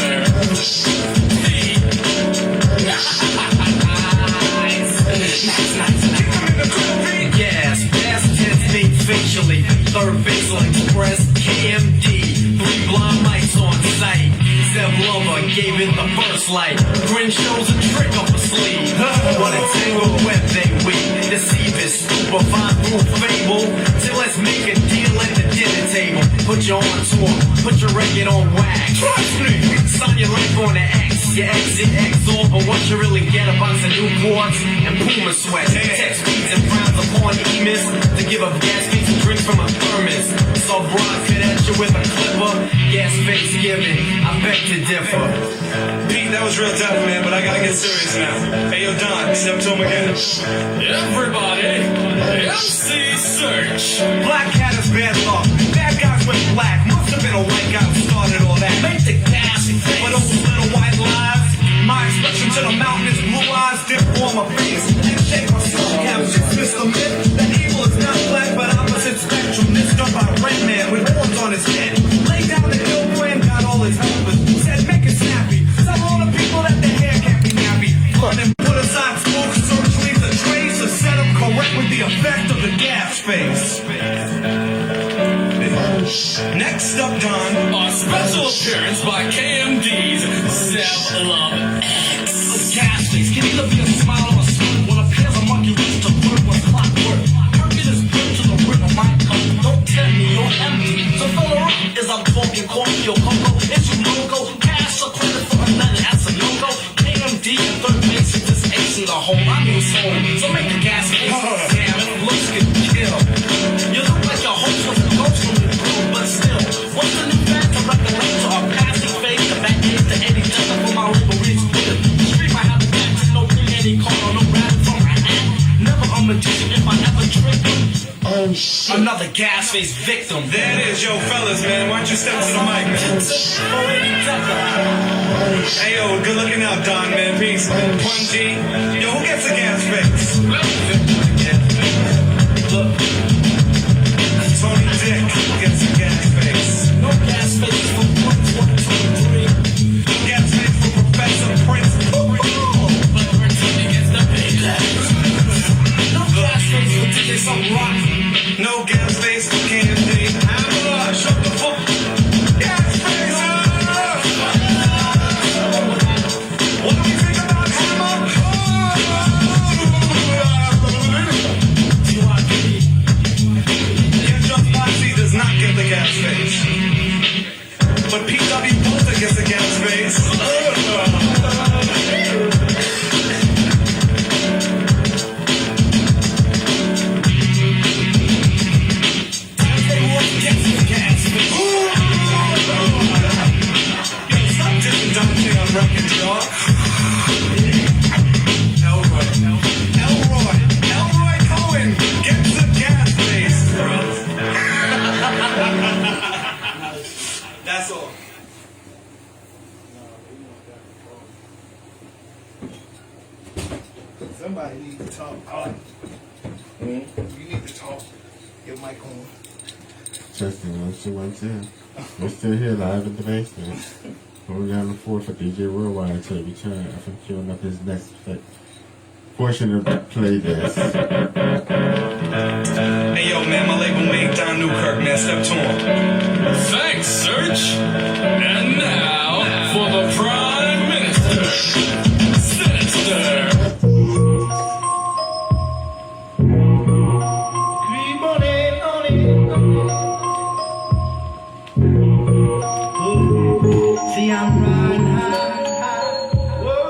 Speaker 5: Yes, past tense made facially. Third facial express KMD. 3 blind mics on site. Zeb Lover gave it the first light. Grin shows a trick up a sleeve. What a tangled web they weave. Deceive is stupefy through fable. So let's make a deal at the dinner table. Put you on tour, put your record on wax. Trust me, sign your life on the X. Your exit exalt, but what you really get a box of Newports and Puma sweat. Text beats and frowns upon emis to give up gas fees and drinks from a thermos. So broad fit at you with a clipper. Gas face giving, I beg to differ.
Speaker 3: Pete, that was real tough, man, but I gotta get serious now. Hey, yo, Don, step to him again.
Speaker 10: Everybody, MC Search.
Speaker 5: Black hat is bad luck. Bad guys with black. Must have been a white guy who started all that. Make the gas for those little white lies. My expression to the mountain is blue eyes dip on my face. And shake my soul cap. Dismiss the myth that evil is not black, but opposite spectrum. This done by a red man with horns on his head. Lay down the hill plan, got all his helpers. Said make it snappy. Tell all the people that their hair can't be nappy. And put aside smoke, search leaves a trace to set up correct with the effect of the gas face.
Speaker 3: Next up, Don.
Speaker 10: A special appearance by KMD's Zeb Love X.
Speaker 5: Gas face can either be a smile or a smirk. When a pair's a monkey reach to work with clockwork. Working is good to the rhythm of my cup. Don't tell me you're empty. So fill her up as I'm talking coffee or cocoa. It's your logo. Cash or credit for another. That's a no-go. KMD and third base is just acing the whole. I mean soul. So make the gas face. Damn, it looks good to kill. You look like your host was a ghost from the blue, but still. What's the new fact to recollect to our passing face? The back end to any justice for my river reach with. The street might have a catch, no thing any call, no rap from my hand. Never a magician if I ever trick them. Oh shit. Another gas face victim.
Speaker 3: There it is, yo, fellas, man. Why don't you step to the mic, man? Hey, yo, good looking out, Don, man. Peace. Punchy. Yo, who gets a gas face?
Speaker 5: Look.
Speaker 3: Tony Dick gets a gas face.
Speaker 5: No gas face for 123.
Speaker 3: No gas face for Professor Prince.
Speaker 5: No gas face for DJ Some Rock.
Speaker 3: No gas face for KMD. Hammer, shut the fuck. Gas face. What do we think about Hammer? Yeah, Just Moxie does not get the gas face. But PW Bolter gets a gas face. Elroy Cohen gets the gas face. That's all.
Speaker 2: Somebody needs to talk. You need to talk. Your mic on.
Speaker 11: Testing 1, 2, 1, 2. We're still here live in the basement. We're down the floor for Djworldwide until we turn from queuing up his next portion of the playlist.
Speaker 3: Hey, yo, man, my label mate Don Newkirk, man, step to him.
Speaker 10: Thanks, Search. And now for the Prime Minister, Sinister.
Speaker 5: See, I'm riding high. Whoa.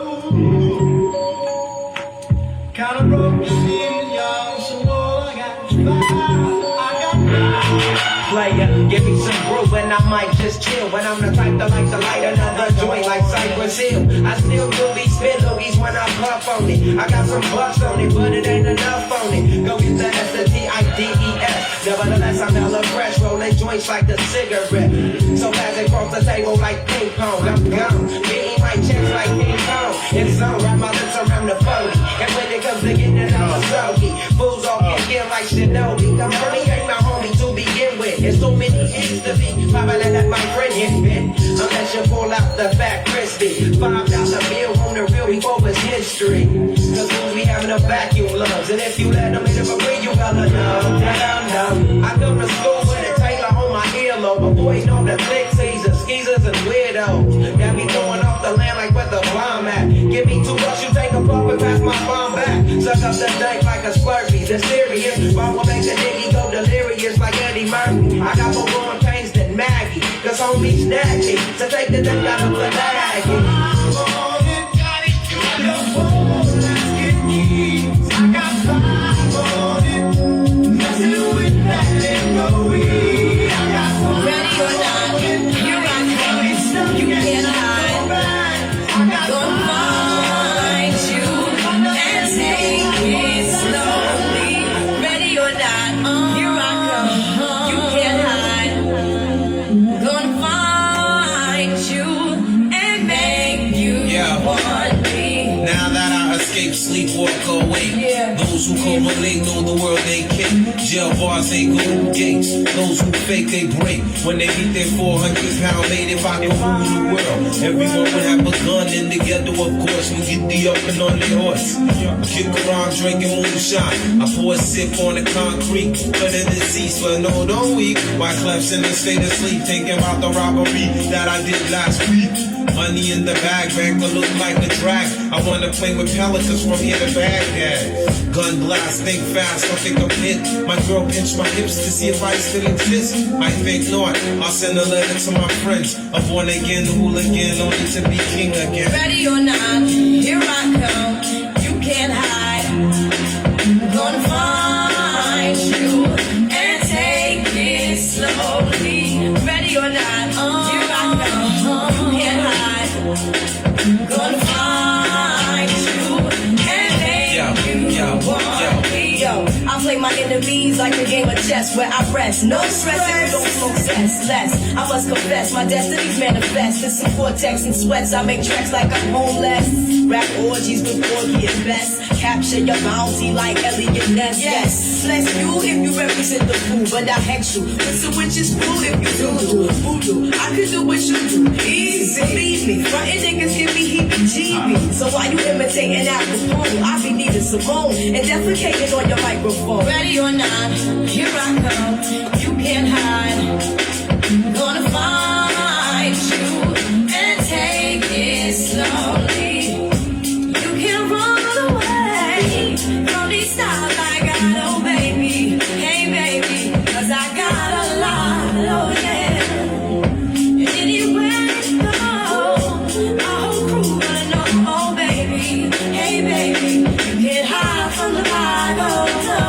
Speaker 5: Kinda broke the scene, y'all. So all I got is fire. I got fire. Player, Give me some brew and I might just chill. But I'm the type to like to light another joint like Cypress Hill. I still do these spit loogies when I puff on it. I got some bucks on it, but it ain't enough on it. Go get the S-T-I-D-E-S. Nevertheless, I'm hella fresh, rolling joints like a cigarette. So fast they cross the table like ping pong. I'm gone, getting my checks like King Kong. It's on, wrap my lips around the phony. And when it comes to getting it out of soggy, fools all get in like Shinobi. I'm really ain't my homie to begin with. There's so many hits to be poppin' that my friend hit bit. Unless you pull out the fat crispy $5 bill on the real before it's history. Cause fools be having a vacuum lungs. And if you let them hit them away, you gotta know. I go to school with a Taylor on my earlobe. Avoiding all the flick teasers, skeezers, and weirdos. Got me throwing off the land like where the bomb at. Give me $2, you take a puff and pass my bomb back. Suck up the dank like a Slurpee. The serious bomb will make the nigga go delirious like Eddie Murphy. I got more growing pains than Maggie. Cause homies snatchy. So take the thing out of the bag. I got five on it. Messing with that MOE. I got ready or not, here I come. You can't hide. Gonna find you and take it slowly. Ready or not, here I come. You can't hide. Gonna find you and make you want me.
Speaker 12: Now that I escape, sleep, walk away. Those who correlate know the world ain't kick. Jail bars ain't golden gates. Those who fake, they break. When they beat their 400-pound mate, if I could rule the world, everyone would have a gun in the ghetto, of course. We get the up and on their horse. Kick around drinking moonshine. I pour a sip on the concrete. But the deceased, but no, don't weep. Why Clef's in a state of sleep, thinking about the robbery that I did last week. Money in the bag, banker look like a drag. I wanna play with pelicans from here to Baghdad. Gun blast, think fast, I think I'm hit. My girl pinched my hips to see if I still exist. I think not, I'll send a letter to my friends. A born again hooligan, only to be king again.
Speaker 5: Ready or not, here I come. You can't hide. Gonna find you and take it slowly. Ready or not, here I come. You can't hide. Gonna find you and make you want me. Yo, I play my enemies like a game of chess where I rest. No stress if you don't smoke cess. Less, I must confess, my destiny's manifest. In some cortex and sweats, I make tracks like I'm homeless. Rap orgies with Porgy and Best. Capture your bounty like Elliot Ness. Yes, bless you if you represent the fool, but I hex you with some witches fool if you do voodoo. I could do what you do, easy. Believe me, frontin' niggas give me heebie-jeebies. So why you imitating Al Capone? I be needing Simone and defecating on your microphone. Ready or not, here I come. You can't hide. Gonna find you and take it slowly. You can't run away from these styles I got, oh baby. Hey baby, cause I got a lot, oh yeah. And anywhere you go, my whole crew wanna know, oh baby. Hey baby, you can't hide from the vibe, oh no.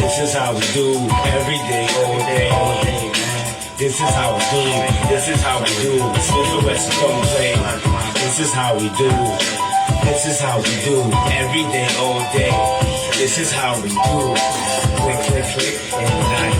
Speaker 12: This is how we do every day, all day, man. This is how we do. This is how we do. Smith and West Coast play. This is how we do. This is how we do every day, all day. This is how we do. Click, click, click, and night.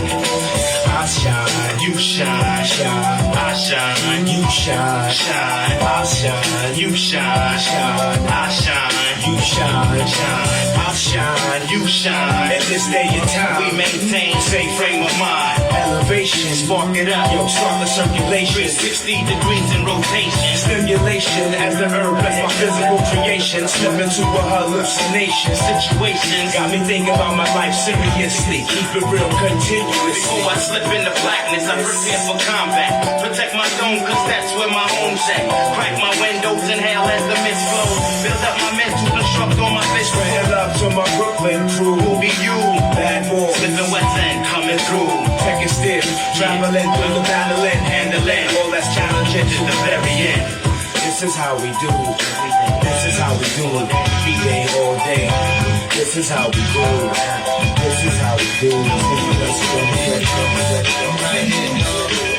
Speaker 12: I shine, you shine, shine. I shine, you shine, shine. I shine, you shine, shine. I shine, you shine, shine. I shine, you shine. At this day and time, we maintain safe frame of mind. Elevation, spark it up, yo, start the circulation. 60 degrees in rotation. Stimulation as the herb bless my physical creation. Slip into a hallucination. Situations got me thinking about my life seriously. Keep it real continuous. Before I slip into blackness, I prepare for combat. Protect my dome, cause that's where my home's at. Crack my windows, inhale as the mist flows. Build up my mental construct on my fish. Spread love to my Brooklyn crew. Who be you? Bad boy. Smith and West End coming through. Check it still. Traveling through the battling, handling. All that's challenging to the very end. This is how we do. This is how we do it. Every day, all day. This is how we do. This is how we do. Let's go.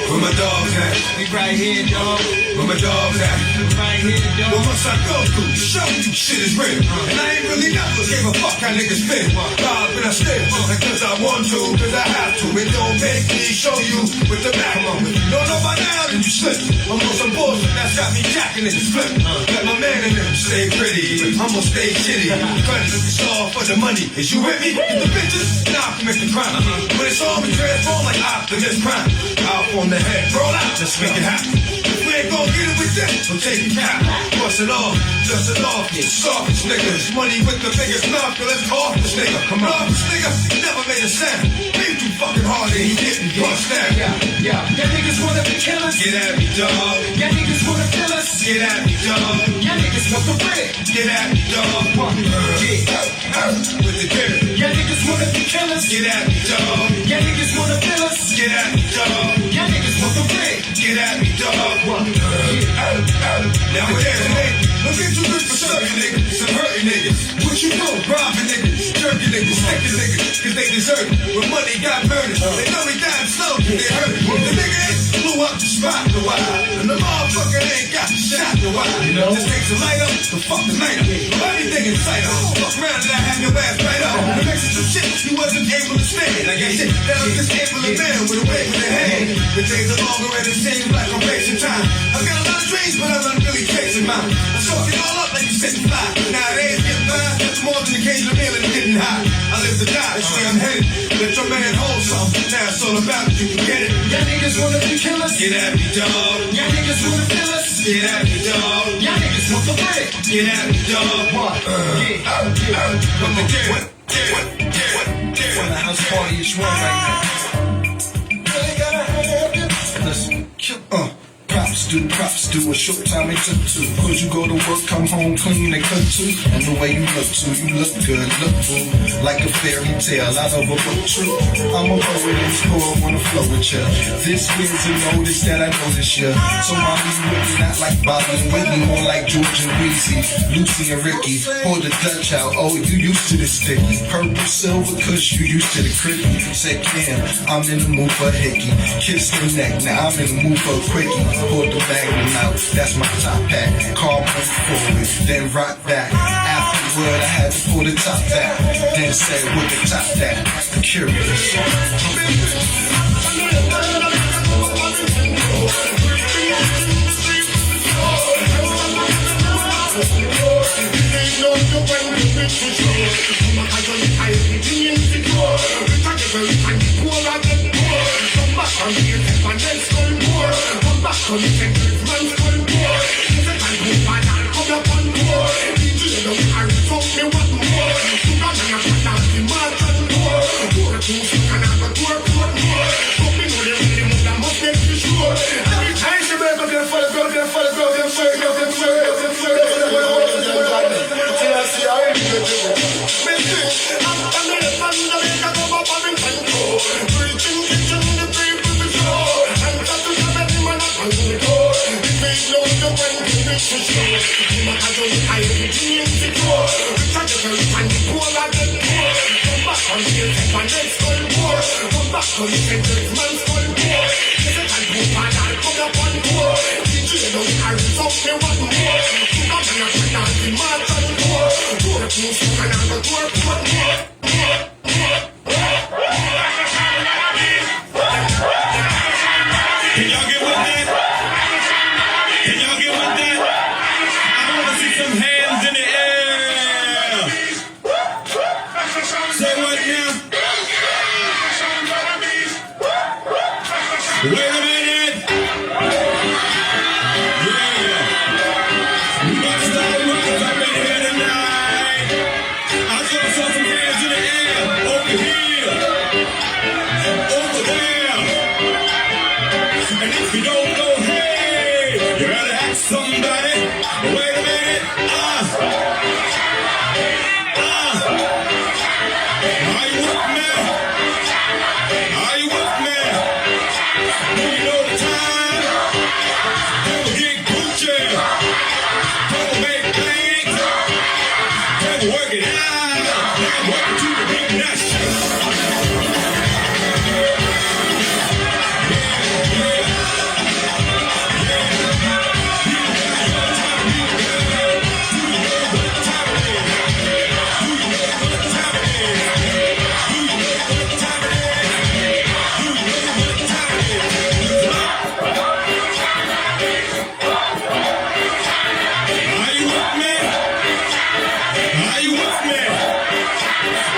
Speaker 8: Where my dogs at?
Speaker 5: We right here, dog.
Speaker 8: Where my dogs at?
Speaker 5: Right here, dog.
Speaker 8: What must I go through? Show you shit is real. And I ain't really never gave a fuck how niggas feel. Rob and I still. And cause I want to, cause I have to. It don't make me show you with the back on me. Don't know by now that you slip. I'm on some bullshit that's got me jacking in the flip. Let my man in them stay pretty. I'm gonna stay shitty. Credit is all for the money. Is you with me? Get the bitches? Now I commit the crime. When it's all me transform like Optimus Prime. Out on the head, roll out, let's make it happen. If we ain't gon' get it with that, we'll take it cap. Bust it off, dust it off, get softest niggas. Money with the biggest mouth, let's off this nigga. Come on, this nigga never made a sound. Beat too fucking hard and he didn't bust that.
Speaker 5: Yeah, y'all niggas wanna be killers.
Speaker 8: Get at me, dog.
Speaker 5: Y'all niggas wanna kill us.
Speaker 8: Get at me, dog.
Speaker 5: Y'all niggas want the bread.
Speaker 8: Get at me, dog. With the dirt.
Speaker 5: Y'all niggas wanna be killers.
Speaker 8: Get at me, dog.
Speaker 5: Y'all niggas wanna kill us.
Speaker 8: Get at me, dog.
Speaker 5: Y'all niggas want the bread.
Speaker 8: Get at me, dog. Now we're there today. Don't get too rich for serving niggas, some hurting niggas. What you know? Robbing niggas, jerking niggas, sticking niggas, cause they deserve it. When money got murdered, they know we dying slow, cause they hurt it. The nigga ain't blew up the spot in a while, and the motherfucker ain't got the shot in a while. Just takes a light up, the fucking light up. Everything in sight up. Fuck around and I have your ass right up. The next is some shit you wasn't able to stand. I guess shit that I'm just able to man with a wave in the hand. The days are longer and it seems like I'm wasting time. I've got a lot of dreams, but I'm not really chasing mine. I'm soaking all up like you said fly. Nowadays getting by, that's more than occasional meal and getting high. I live to die, that's where I'm headed. Let your man hold something. Now it's all about you can get it.
Speaker 5: Y'all niggas wanna be killers.
Speaker 8: Get at me, dog.
Speaker 5: Y'all niggas wanna kill us.
Speaker 8: Get at me, dog.
Speaker 5: Y'all niggas want the bread.
Speaker 8: Get at me, dog. From the dirt.
Speaker 5: From the house party, it's one right now. Listen, props do a short time it took to. Cause you go to work, come home clean, they cook too. And the way you look too, you look good, look cool. Like a fairy tale out of a book true. I'm a poet and score, wanna flow with ya. This here's a notice that I notice ya. So mommy, you looking not like Bobby and Whitney, more like George and Weezy, Lucy and Ricky. Pour the Dutch out, oh, you used to the sticky. Purple, silver, cause you used to the cricky. Say, Kim, I'm in the mood for a hickey. Kiss the neck, now I'm in the mood for a quickie. Pour the magnum out, that's my top hat. Car went forward, then rock back. Afterward, I had to pull the top back. Then say, with the top that, curious.
Speaker 13: you take my next skull more. Come back to the sentence, man skull more. You say I put my dad come up on more. DJ don't carry up me one more. You come and I try not to march on more. Tour to school and I go to work one more.
Speaker 8: Can y'all get with that? Can y'all get with that? I want to see some hands in the air. Say what now? Wait a minute. Yeah. We about to start rocking up in here tonight. I saw some hands in the air over here and over there. And if you don't know, hey, you gotta ask somebody. Wait a minute. Are you with me? Are you with me? Do you know the time? Don't get Gucci. Don't make plans. Don't work it out. Now work it to the big nation. Are you with me? Are you with me?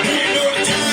Speaker 8: Do you know the time?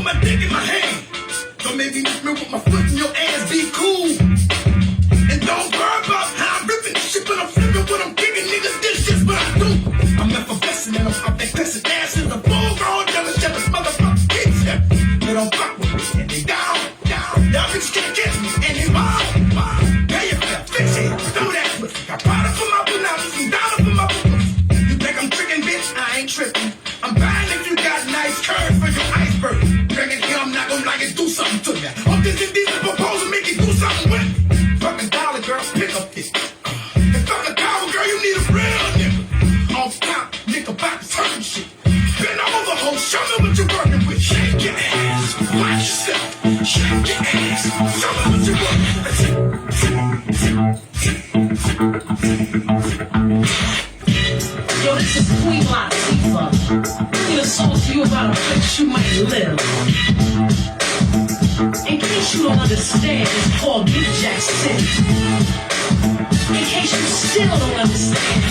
Speaker 13: my dick in my hand. So maybe me with my foot in your ass, be cool. And don't worry about how I'm ripping shit, but I'm flipping what I'm kicking, niggas. This shit's what I do. I'm effervescent and I'm out there pissing ass in the full-grown jealous shit. This motherfucker keeps it. They don't fuck with me and they down. Y'all bitches can't get me and they wild. Pay your fare, fix it, do that pussy. Got powder for my bananas and dollar for my bananas. You think I'm tricking, bitch? I ain't tripping. I'm buying if you got nice curves for your iceberg. Bringing here, I'm not gonna like it, do something to me. I'm this and this proposal, make it do something with me. Fucking dollar, girl, pick up this. And fuck a coward, girl, you need a real nigga. Off top, nigga, about to turn shit. Bend over, ho, show me what you're working with. Shake your ass, watch yourself. Shake your ass, show me what you're working with.
Speaker 7: Yo, this is Queen Latifah. In a song to you about a place you might live. In case you don't understand, it's called Big Jack City. In case you still don't understand,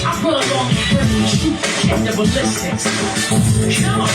Speaker 7: I brought along the burning truth and the ballistics. Come on.